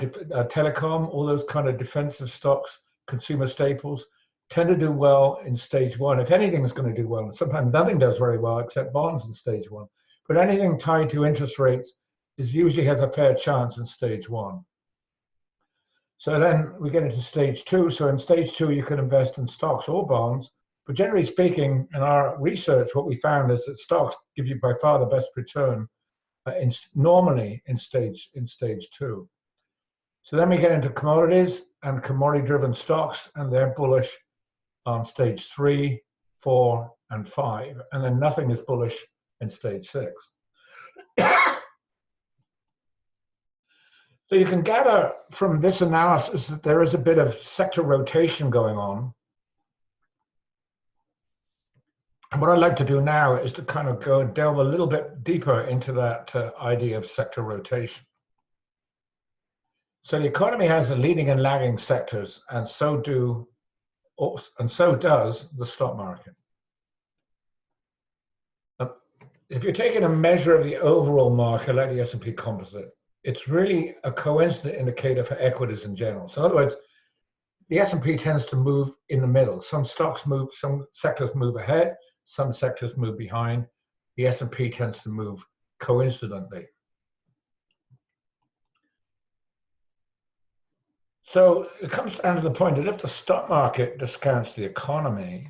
[SPEAKER 3] telecom, all those kind of defensive stocks, consumer staples, tend to do well in stage 1. If anything is going to do well, sometimes nothing does very well except bonds in stage 1. But anything tied to interest rates usually has a fair chance in stage 1. So then we get into stage 2. So in stage 2, you can invest in stocks or bonds. But generally speaking, in our research, what we found is that stocks give you by far the best return normally in stage 2. So then we get into commodities and commodity-driven stocks, and they're bullish on stage 3, 4, and 5, and then nothing is bullish in stage 6. So you can gather from this analysis that there is a bit of sector rotation going on. And what I'd like to do now is to kind of go and delve a little bit deeper into that idea of sector rotation. So the economy has the leading and lagging sectors, and so does the stock market. If you're taking a measure of the overall market, like the S&P composite, it's really a coincident indicator for equities in general. So in other words, the S&P tends to move in the middle. Some stocks move, some sectors move ahead, some sectors move behind. The S&P tends to move coincidentally. So it comes down to the point that if the stock market discounts the economy,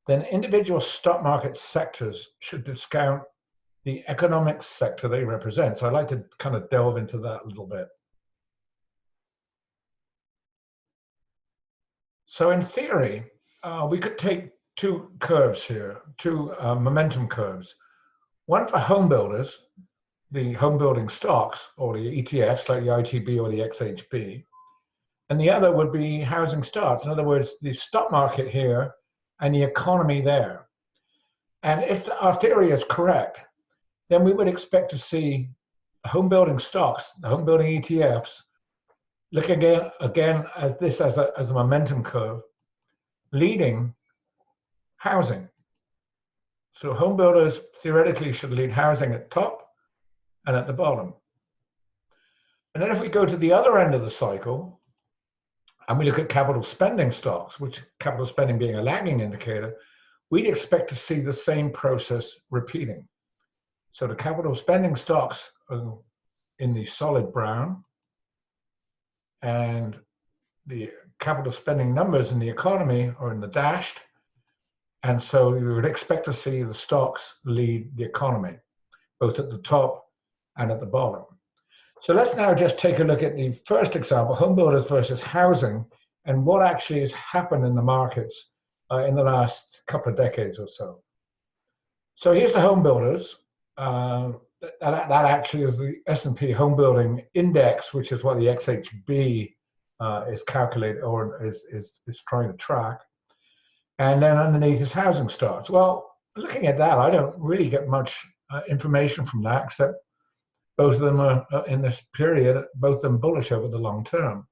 [SPEAKER 3] then individual stock market sectors should discount the economic sector they represent. So I'd like to kind of delve into that a little bit. So in theory, we could take two curves here, two momentum curves. One for home builders, the home building stocks, or the ETFs like the ITB or the XHB. And the other would be housing starts. In other words, the stock market here and the economy there. And if our theory is correct, then we would expect to see home building stocks, the home building ETFs, look again at this as a momentum curve, leading housing. So home builders theoretically should lead housing at top and at the bottom. And then if we go to the other end of the cycle, and we look at capital spending stocks, which capital spending being a lagging indicator, we'd expect to see the same process repeating. So the capital spending stocks are in the solid brown, and the capital spending numbers in the economy are in the dashed. And so you would expect to see the stocks lead the economy, both at the top and at the bottom. So let's now just take a look at the first example, home builders versus housing, and what actually has happened in the markets in the last couple of decades or so. So here's the home builders. That actually is the S&P home building index, which is what the XHB is calculated or is trying to track. And then underneath is housing starts. Well, looking at that, I don't really get much information from that, except both of them are in this period, both of them bullish over the long term.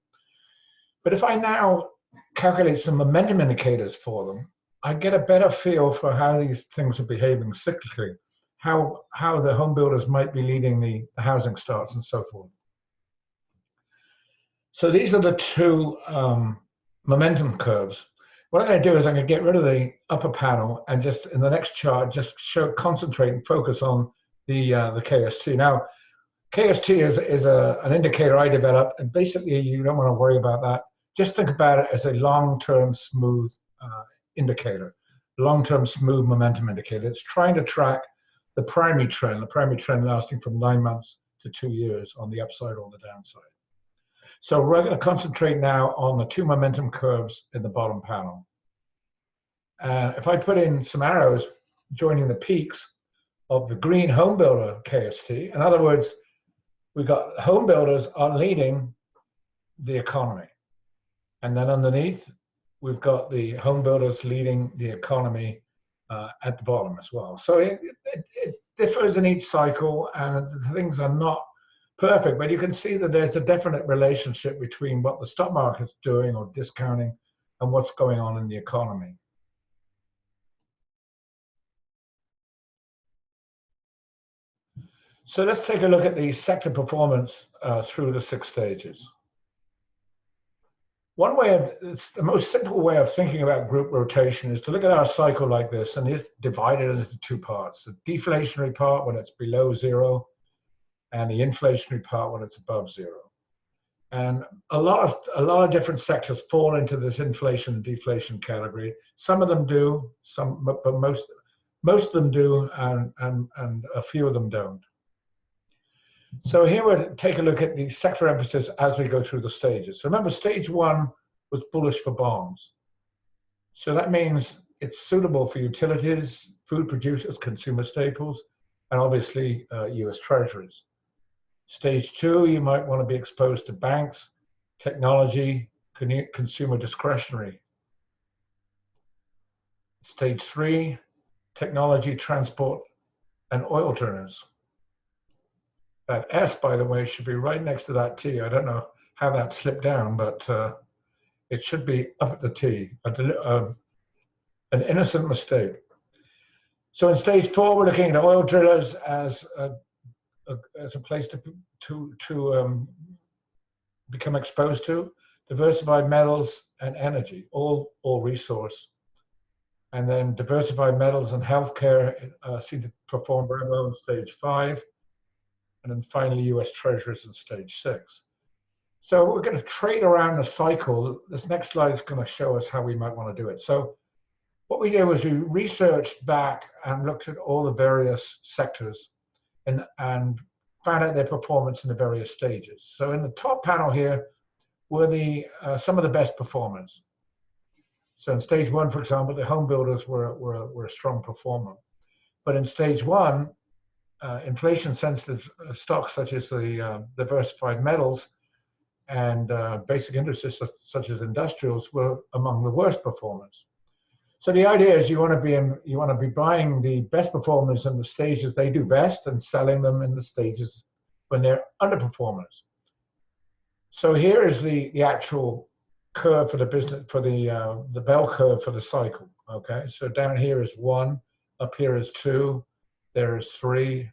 [SPEAKER 3] But if I now calculate some momentum indicators for them, I get a better feel for how these things are behaving cyclically, how the home builders might be leading the housing starts and so forth. So these are the two momentum curves. What I'm going to do is I'm going to get rid of the upper panel and just in the next chart just concentrate and focus on the KST. Now, KST is an indicator I developed, and basically you don't want to worry about that. Just think about it as a long-term smooth indicator, long-term smooth momentum indicator. It's trying to track the primary trend lasting from 9 months to 2 years on the upside or the downside. So we're going to concentrate now on the two momentum curves in the bottom panel. If I put in some arrows joining the peaks of the green home builder KST, in other words, we've got home builders are leading the economy. And then underneath, we've got the home builders leading the economy at the bottom as well. So it differs in each cycle, and things are not perfect, but you can see that there's a definite relationship between what the stock market's doing or discounting and what's going on in the economy. So let's take a look at the sector performance through the 6 stages. One way it's the most simple way of thinking about group rotation is to look at our cycle like this, and it's divided into 2 parts. The deflationary part when it's below 0, and the inflationary part when it's above 0. And a lot of different sectors fall into this inflation and deflation category. Some of them do, but most of them do, and a few of them don't. So here we'll take a look at the sector emphasis as we go through the stages. So remember, stage 1 was bullish for bonds. So that means it's suitable for utilities, food producers, consumer staples, and obviously US Treasuries. Stage 2, you might want to be exposed to banks, technology, consumer discretionary. Stage 3, technology, transport, and oil drillers. That S, by the way, should be right next to that T. I don't know how that slipped down, but it should be up at the T, an innocent mistake. So in stage 4, we're looking at oil drillers as a place to become exposed to, diversified metals and energy, all resource. And then diversified metals and healthcare seem to perform very well in stage 5. And then finally, US Treasuries in stage 6. So we're going to trade around the cycle. This next slide is going to show us how we might want to do it. So what we did was we researched back and looked at all the various sectors and found out their performance in the various stages. So in the top panel here were some of the best performers. So in stage one, for example, the home builders were a strong performer. But in stage one, inflation-sensitive stocks such as the diversified metals and basic industries such as industrials were among the worst performers. So the idea is you want to be buying the best performers in the stages they do best and selling them in the stages when they're underperformers. So here is the actual curve for the business, for the bell curve for the cycle. Okay, so down here is 1, up here is 2, there is 3,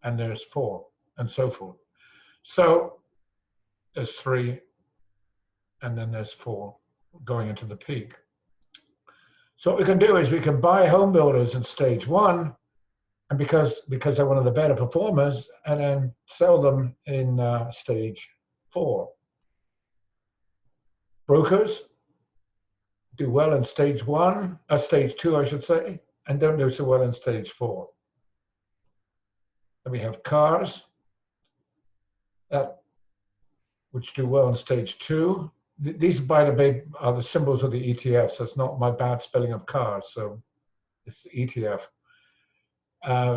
[SPEAKER 3] and there's 4, and so forth. So there's 3, and then there's 4 going into the peak. So what we can do is we can buy home builders in stage 1, and because they're one of the better performers, and then sell them in stage 4. Brokers do well in stage 2, I should say, and don't do so well in stage 4. Then we have cars, which do well in stage 2. These, by the way, are the symbols of the ETFs. That's not my bad spelling of cars, so it's the ETF.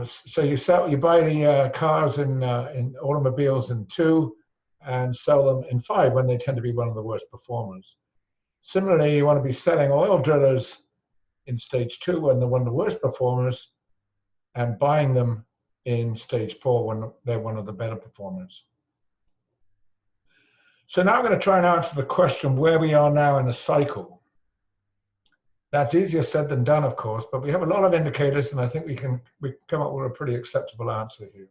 [SPEAKER 3] So you buy the cars in automobiles in 2 and sell them in 5 when they tend to be one of the worst performers. Similarly, you want to be selling oil drillers in stage 2 when they're one of the worst performers, and buying them in stage 4 when they're one of the better performers. So now I'm going to try and answer the question where we are now in the cycle. That's easier said than done, of course, but we have a lot of indicators, and I think we come up with a pretty acceptable answer here.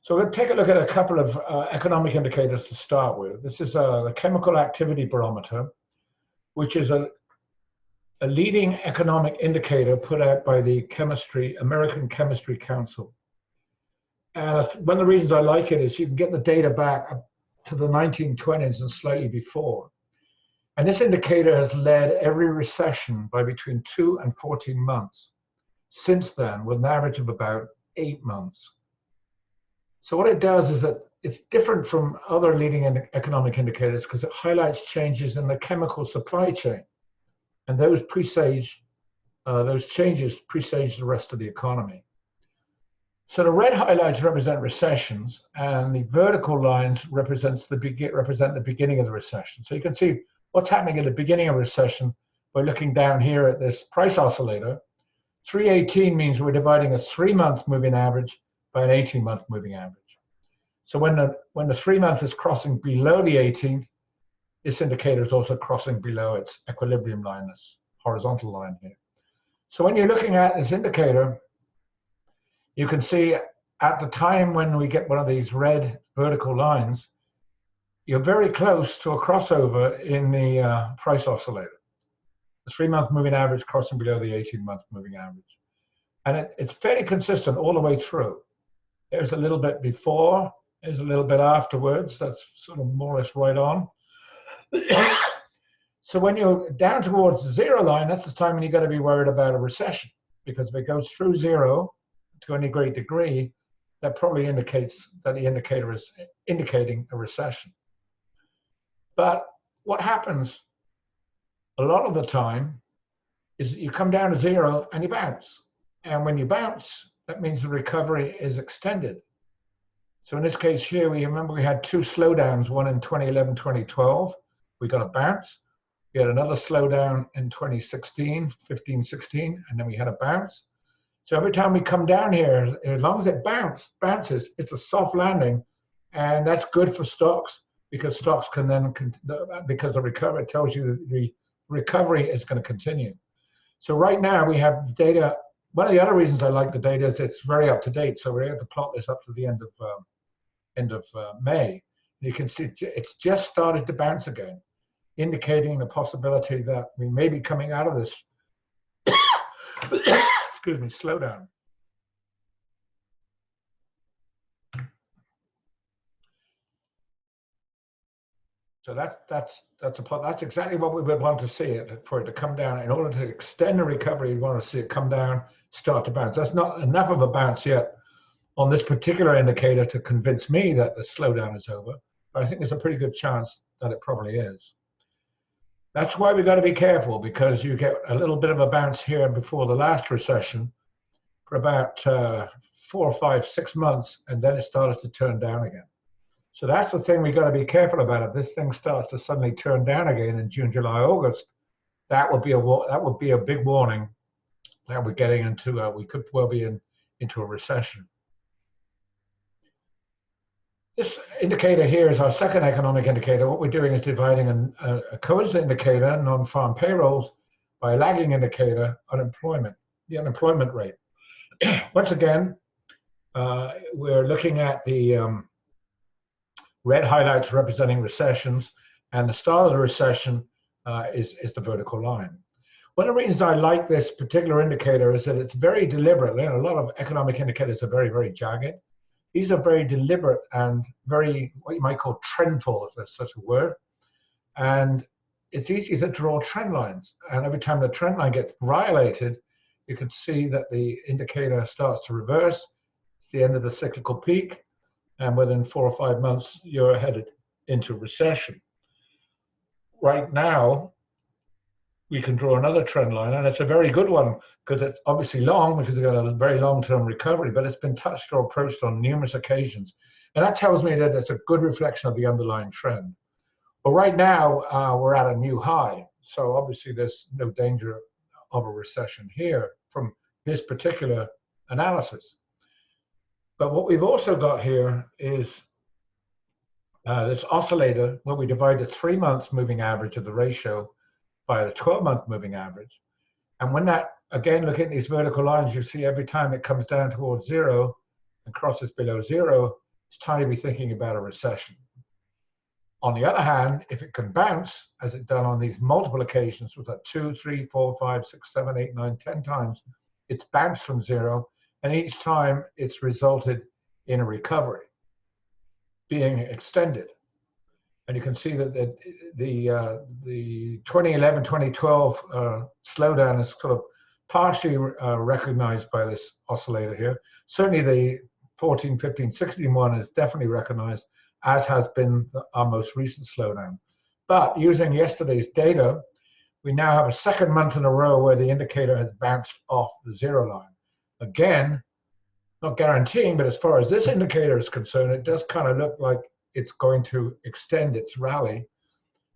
[SPEAKER 3] So we'll take a look at a couple of economic indicators to start with. This is the Chemical Activity Barometer, which is a leading economic indicator put out by the American Chemistry Council. And one of the reasons I like it is you can get the data back up to the 1920s and slightly before. And this indicator has led every recession by between 2 and 14 months since then, with an average of about 8 months. So what it does is that it's different from other leading economic indicators because it highlights changes in the chemical supply chain. And those changes presage the rest of the economy. So the red highlights represent recessions, and the vertical lines represent the beginning of the recession. So you can see what's happening at the beginning of a recession by looking down here at this price oscillator. 318 means we're dividing a 3-month moving average by an 18-month moving average. So when the 3-month is crossing below the 18th, this indicator is also crossing below its equilibrium line, this horizontal line here. So when you're looking at this indicator, you can see at the time when we get one of these red vertical lines, you're very close to a crossover in the price oscillator. The 3-month moving average crossing below the 18-month moving average. And it's fairly consistent all the way through. There's a little bit before, there's a little bit afterwards. That's sort of more or less right on. So when you're down towards the 0 line, that's the time when you've got to be worried about a recession. Because if it goes through 0 to any great degree, that probably indicates that the indicator is indicating a recession. But what happens a lot of the time is that you come down to 0 and you bounce. And when you bounce, that means the recovery is extended. So in this case here, we remember we had 2 slowdowns, one in 2011, 2012. We got a bounce. We had another slowdown in 2016, 15, 16, and then we had a bounce. So every time we come down here, as long as it bounces, it's a soft landing, and that's good for stocks because stocks can then, because the recovery tells you that the recovery is going to continue. So right now we have data. One of the other reasons I like the data is it's very up to date. So we're able to plot this up to the end of May. You can see it's just started to bounce again, indicating the possibility that we may be coming out of this excuse me, slowdown. So that's exactly what we would want to see it for it to come down. In order to extend the recovery, we want to see it come down, start to bounce. That's not enough of a bounce yet on this particular indicator to convince me that the slowdown is over. But I think there's a pretty good chance that it probably is. That's why we've got to be careful, because you get a little bit of a bounce here before the last recession for about 4, 5, 6 months, and then it started to turn down again. So that's the thing we got to be careful about. If this thing starts to suddenly turn down again in June, July, August, that would be a big warning that we're getting into. We could well be into a recession. This indicator here is our second economic indicator. What we're doing is dividing a coincident indicator, non-farm payrolls, by a lagging indicator, unemployment, the unemployment rate. Once again, we're looking at the red highlights representing recessions, and the start of the recession is the vertical line. One of the reasons I like this particular indicator is that it's very deliberate. A lot of economic indicators are very, very jagged. These are very deliberate and very, what you might call trendful, if there's such a word. And it's easy to draw trend lines. And every time the trend line gets violated, you can see that the indicator starts to reverse. It's the end of the cyclical peak. And within 4 or 5 months, you're headed into recession. Right now, we can draw another trend line, and it's a very good one because it's obviously long, because we've got a very long-term recovery, but it's been touched or approached on numerous occasions. And that tells me that it's a good reflection of the underlying trend. But right now, we're at a new high. So obviously there's no danger of a recession here from this particular analysis. But what we've also got here is this oscillator where we divide the 3 months moving average of the ratio by the 12-month moving average. And when that, again, look at these vertical lines, you see every time it comes down towards 0 and crosses below 0, it's time to be thinking about a recession. On the other hand, if it can bounce, as it's done on these multiple occasions, with that 2, 3, 4, 5, 6, 7, 8, 9, 10 times, it's bounced from 0, and each time it's resulted in a recovery being extended. And you can see that the 2011-2012 slowdown is sort of partially recognized by this oscillator here. Certainly the 14, 15, 16 one is definitely recognized, as has been our most recent slowdown. But using yesterday's data, we now have a second month in a row where the indicator has bounced off the 0 line. Again, not guaranteeing, but as far as this indicator is concerned, it does kind of look like it's going to extend its rally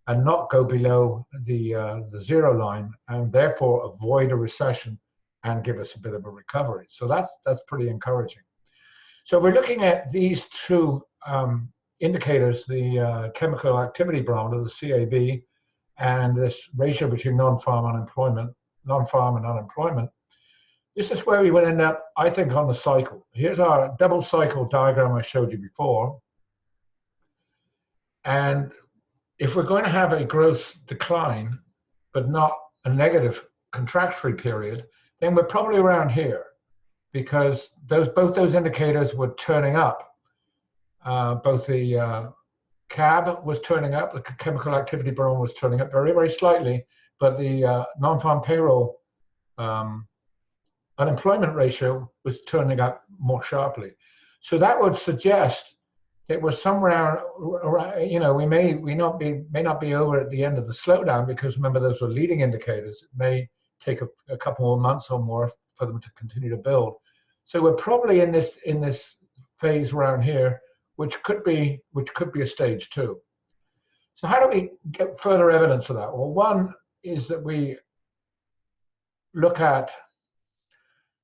[SPEAKER 3] and not go below the 0 line, and therefore avoid a recession and give us a bit of a recovery. So that's pretty encouraging. So we're looking at these two indicators, the chemical activity barometer, the CAB, and this ratio between non-farm and unemployment. This is where we would end up, I think, on the cycle. Here's our double cycle diagram I showed you before. And if we're going to have a growth decline, but not a negative contractionary period, then we're probably around here, because both those indicators were turning up. Both the CAB was turning up, the chemical activity barometer was turning up very, very slightly, but the non-farm payroll unemployment ratio was turning up more sharply. So that would suggest it was somewhere around, you know, we may not be over at the end of the slowdown, because remember, those were leading indicators. It may take a couple more months or more for them to continue to build. So we're probably in this phase around here, which could be a stage 2. So how do we get further evidence of that? Well, one is that we look at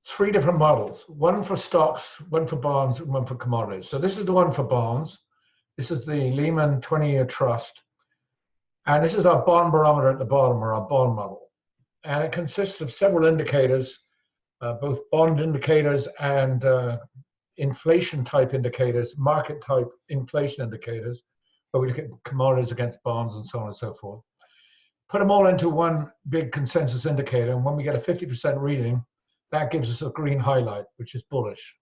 [SPEAKER 3] 3 different models, one for stocks, one for bonds, and one for commodities. So this is the one for bonds. This is the Lehman 20-year trust. And this is our bond barometer at the bottom, or our bond model. And it consists of several indicators, both bond indicators and inflation type indicators, market type inflation indicators, where we look at commodities against bonds and so on and so forth. Put them all into one big consensus indicator, and when we get a 50% reading, that gives us a green highlight, which is bullish.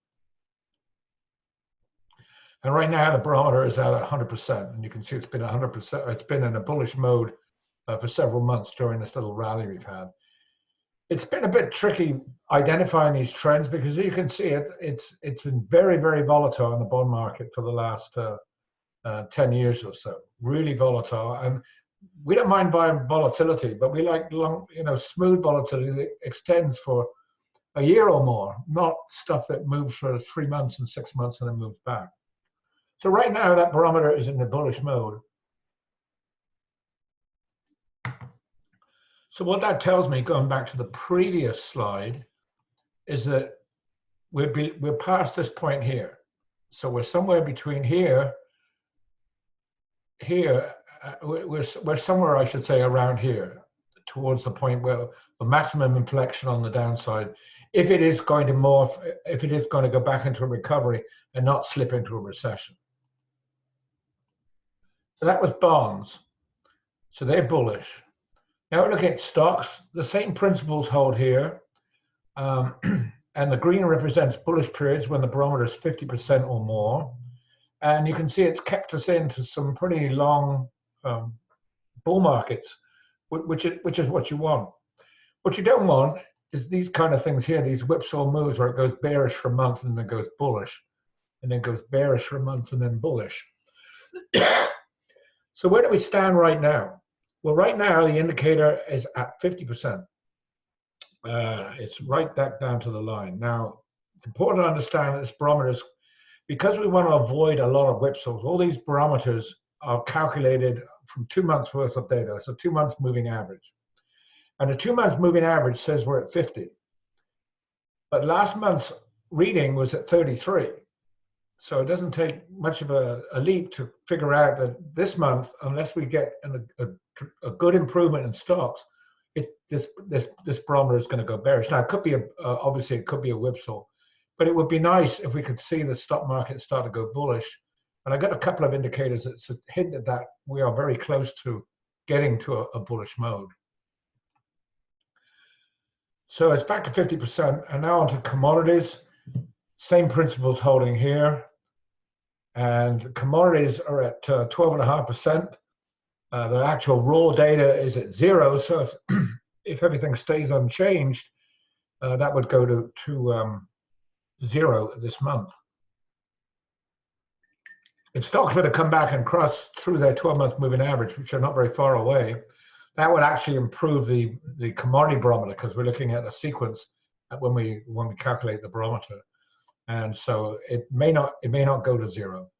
[SPEAKER 3] And right now the barometer is at 100%, and you can see it's been 100%. It's been in a bullish mode for several months during this little rally we've had. It's been a bit tricky identifying these trends, because you can see it's been very, very volatile in the bond market for the last 10 years or so. Really volatile, and we don't mind buying volatility, but we like long, smooth volatility that extends for a year or more, not stuff that moves for 3 months and 6 months and then moves back. So right now that barometer is in the bullish mode. So what that tells me, going back to the previous slide, is that we're past this point here. So we're somewhere between here, we're somewhere, I should say, around here, towards the point where the maximum inflection on the downside, if it is going to morph, if it is going to go back into a recovery and not slip into a recession. So that was bonds. So they're bullish. Now we're looking at stocks. The same principles hold here. And the green represents bullish periods when the barometer is 50% or more. And you can see it's kept us into some pretty long bull markets, which is what you want. What you don't want is these kind of things here, these whipsaw moves where it goes bearish for a month and then goes bullish, and then goes bearish for a month and then bullish. So where do we stand right now? Well, right now the indicator is at 50%. It's right back down to the line. Now, it's important to understand that this barometer is, because we want to avoid a lot of whipsaws, all these barometers are calculated from 2 months worth of data. It's a 2 month moving average. And the 2 month moving average says we're at 50. But last month's reading was at 33. So it doesn't take much of a leap to figure out that this month, unless we get a good improvement in stocks, this barometer is going to go bearish. Now, it could be obviously it could be a whipsaw, but it would be nice if we could see the stock market start to go bullish. And I got a couple of indicators that hint at that we are very close to getting to a bullish mode. So it's back to 50%, and now onto commodities. Same principles holding here, and commodities are at 12.5%. The actual raw data is at 0. So if everything stays unchanged, that would go to 0 this month. If stocks were to come back and cross through their 12-month moving average, which are not very far away, that would actually improve the commodity barometer, because we're looking at a sequence when we calculate the barometer, and so it may not go to 0.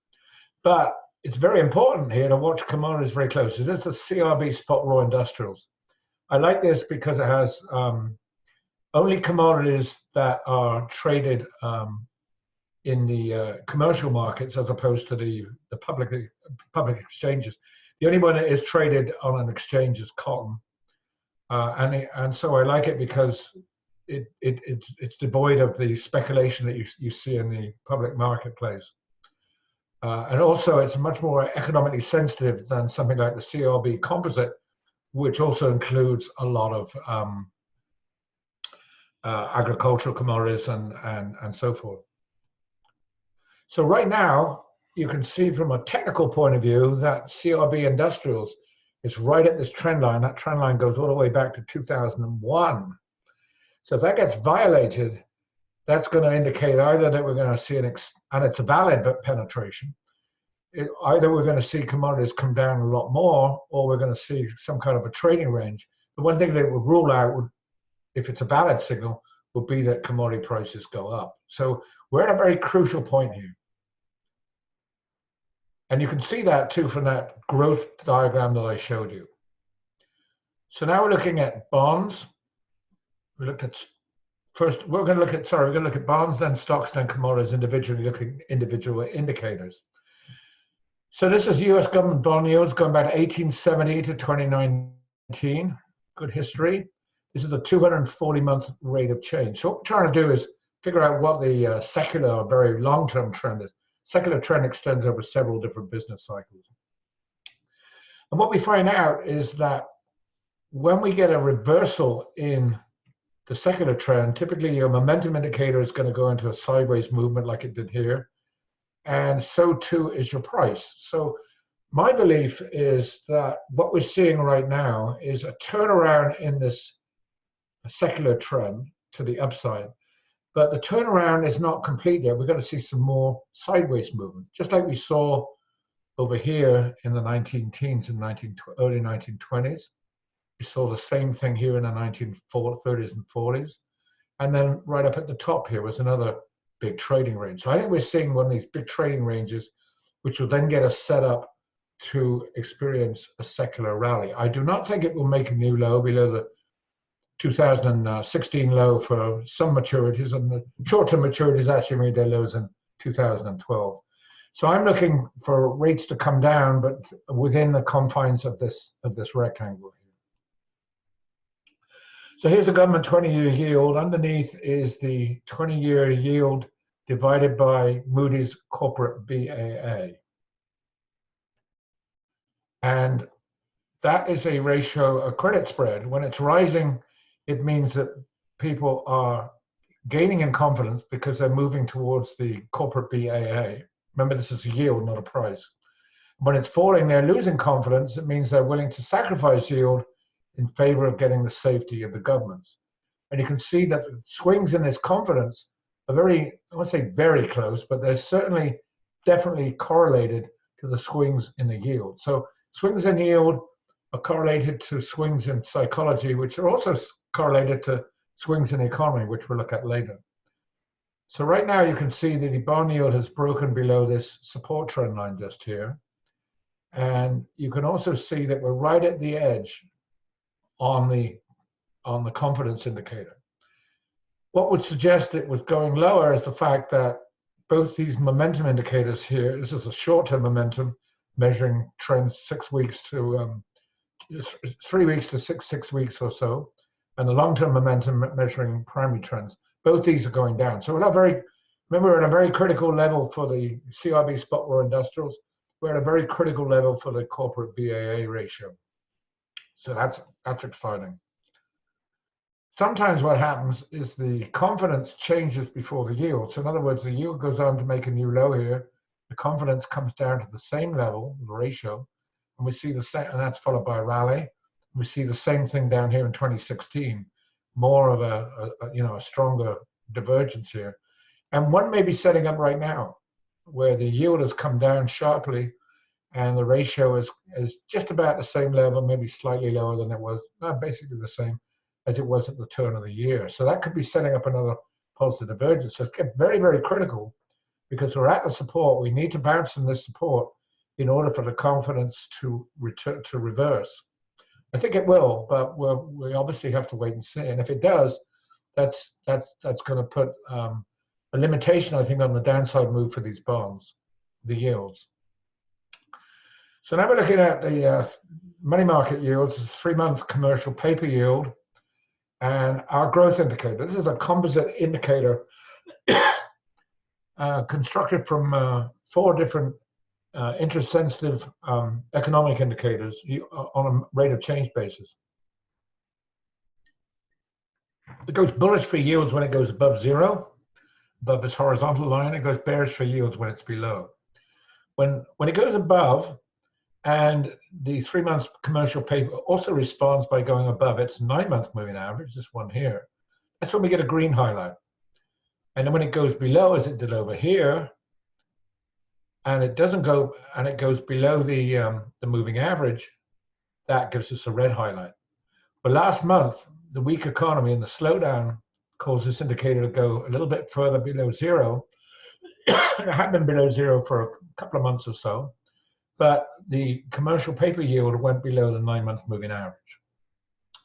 [SPEAKER 3] But it's very important here to watch commodities very closely. This is the CRB spot raw industrials. I like this because it has only commodities that are traded in the commercial markets as opposed to the public exchanges. The only one that is traded on an exchange is cotton, and so I like it because it's devoid of the speculation that you see in the public marketplace. And also, it's much more economically sensitive than something like the CRB composite, which also includes a lot of agricultural commodities and so forth. So right now, you can see from a technical point of view that CRB industrials is right at this trend line. That trend line goes all the way back to 2001. So if that gets violated, that's going to indicate either that we're going to see and it's a valid penetration. Either we're going to see commodities come down a lot more, or we're going to see some kind of a trading range. The one thing that it would rule out, if it's a valid signal, would be that commodity prices go up. So we're at a very crucial point here. And you can see that too from that growth diagram that I showed you. So now we're looking at bonds. We looked at first, we're going to look at bonds, then stocks, then commodities, individually looking at individual indicators. So this is US government bond yields going back to 1870 to 2019. Good history. This is the 240-month rate of change. So what we're trying to do is figure out what the secular or very long-term trend is. Secular trend extends over several different business cycles. And what we find out is that when we get a reversal in the secular trend, typically your momentum indicator is going to go into a sideways movement like it did here. And so too is your price. So my belief is that what we're seeing right now is a turnaround in this secular trend to the upside. But the turnaround is not complete yet. We're going to see some more sideways movement, just like we saw over here in the 19 teens and early 1920s. You saw the same thing here in the 1930s and 40s. And then right up at the top here was another big trading range. So I think we're seeing one of these big trading ranges, which will then get us set up to experience a secular rally. I do not think it will make a new low below the 2016 low for some maturities, and the short-term maturities actually made their lows in 2012. So I'm looking for rates to come down, but within the confines of this rectangle here. So here's the government 20-year yield. Underneath is the 20-year yield divided by Moody's corporate BAA. And that is a ratio, a credit spread. When it's rising, it means that people are gaining in confidence because they're moving towards the corporate BAA. Remember, this is a yield, not a price. When it's falling, they're losing confidence. It means they're willing to sacrifice yield in favor of getting the safety of the governments. And you can see that swings in this confidence are very, I won't say very close, but they're certainly definitely correlated to the swings in the yield. So swings in yield are correlated to swings in psychology, which are also correlated to swings in the economy, which we'll look at later. So right now you can see that the bond yield has broken below this support trend line just here. And you can also see that we're right at the edge on the confidence indicator. What would suggest it was going lower is the fact that both these momentum indicators here, this is a short-term momentum measuring trends 6 weeks to 3 weeks to six weeks or so, and the long-term momentum measuring primary trends. Both these are going down. So remember, we're at a very critical level for the CRB spot war industrials. We're at a very critical level for the corporate BAA ratio. So that's exciting. Sometimes what happens is the confidence changes before the yield. So in other words, the yield goes on to make a new low here. The confidence comes down to the same level, the ratio, and we see the same, and that's followed by a rally. We see the same thing down here in 2016, more of a stronger divergence here. And one may be setting up right now where the yield has come down sharply and the ratio is just about the same level, maybe slightly lower than it was, basically the same as it was at the turn of the year. So that could be setting up another positive divergence. So it's very, very critical because we're at the support. We need to bounce in this support in order for the confidence to return to reverse. I think it will, but we obviously have to wait and see. And if it does, that's going to put a limitation, I think, on the downside move for these bonds, the yields. So now we're looking at the money market yields, 3-month commercial paper yield, and our growth indicator. This is a composite indicator constructed from 4 different interest-sensitive economic indicators on a rate of change basis. It goes bullish for yields when it goes above 0, above this horizontal line. It goes bearish for yields when it's below. When it goes above, and the 3-month commercial paper also responds by going above its 9-month moving average, this one here, that's when we get a green highlight. And then when it goes below, as it did over here, and it doesn't go, and it goes below the moving average, that gives us a red highlight. But last month, the weak economy and the slowdown caused this indicator to go a little bit further below 0. It had been below 0 for a couple of months or so, but the commercial paper yield went below the 9-month moving average.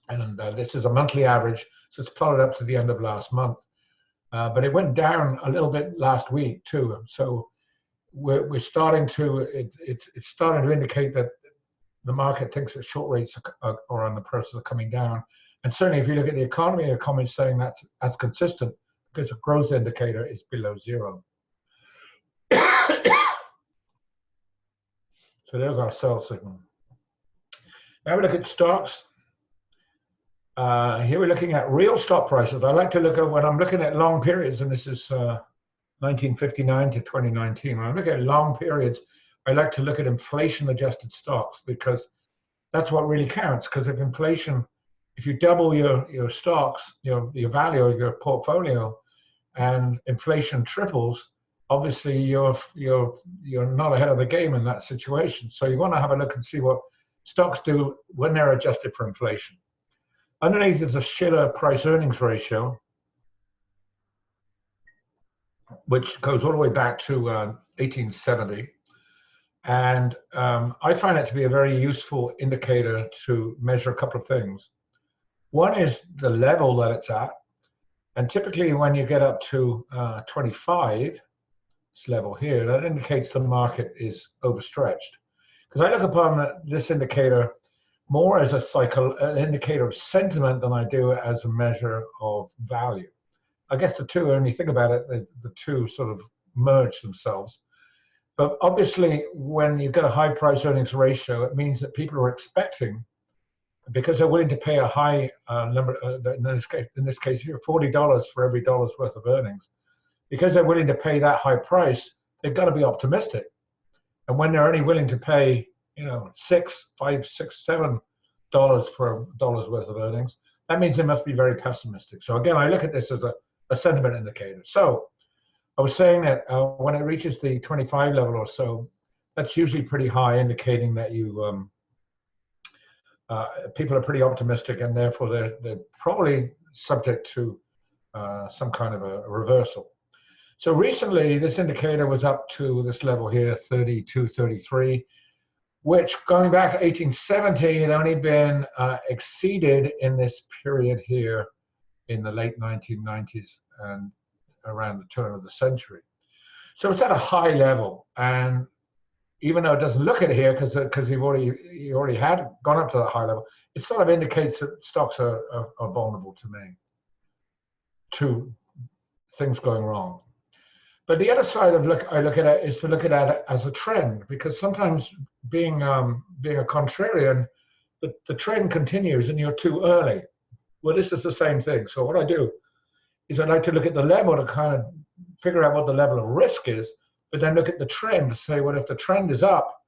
[SPEAKER 3] And this is a monthly average, so it's plotted up to the end of last month. But it went down a little bit last week too. So we're starting to, it's starting to indicate that the market thinks that short rates are on the process of coming down. And certainly if you look at the economy, the economy is saying that's consistent because the growth indicator is below 0. So there's our sell signal. Now we look at stocks. Here we're looking at real stock prices. I like to look at, when I'm looking at long periods, and this is 1959 to 2019. When I look at long periods, I like to look at inflation-adjusted stocks because that's what really counts. Because if inflation, if you double your stocks, your value of your portfolio, and inflation triples, obviously you're not ahead of the game in that situation. So you want to have a look and see what stocks do when they're adjusted for inflation. Underneath is a Shiller price earnings ratio, which goes all the way back to 1870. And I find it to be a very useful indicator to measure a couple of things. One is the level that it's at. And typically when you get up to 25, this level here, that indicates the market is overstretched. Because I look upon this indicator more as an indicator of sentiment than I do as a measure of value. I guess the two, when you think about it, the two sort of merge themselves. But obviously, when you've got a high price earnings ratio, it means that people are expecting, because they're willing to pay a high number, in this case here, $40 for every dollar's worth of earnings. Because they're willing to pay that high price, they've got to be optimistic. And when they're only willing to pay, $6, $5, $6, $7 for a dollar's worth of earnings, that means they must be very pessimistic. So again, I look at this as a sentiment indicator. So I was saying that when it reaches the 25 level or so, that's usually pretty high, indicating that people are pretty optimistic, and therefore they're probably subject to some kind of a reversal. So recently, this indicator was up to this level here, 32, 33, which going back to 1870 had only been exceeded in this period here in the late 1990s and around the turn of the century. So it's at a high level, and even though it doesn't look at it here because you already had gone up to that high level, it sort of indicates that stocks are vulnerable to things going wrong. But the other side of I look at it is to look at it as a trend, because sometimes being a contrarian, the trend continues and you're too early. Well, this is the same thing. So what I do is I like to look at the level to kind of figure out what the level of risk is, but then look at the trend to say, well, if the trend is up,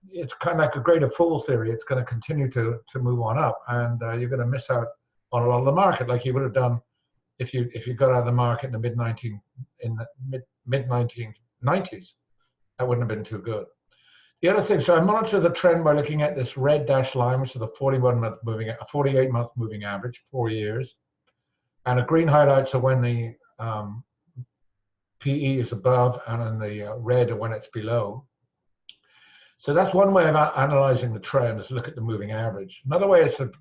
[SPEAKER 3] it's kind of like a greater fool theory. It's going to continue to move on up, and you're going to miss out on a lot of the market, like you would have done if you got out of the market in the mid 1990s. That wouldn't have been too good. The other thing, so I monitor the trend by looking at this red dashed line, which is the 48-month moving average, 4 years, and the green highlights are when the PE is above, and in the red are when it's below. So that's one way of analyzing the trend, is to look at the moving average. Another way is to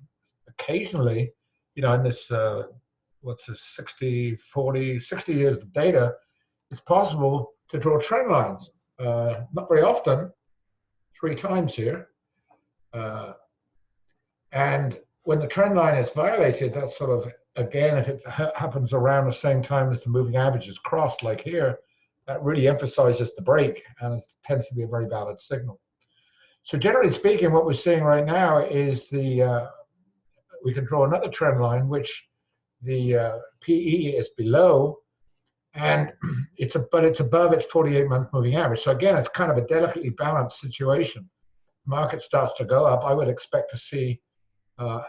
[SPEAKER 3] occasionally, in this, what's this, 60 years of data, it's possible to draw trend lines. Not very often, 3 times here. And when the trend line is violated, that's sort of, again, if it happens around the same time as the moving average is crossed, like here, that really emphasizes the break, and it tends to be a very valid signal. So generally speaking, what we're seeing right now is we can draw another trend line, which the PE is below, and it's above its 48-month moving average. So again, it's kind of a delicately balanced situation. Market starts to go up. I would expect to see,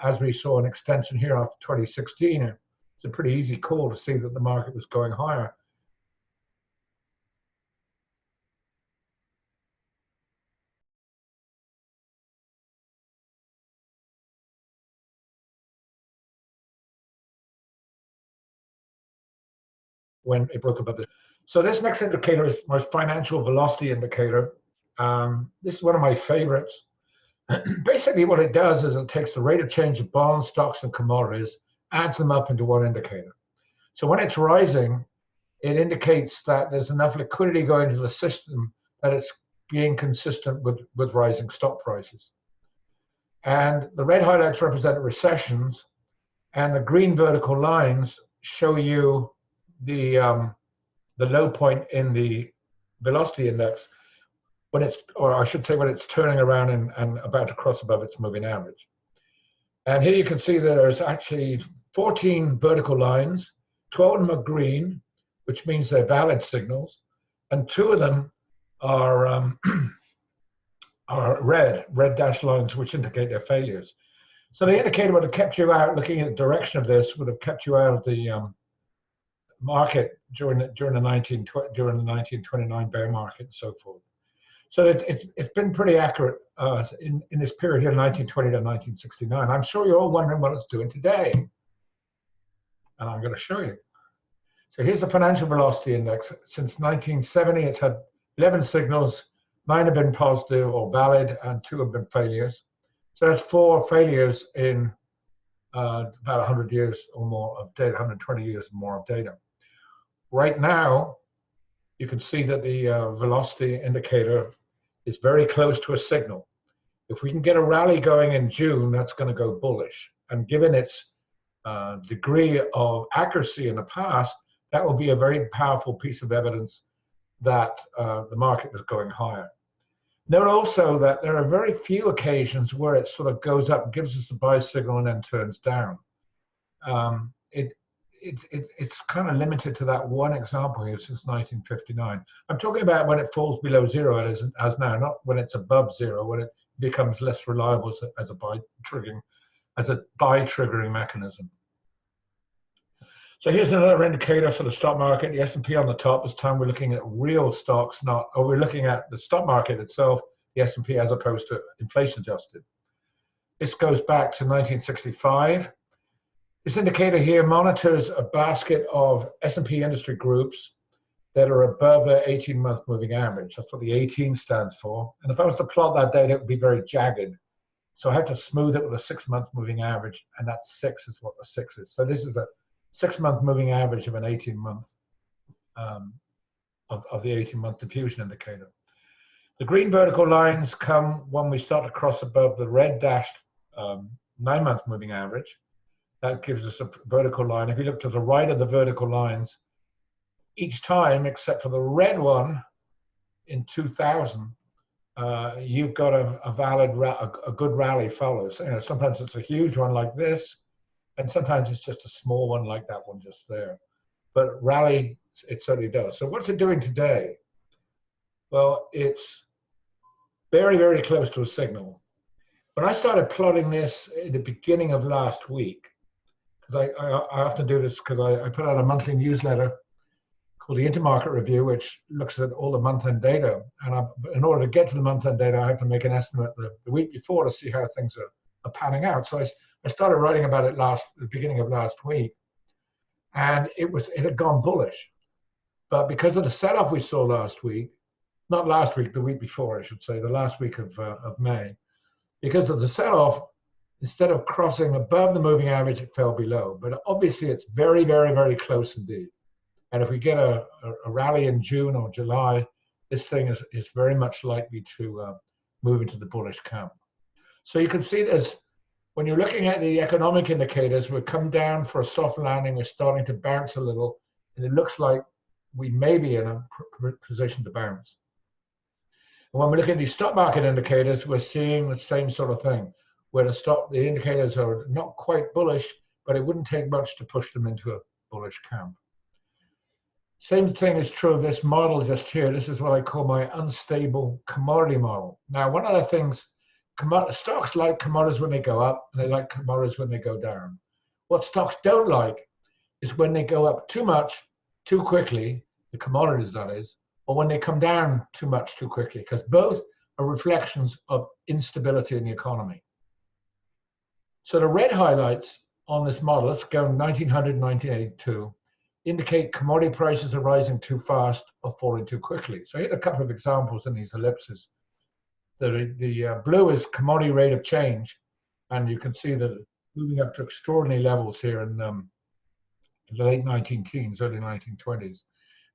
[SPEAKER 3] as we saw an extension here after 2016, it's a pretty easy call to see that the market was going higher. When it broke above this. So this next indicator is my financial velocity indicator. This is one of my favorites. Basically what it does is it takes the rate of change of bonds, stocks, and commodities, adds them up into one indicator. So when it's rising, it indicates that there's enough liquidity going into the system that it's being consistent with rising stock prices. And the red highlights represent recessions, and the green vertical lines show you the low point in the velocity index when it's, or I should say when it's turning around and about to cross above its moving average. And here you can see there's actually 14 vertical lines, 12 of them are green, which means they're valid signals, and 2 of them are red dashed lines, which indicate their failures. So the indicator would have kept you out, looking at the direction of this, would have kept you out of the market during the 1929 bear market and so forth. So it's been pretty accurate in this period here, 1920 to 1969. I'm sure you're all wondering what it's doing today, and I'm going to show you. So here's the financial velocity index. Since 1970, it's had 11 signals. 9 have been positive or valid, and 2 have been failures. So that's 4 failures in about 100 years or more of data, 120 years or more of data. Right now, you can see that the velocity indicator is very close to a signal. If we can get a rally going in June, that's going to go bullish. And given its degree of accuracy in the past, that will be a very powerful piece of evidence that the market was going higher. Note also that there are very few occasions where it sort of goes up, gives us a buy signal, and then turns down. It's kind of limited to that one example here since 1959. I'm talking about when it falls below zero as now, not when it's above zero, when it becomes less reliable as a buy triggering mechanism. So here's another indicator for the stock market. The S&P on the top. This time we're looking at real stocks, we're looking at the stock market itself, the S&P, as opposed to inflation adjusted. This goes back to 1965. This indicator here monitors a basket of S&P industry groups that are above their 18-month moving average. That's what the 18 stands for. And if I was to plot that data, it would be very jagged. So I have to smooth it with a 6-month moving average, and that 6 is what the 6 is. So this is a 6-month moving average of an 18-month of the 18-month diffusion indicator. The green vertical lines come when we start to cross above the red dashed 9-month moving average. That gives us a vertical line. If you look to the right of the vertical lines, each time except for the red one in 2000, you've got a good rally follows. So, sometimes it's a huge one like this, and sometimes it's just a small one like that one just there. But rally, it certainly does. So what's it doing today? Well, it's very, very close to a signal. When I started plotting this at the beginning of last week, because I often do this because I put out a monthly newsletter called the Intermarket Review, which looks at all the month-end data. And in order to get to the month-end data, I have to make an estimate the week before to see how things are panning out. So I started writing about it the beginning of last week, and it had gone bullish. But because of the sell-off we saw last week, not last week, the week before, I should say, the last week of May, because of the sell-off, instead of crossing above the moving average, it fell below. But obviously, it's very, very, very close indeed. And if we get a rally in June or July, this thing is very much likely to move into the bullish camp. So you can see this, when you're looking at the economic indicators, we've come down for a soft landing, we're starting to bounce a little, and it looks like we may be in a position to bounce. And when we look at these stock market indicators, we're seeing the same sort of thing, where the indicators are not quite bullish, but it wouldn't take much to push them into a bullish camp. Same thing is true of this model just here. This is what I call my unstable commodity model. Now, one of the things, stocks like commodities when they go up, and they like commodities when they go down. What stocks don't like is when they go up too much, too quickly, the commodities that is, or when they come down too much, too quickly, because both are reflections of instability in the economy. So the red highlights on this model, let's go 1900, 1982, indicate commodity prices are rising too fast or falling too quickly. So here's a couple of examples in these ellipses. The blue is commodity rate of change, and you can see that it's moving up to extraordinary levels here in the late 19-teens, early 1920s,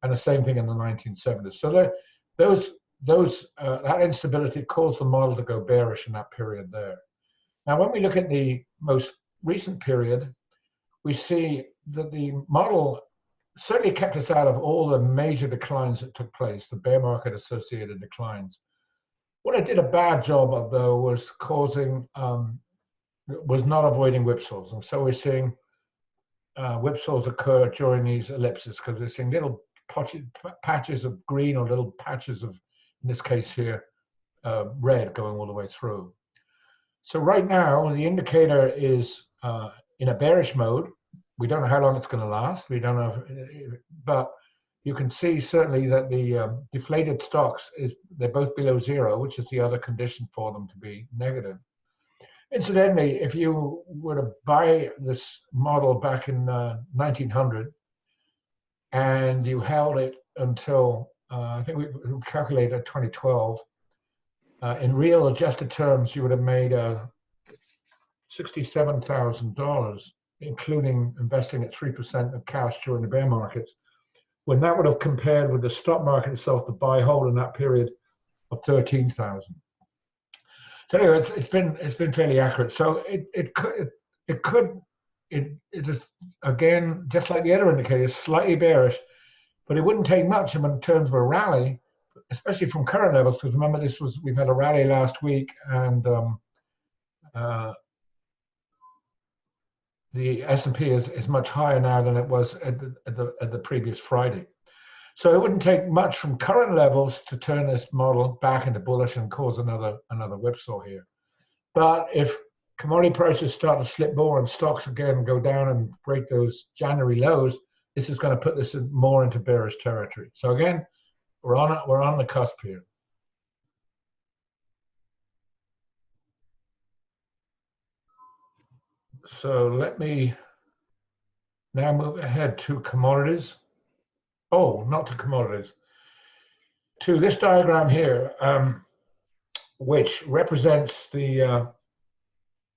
[SPEAKER 3] and the same thing in the 1970s. So that instability caused the model to go bearish in that period there. Now, when we look at the most recent period, we see that the model certainly kept us out of all the major declines that took place, the bear market associated declines. What it did a bad job of, though, was not avoiding whipsaws. And so we're seeing whipsaws occur during these ellipses because we're seeing little patches of green or little patches of, in this case here, red going all the way through. So right now, the indicator is in a bearish mode. We don't know how long it's going to last. We don't know, but you can see certainly that the deflated stocks they're both below zero, which is the other condition for them to be negative. Incidentally, if you were to buy this model back in 1900 and you held it until I think we calculated 2012, in real adjusted terms, you would have made $67,000, including investing at 3% of cash during the bear markets, when that would have compared with the stock market itself, the buy hold in that period of 13,000. So anyway, it's been fairly accurate. So it is again, just like the other indicators, slightly bearish, but it wouldn't take much in terms of a rally, especially from current levels, because remember we've had a rally last week, and the S&P is much higher now than it was at the previous Friday. So it wouldn't take much from current levels to turn this model back into bullish and cause another whipsaw here. But if commodity prices start to slip more and stocks again go down and break those January lows, this is going to put this more into bearish territory. So again, we're on the cusp here. So let me now move ahead to commodities. Oh, not to commodities. To this diagram here, which represents the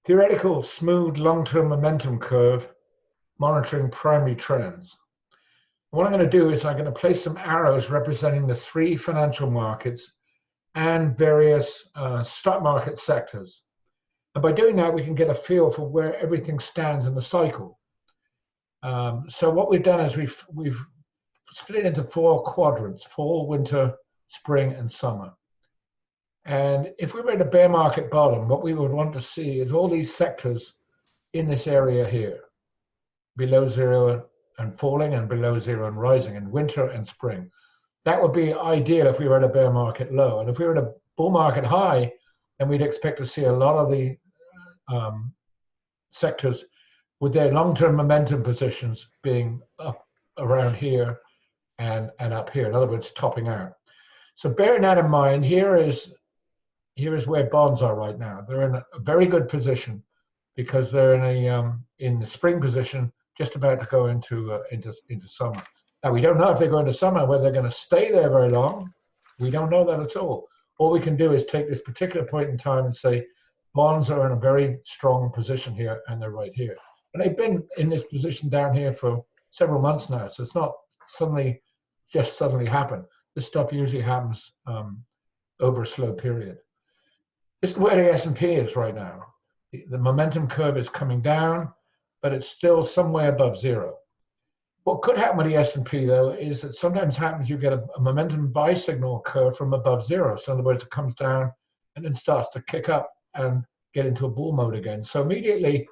[SPEAKER 3] theoretical smooth long-term momentum curve monitoring primary trends. What I'm going to do is I'm going to place some arrows representing the three financial markets and various stock market sectors. And by doing that, we can get a feel for where everything stands in the cycle. So what we've done is we've split it into four quadrants: fall, winter, spring, and summer. And if we were at a bear market bottom, what we would want to see is all these sectors in this area here, below zero and falling, and below zero and rising, in winter and spring. That would be ideal if we were at a bear market low. And if we were at a bull market high, then we'd expect to see a lot of the sectors with their long-term momentum positions being up around here and up here. In other words, topping out. So bearing that in mind, here is where bonds are right now. They're in a very good position because they're in the spring position, just about to go into summer. Now, we don't know if they're going to summer, whether they're going to stay there very long. We don't know that at all. All we can do is take this particular point in time and say bonds are in a very strong position here, and they're right here. And they've been in this position down here for several months now, so it's not suddenly happened. This stuff usually happens over a slow period. This is where the S&P is right now. The momentum curve is coming down, but it's still somewhere above zero. What could happen with the S&P, though, is that sometimes happens you get a momentum buy signal curve from above zero. So in other words, it comes down and then starts to kick up and get into a bull mode again. So immediately,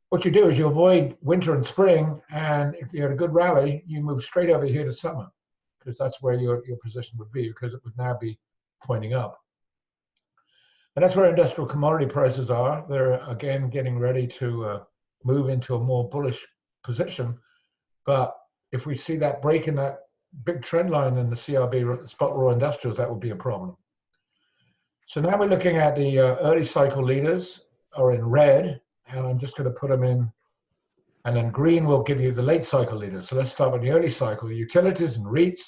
[SPEAKER 3] what you do is you avoid winter and spring, and if you had a good rally, you move straight over here to summer, because that's where your position would be, because it would now be pointing up. And that's where industrial commodity prices are. They're again getting ready to move into a more bullish position. But if we see that break in that big trend line in the CRB spot raw industrials, that would be a problem. So now we're looking at the early cycle leaders are in red, and I'm just going to put them in, and then green will give you the late cycle leaders. So let's start with the early cycle. Utilities and REITs,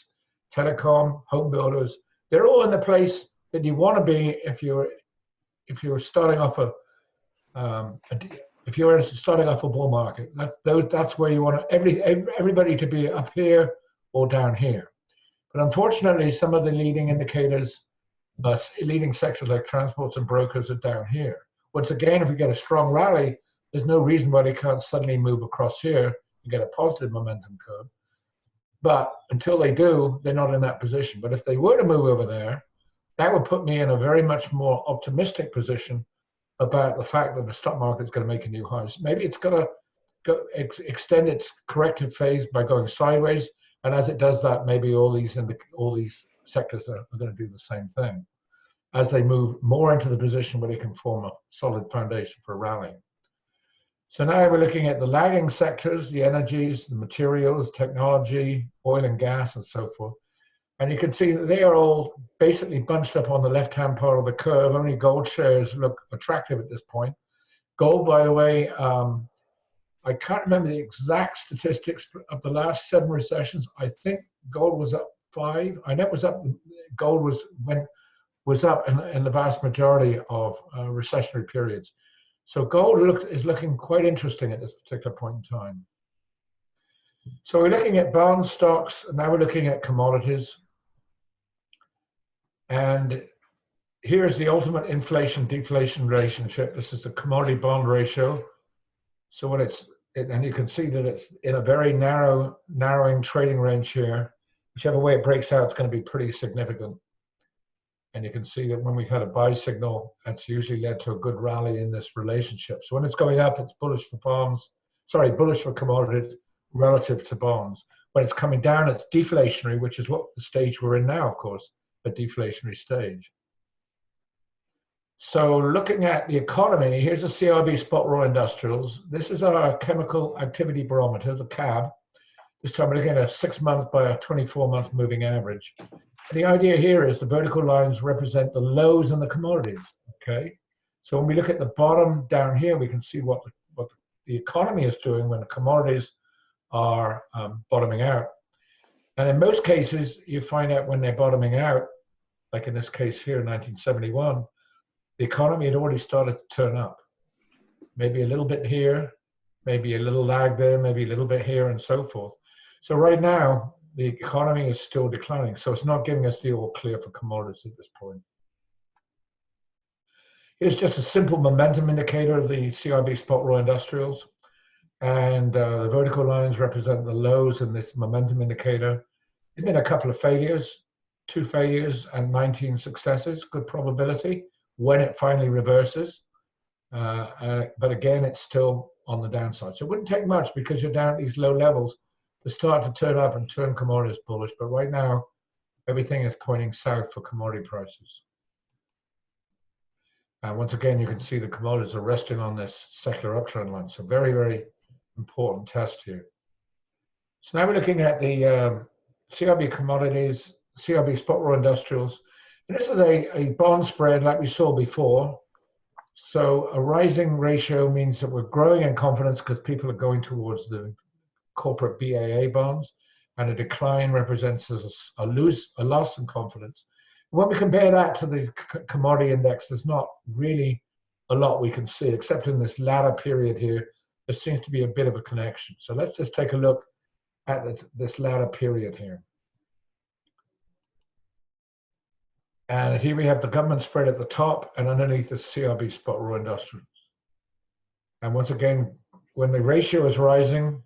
[SPEAKER 3] telecom, home builders, they're all in the place that you want to be if you're starting off starting off a bull market. That's where you want everybody to be, up here or down here. But unfortunately, some of the leading indicators, leading sectors like transports and brokers, are down here. Once again, if we get a strong rally, there's no reason why they can't suddenly move across here and get a positive momentum curve. But until they do, they're not in that position. But if they were to move over there, that would put me in a very much more optimistic position about the fact that the stock market is going to make a new high. Maybe it's going to extend its corrective phase by going sideways, and as it does that, maybe all these sectors are going to do the same thing as they move more into the position where they can form a solid foundation for rallying. So now we're looking at the lagging sectors, the energies, the materials, technology, oil and gas, and so forth. And you can see that they are all basically bunched up on the left-hand part of the curve. Only gold shares look attractive at this point. Gold, by the way, I can't remember the exact statistics of the last 7 recessions. I think gold was up 5. I know it was up. Gold was up in the vast majority of recessionary periods. So gold is looking quite interesting at this particular point in time. So we're looking at bond stocks, and now we're looking at commodities. And here's the ultimate inflation-deflation relationship. This is the commodity bond ratio. So when and you can see that it's in a very narrowing trading range here. Whichever way it breaks out, it's going to be pretty significant. And you can see that when we've had a buy signal, that's usually led to a good rally in this relationship. So when it's going up, it's bullish for bonds, bullish for commodities relative to bonds. When it's coming down, it's deflationary, which is what the stage we're in now, of course, a deflationary stage. So looking at the economy, here's a CRB spot raw industrials. This is our chemical activity barometer, the CAB. This time we're looking at a 6-month by a 24-month moving average. The idea here is the vertical lines represent the lows in the commodities, okay? So when we look at the bottom down here, we can see what the economy is doing when the commodities are bottoming out. And in most cases, you find out when they're bottoming out, like in this case here in 1971, the economy had already started to turn up. Maybe a little bit here, maybe a little lag there, maybe a little bit here, and so forth. So right now, the economy is still declining, so it's not giving us the all clear for commodities at this point. Here's just a simple momentum indicator of the CRB spot raw industrials. And the vertical lines represent the lows in this momentum indicator. There's been a couple of failures, 2 failures and 19 successes, good probability when it finally reverses. But again, it's still on the downside. So it wouldn't take much because you're down at these low levels to start to turn up and turn commodities bullish. But right now, everything is pointing south for commodity prices. And once again, you can see the commodities are resting on this secular uptrend line. So very, very important test here. So now we're looking at the CRB commodities, CRB spot raw industrials. And this is a bond spread like we saw before. So a rising ratio means that we're growing in confidence because people are going towards the corporate BAA bonds, and a decline represents a loss in confidence. When we compare that to the commodity index, there's not really a lot we can see, except in this latter period here, there seems to be a bit of a connection. So let's just take a look at this latter period here. And here we have the government spread at the top, and underneath the CRB spot raw industrials. And once again, when the ratio is rising,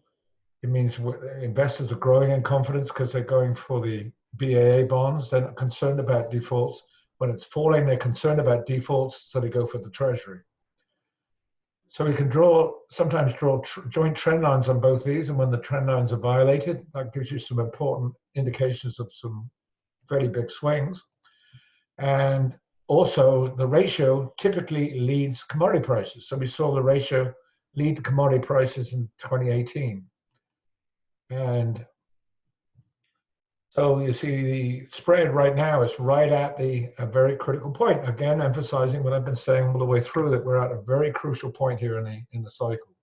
[SPEAKER 3] it means investors are growing in confidence because they're going for the BAA bonds. They're not concerned about defaults. When it's falling, they're concerned about defaults, so they go for the treasury. So we can sometimes draw joint trend lines on both these, and when the trend lines are violated, that gives you some important indications of some very big swings. And also, the ratio typically leads commodity prices. So we saw the ratio lead to commodity prices in 2018. And so you see the spread right now is right at a very critical point. Again, emphasizing what I've been saying all the way through, that we're at a very crucial point here in the cycle.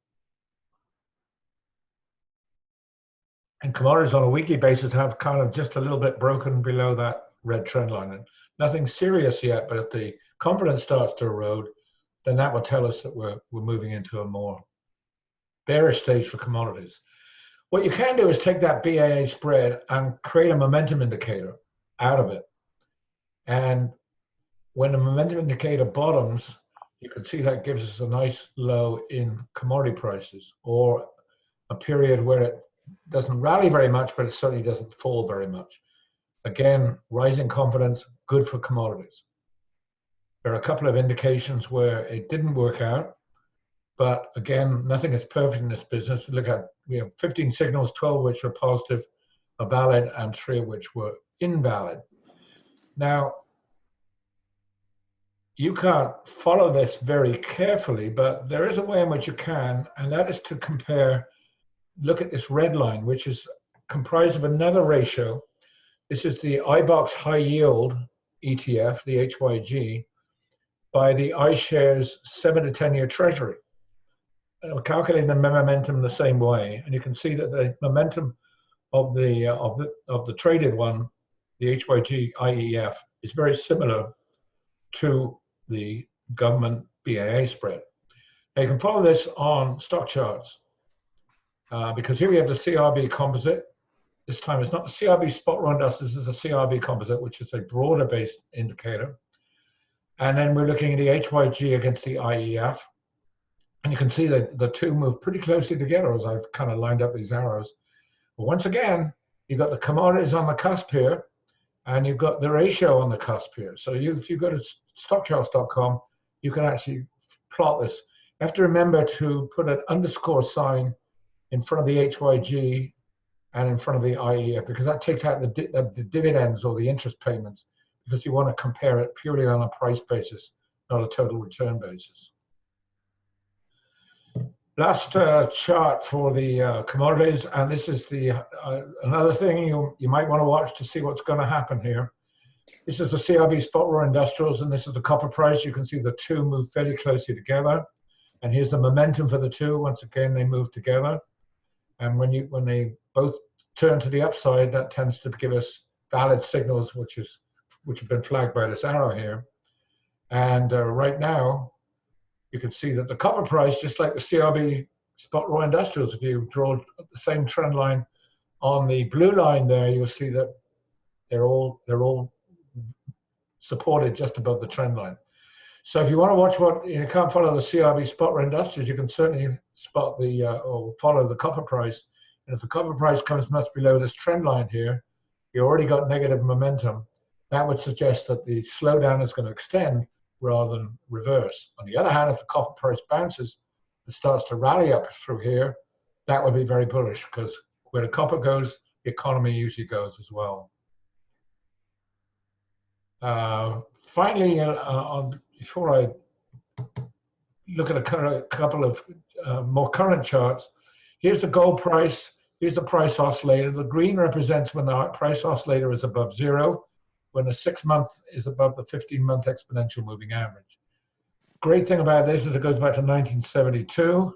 [SPEAKER 3] And commodities on a weekly basis have kind of just a little bit broken below that red trend line. And nothing serious yet, but if the confidence starts to erode, then that will tell us that we're moving into a more bearish stage for commodities. What you can do is take that BAA spread and create a momentum indicator out of it. And when the momentum indicator bottoms, you can see that gives us a nice low in commodity prices, or a period where it doesn't rally very much, but it certainly doesn't fall very much. Again, rising confidence, good for commodities. There are a couple of indications where it didn't work out. But again, nothing is perfect in this business. We have 15 signals, 12 of which are positive, are valid, and 3 of which were invalid. Now, you can't follow this very carefully, but there is a way in which you can, and that is to compare, look at this red line, which is comprised of another ratio. This is the iBoxx High Yield ETF, the HYG, by the iShares 7 to 10-year Treasury. And we're calculating the momentum the same way, and you can see that the momentum of the traded one, the HYG IEF, is very similar to the government BAA spread. Now you can follow this on stock charts because here we have the CRB composite. This time it's not the CRB spot run dust, this is a CRB composite, which is a broader based indicator. And then we're looking at the HYG against the IEF. And you can see that the two move pretty closely together as I've kind of lined up these arrows. But once again, you've got the commodities on the cusp here, and you've got the ratio on the cusp here. So if you go to stockcharts.com, you can actually plot this. You have to remember to put an underscore sign in front of the HYG and in front of the IEF, because that takes out the dividends or the interest payments, because you want to compare it purely on a price basis, not a total return basis. Last chart for the commodities, and this is the another thing you might want to watch to see what's going to happen here. This is the CRB spot raw industrials, and this is the copper price. You can see the two move fairly closely together, and here's the momentum for the two. Once again, they move together, and when they both turn to the upside, that tends to give us valid signals, which have been flagged by this arrow here. And right now, you can see that the copper price, just like the CRB spot raw industrials, if you draw the same trend line on the blue line there, you'll see that they're all supported just above the trend line. So if you want to watch what, you can't follow the CRB spot raw industrials, you can certainly spot the or follow the copper price. And if the copper price comes much below this trend line here, you already got negative momentum. That would suggest that the slowdown is going to extend rather than reverse. On the other hand, if the copper price bounces and starts to rally up through here, that would be very bullish, because where the copper goes, the economy usually goes as well. Finally, before I look at a couple of more current charts, here's the gold price, here's the price oscillator. The green represents when the price oscillator is above 0, when the 6-month is above the 15-month exponential moving average. Great thing about this is it goes back to 1972,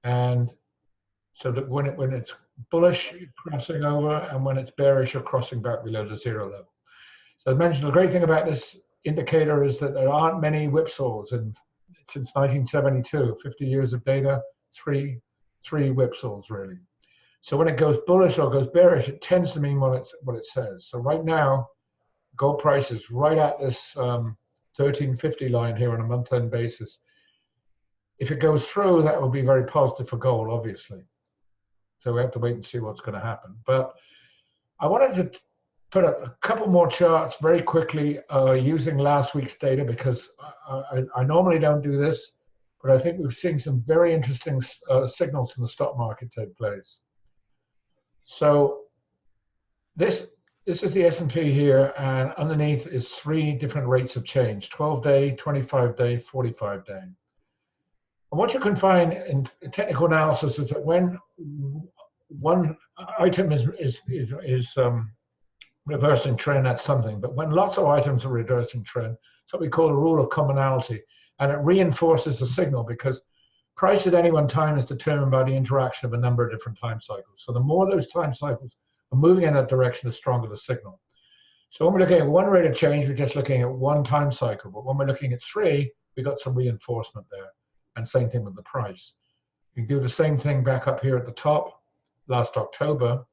[SPEAKER 3] and so that when it's bullish, you're crossing over, and when it's bearish, you're crossing back below the 0 level. So as mentioned, the great thing about this indicator is that there aren't many whipsaws, and since 1972, 50 years of data, three whipsaws really. So when it goes bullish or goes bearish, it tends to mean what it says. So right now, gold price is right at this 1350 line here on a month-end basis. If it goes through, that will be very positive for gold, obviously. So we have to wait and see what's going to happen. But I wanted to put up a couple more charts very quickly using last week's data, because I normally don't do this, but I think we've seen some very interesting signals in the stock market take place. So this is the S&P here, and underneath is 3 different rates of change: 12-day, 25-day, 45-day. And what you can find in technical analysis is that when one item is reversing trend, that's something. But when lots of items are reversing trend, it's what we call a rule of commonality, and it reinforces the signal, because price at any one time is determined by the interaction of a number of different time cycles. So the more those time cycles are moving in that direction, the stronger the signal. So when we're looking at one rate of change, we're just looking at one time cycle. But when we're looking at 3, we got some reinforcement there. And same thing with the price. You can do the same thing back up here at the top last October.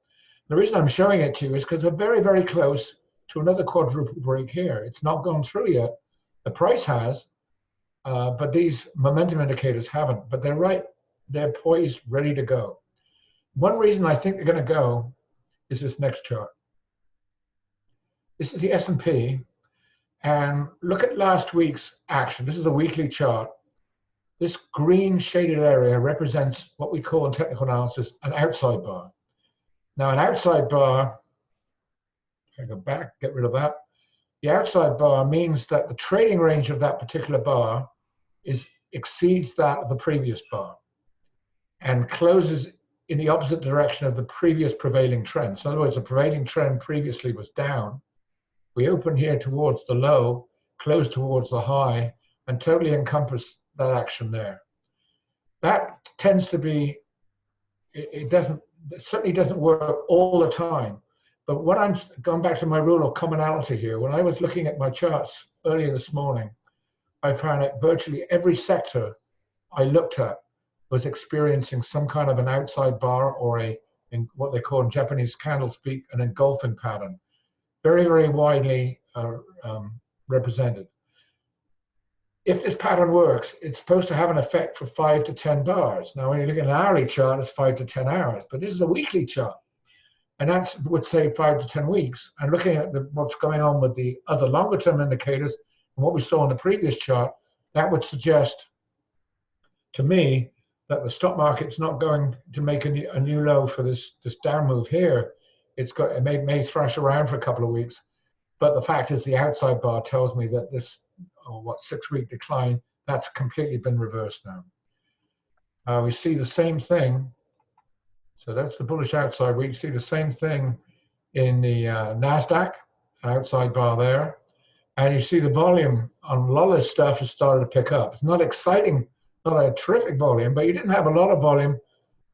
[SPEAKER 3] The reason I'm showing it to you is because we're very, very close to another quadruple break here. It's not gone through yet. The price has, but these momentum indicators haven't. But they're right. They're poised, ready to go. One reason I think they're going to go is this next chart. This is the S&P, and look at last week's action. This is a weekly chart. This green shaded area represents what we call in technical analysis an outside bar. Now, an outside bar, if I go back, get rid of that, The outside bar means that the trading range of that particular bar exceeds that of the previous bar and closes in the opposite direction of the previous prevailing trend. So in other words, the prevailing trend previously was down. We open here towards the low, close towards the high, and totally encompass that action there. That tends to be, it certainly doesn't work all the time. But what I'm going back to my rule of commonality here, when I was looking at my charts earlier this morning, I found that virtually every sector I looked at was experiencing some kind of an outside bar or in what they call in Japanese candle speak, an engulfing pattern. Very, very widely represented. If this pattern works, it's supposed to have an effect for 5 to 10 bars. Now, when you look at an hourly chart, it's 5 to 10 hours, but this is a weekly chart. And that would say 5 to 10 weeks. And looking at what's going on with the other longer term indicators and what we saw in the previous chart, that would suggest to me that the stock market's not going to make a new low for this down move here. It may thrash around for a couple of weeks, but the fact is the outside bar tells me that this 6-week decline, that's completely been reversed now. We see the same thing. So that's the bullish outside. We see the same thing in the NASDAQ, an outside bar there. And you see the volume on a lot of this stuff has started to pick up. It's not exciting, not a terrific volume, but you didn't have a lot of volume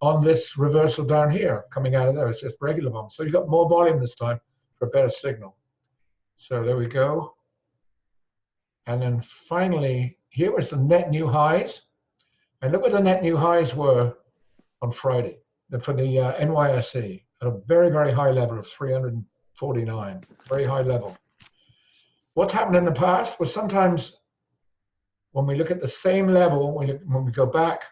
[SPEAKER 3] on this reversal down here coming out of there. It's just regular volume. So you got more volume this time for a better signal. So there we go. And then finally, here was the net new highs. And look what the net new highs were on Friday for the NYSE at a very, very high level of 349, very high level. What's happened in the past was sometimes when we look at the same level, when we go back,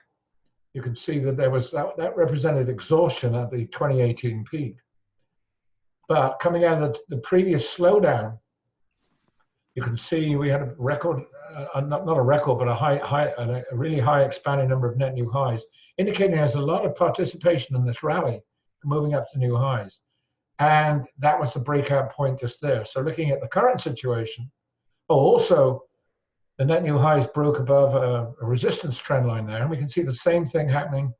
[SPEAKER 3] you can see that there was that represented exhaustion at the 2018 peak. But coming out of the previous slowdown, you can see we had a record, not a record, but a really high expanding number of net new highs, indicating there's a lot of participation in this rally, moving up to new highs. And that was the breakout point just there. So looking at the current situation, also the net new highs broke above a resistance trend line there. And we can see the same thing happening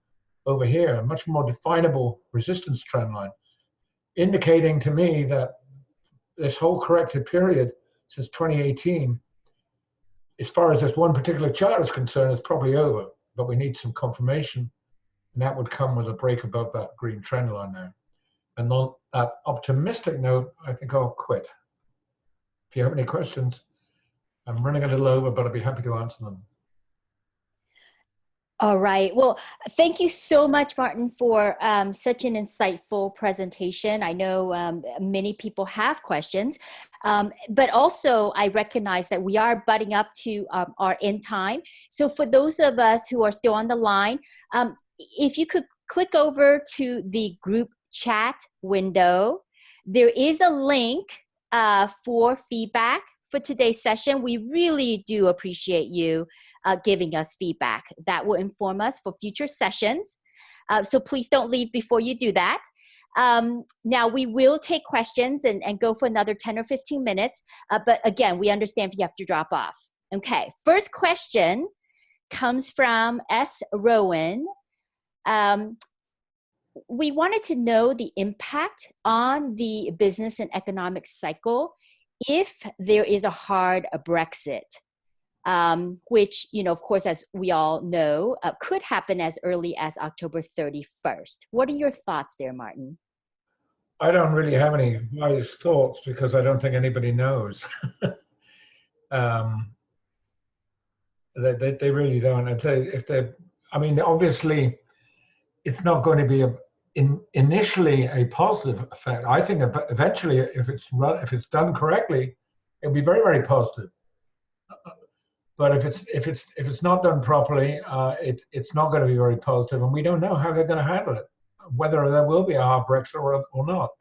[SPEAKER 3] over here, a much more definable resistance trend line, indicating to me that this whole corrected period since 2018, as far as this one particular chart is concerned, is probably over. But we need some confirmation, and that would come with a break above that green trend line there. And on that optimistic note, I think I'll quit. If you have any questions, I'm running a little over, but I'd be happy to answer them.
[SPEAKER 1] All right. Well, thank you so much, Martin, for such an insightful presentation. I know many people have questions, but also I recognize that we are butting up to our end time. So for those of us who are still on the line, if you could click over to the group chat window, there is a link for feedback for today's session. We really do appreciate you giving us feedback. That will inform us for future sessions. So please don't leave before you do that. Now we will take questions and go for another 10 or 15 minutes. But again, we understand if you have to drop off. Okay, first question comes from S. Rowan. We wanted to know the impact on the business and economic cycle if there is a hard Brexit, which, of course, as we all know, could happen as early as October 31st. What are your thoughts there, Martin?
[SPEAKER 3] I don't really have any wise thoughts because I don't think anybody knows. They really don't. Obviously, it's not going to be initially a positive effect. I think eventually, if it's done correctly, it'll be very, very positive. But if it's not done properly, it's not going to be very positive, and we don't know how they're going to handle it, whether there will be a hard Brexit or not.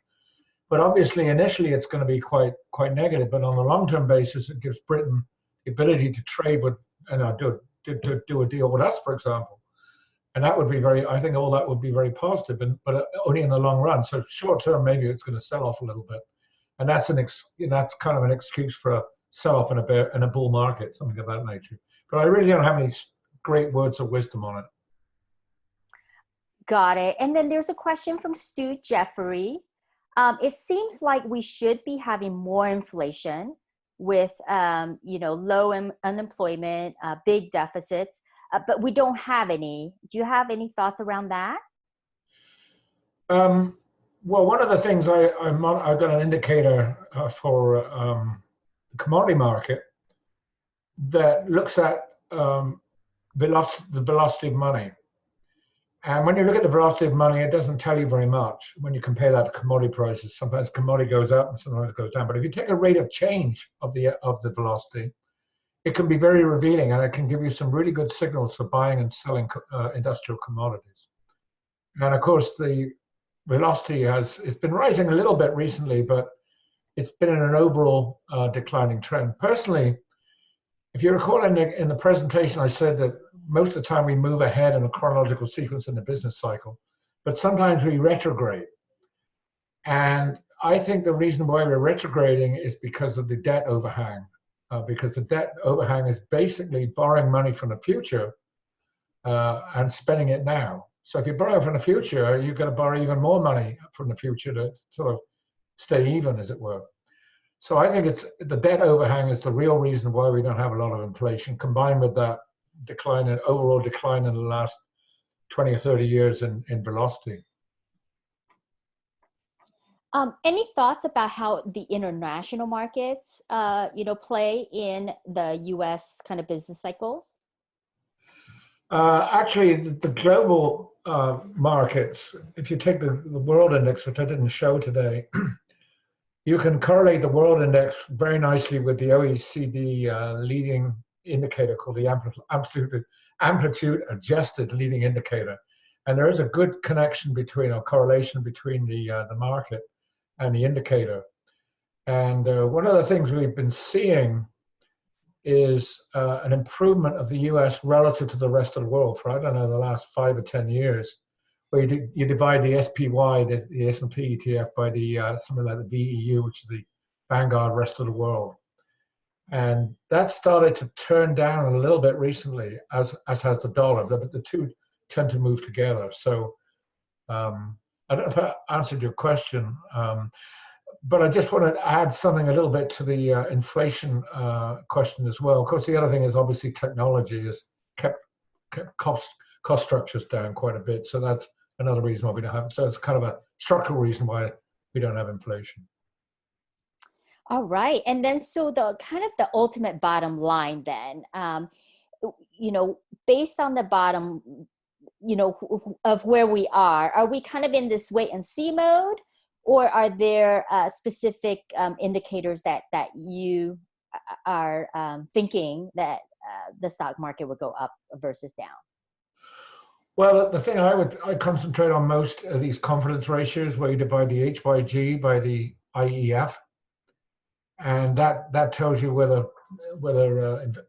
[SPEAKER 3] But obviously, initially, it's going to be quite negative. But on a long-term basis, it gives Britain the ability to trade with to do a deal with us, for example. And that would be I think all that would be very positive, but only in the long run. So short term, maybe it's going to sell off a little bit. and that's that's kind of an excuse for a sell-off in a bull market, something of that nature. But I really don't have any great words of wisdom on it.
[SPEAKER 1] Got it. And then there's a question from Stu Jeffrey. It seems like we should be having more inflation with, low unemployment, big deficits, but we don't have any. Do you have any thoughts around that?
[SPEAKER 3] Well, one of the things I've got an indicator for the commodity market that looks at the velocity of money. And when you look at the velocity of money, it doesn't tell you very much when you compare that to commodity prices. Sometimes commodity goes up and sometimes it goes down. But if you take a rate of change of the velocity, it can be very revealing, and it can give you some really good signals for buying and selling industrial commodities. And of course, the velocity it's been rising a little bit recently, but it's been in an overall declining trend. Personally, if you recall in the presentation, I said that most of the time we move ahead in a chronological sequence in the business cycle, but sometimes we retrograde. And I think the reason why we're retrograding is because of the debt overhang, because the debt overhang is basically borrowing money from the future and spending it now. So if you borrow from the future, you're going to borrow even more money from the future to sort of stay even, as it were. So I think it's the debt overhang is the real reason why we don't have a lot of inflation, combined with that overall decline in the last 20 or 30 years in velocity.
[SPEAKER 1] Any thoughts about how the international markets, play in the U.S. kind of business cycles?
[SPEAKER 3] Actually, the global markets, if you take the world index, which I didn't show today, you can correlate the world index very nicely with the OECD leading indicator called the amplitude adjusted leading indicator. And there is a good connection between, or correlation between the market and the indicator. And one of the things we've been seeing is an improvement of the US relative to the rest of the world for, I don't know, the last 5 or 10 years, where you divide the SPY, the S&P ETF, by the something like the VEU, which is the Vanguard rest of the world. And that started to turn down a little bit recently, as has the dollar. The two tend to move together. So I don't know if I answered your question, but I just want to add something a little bit to the inflation question as well. Of course, the other thing is obviously technology has kept cost structures down quite a bit. So that's another reason why we don't have. So it's kind of a structural reason why we don't have inflation.
[SPEAKER 1] All right. And then so the kind of the ultimate bottom line then, based on the bottom, of where we are we kind of in this wait and see mode, or are there specific indicators that you are thinking that the stock market would go up versus down?
[SPEAKER 3] Well, the thing I concentrate on most are these confidence ratios, where you divide the H by G by the IEF. And that tells you whether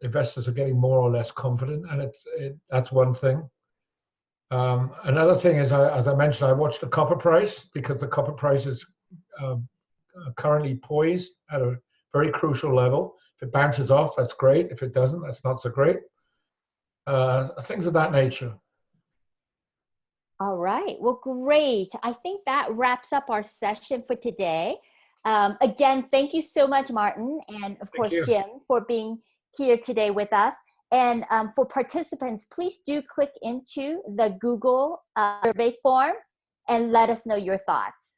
[SPEAKER 3] investors are getting more or less confident, and that's one thing. Another thing is, as I mentioned, I watch the copper price, because the copper price is currently poised at a very crucial level. If it bounces off, that's great. If it doesn't, that's not so great. Things of that nature.
[SPEAKER 1] All right. Well, great. I think that wraps up our session for today. Again, thank you so much, Martin, and of course, Jim, for being here today with us. And for participants, please do click into the Google survey form and let us know your thoughts.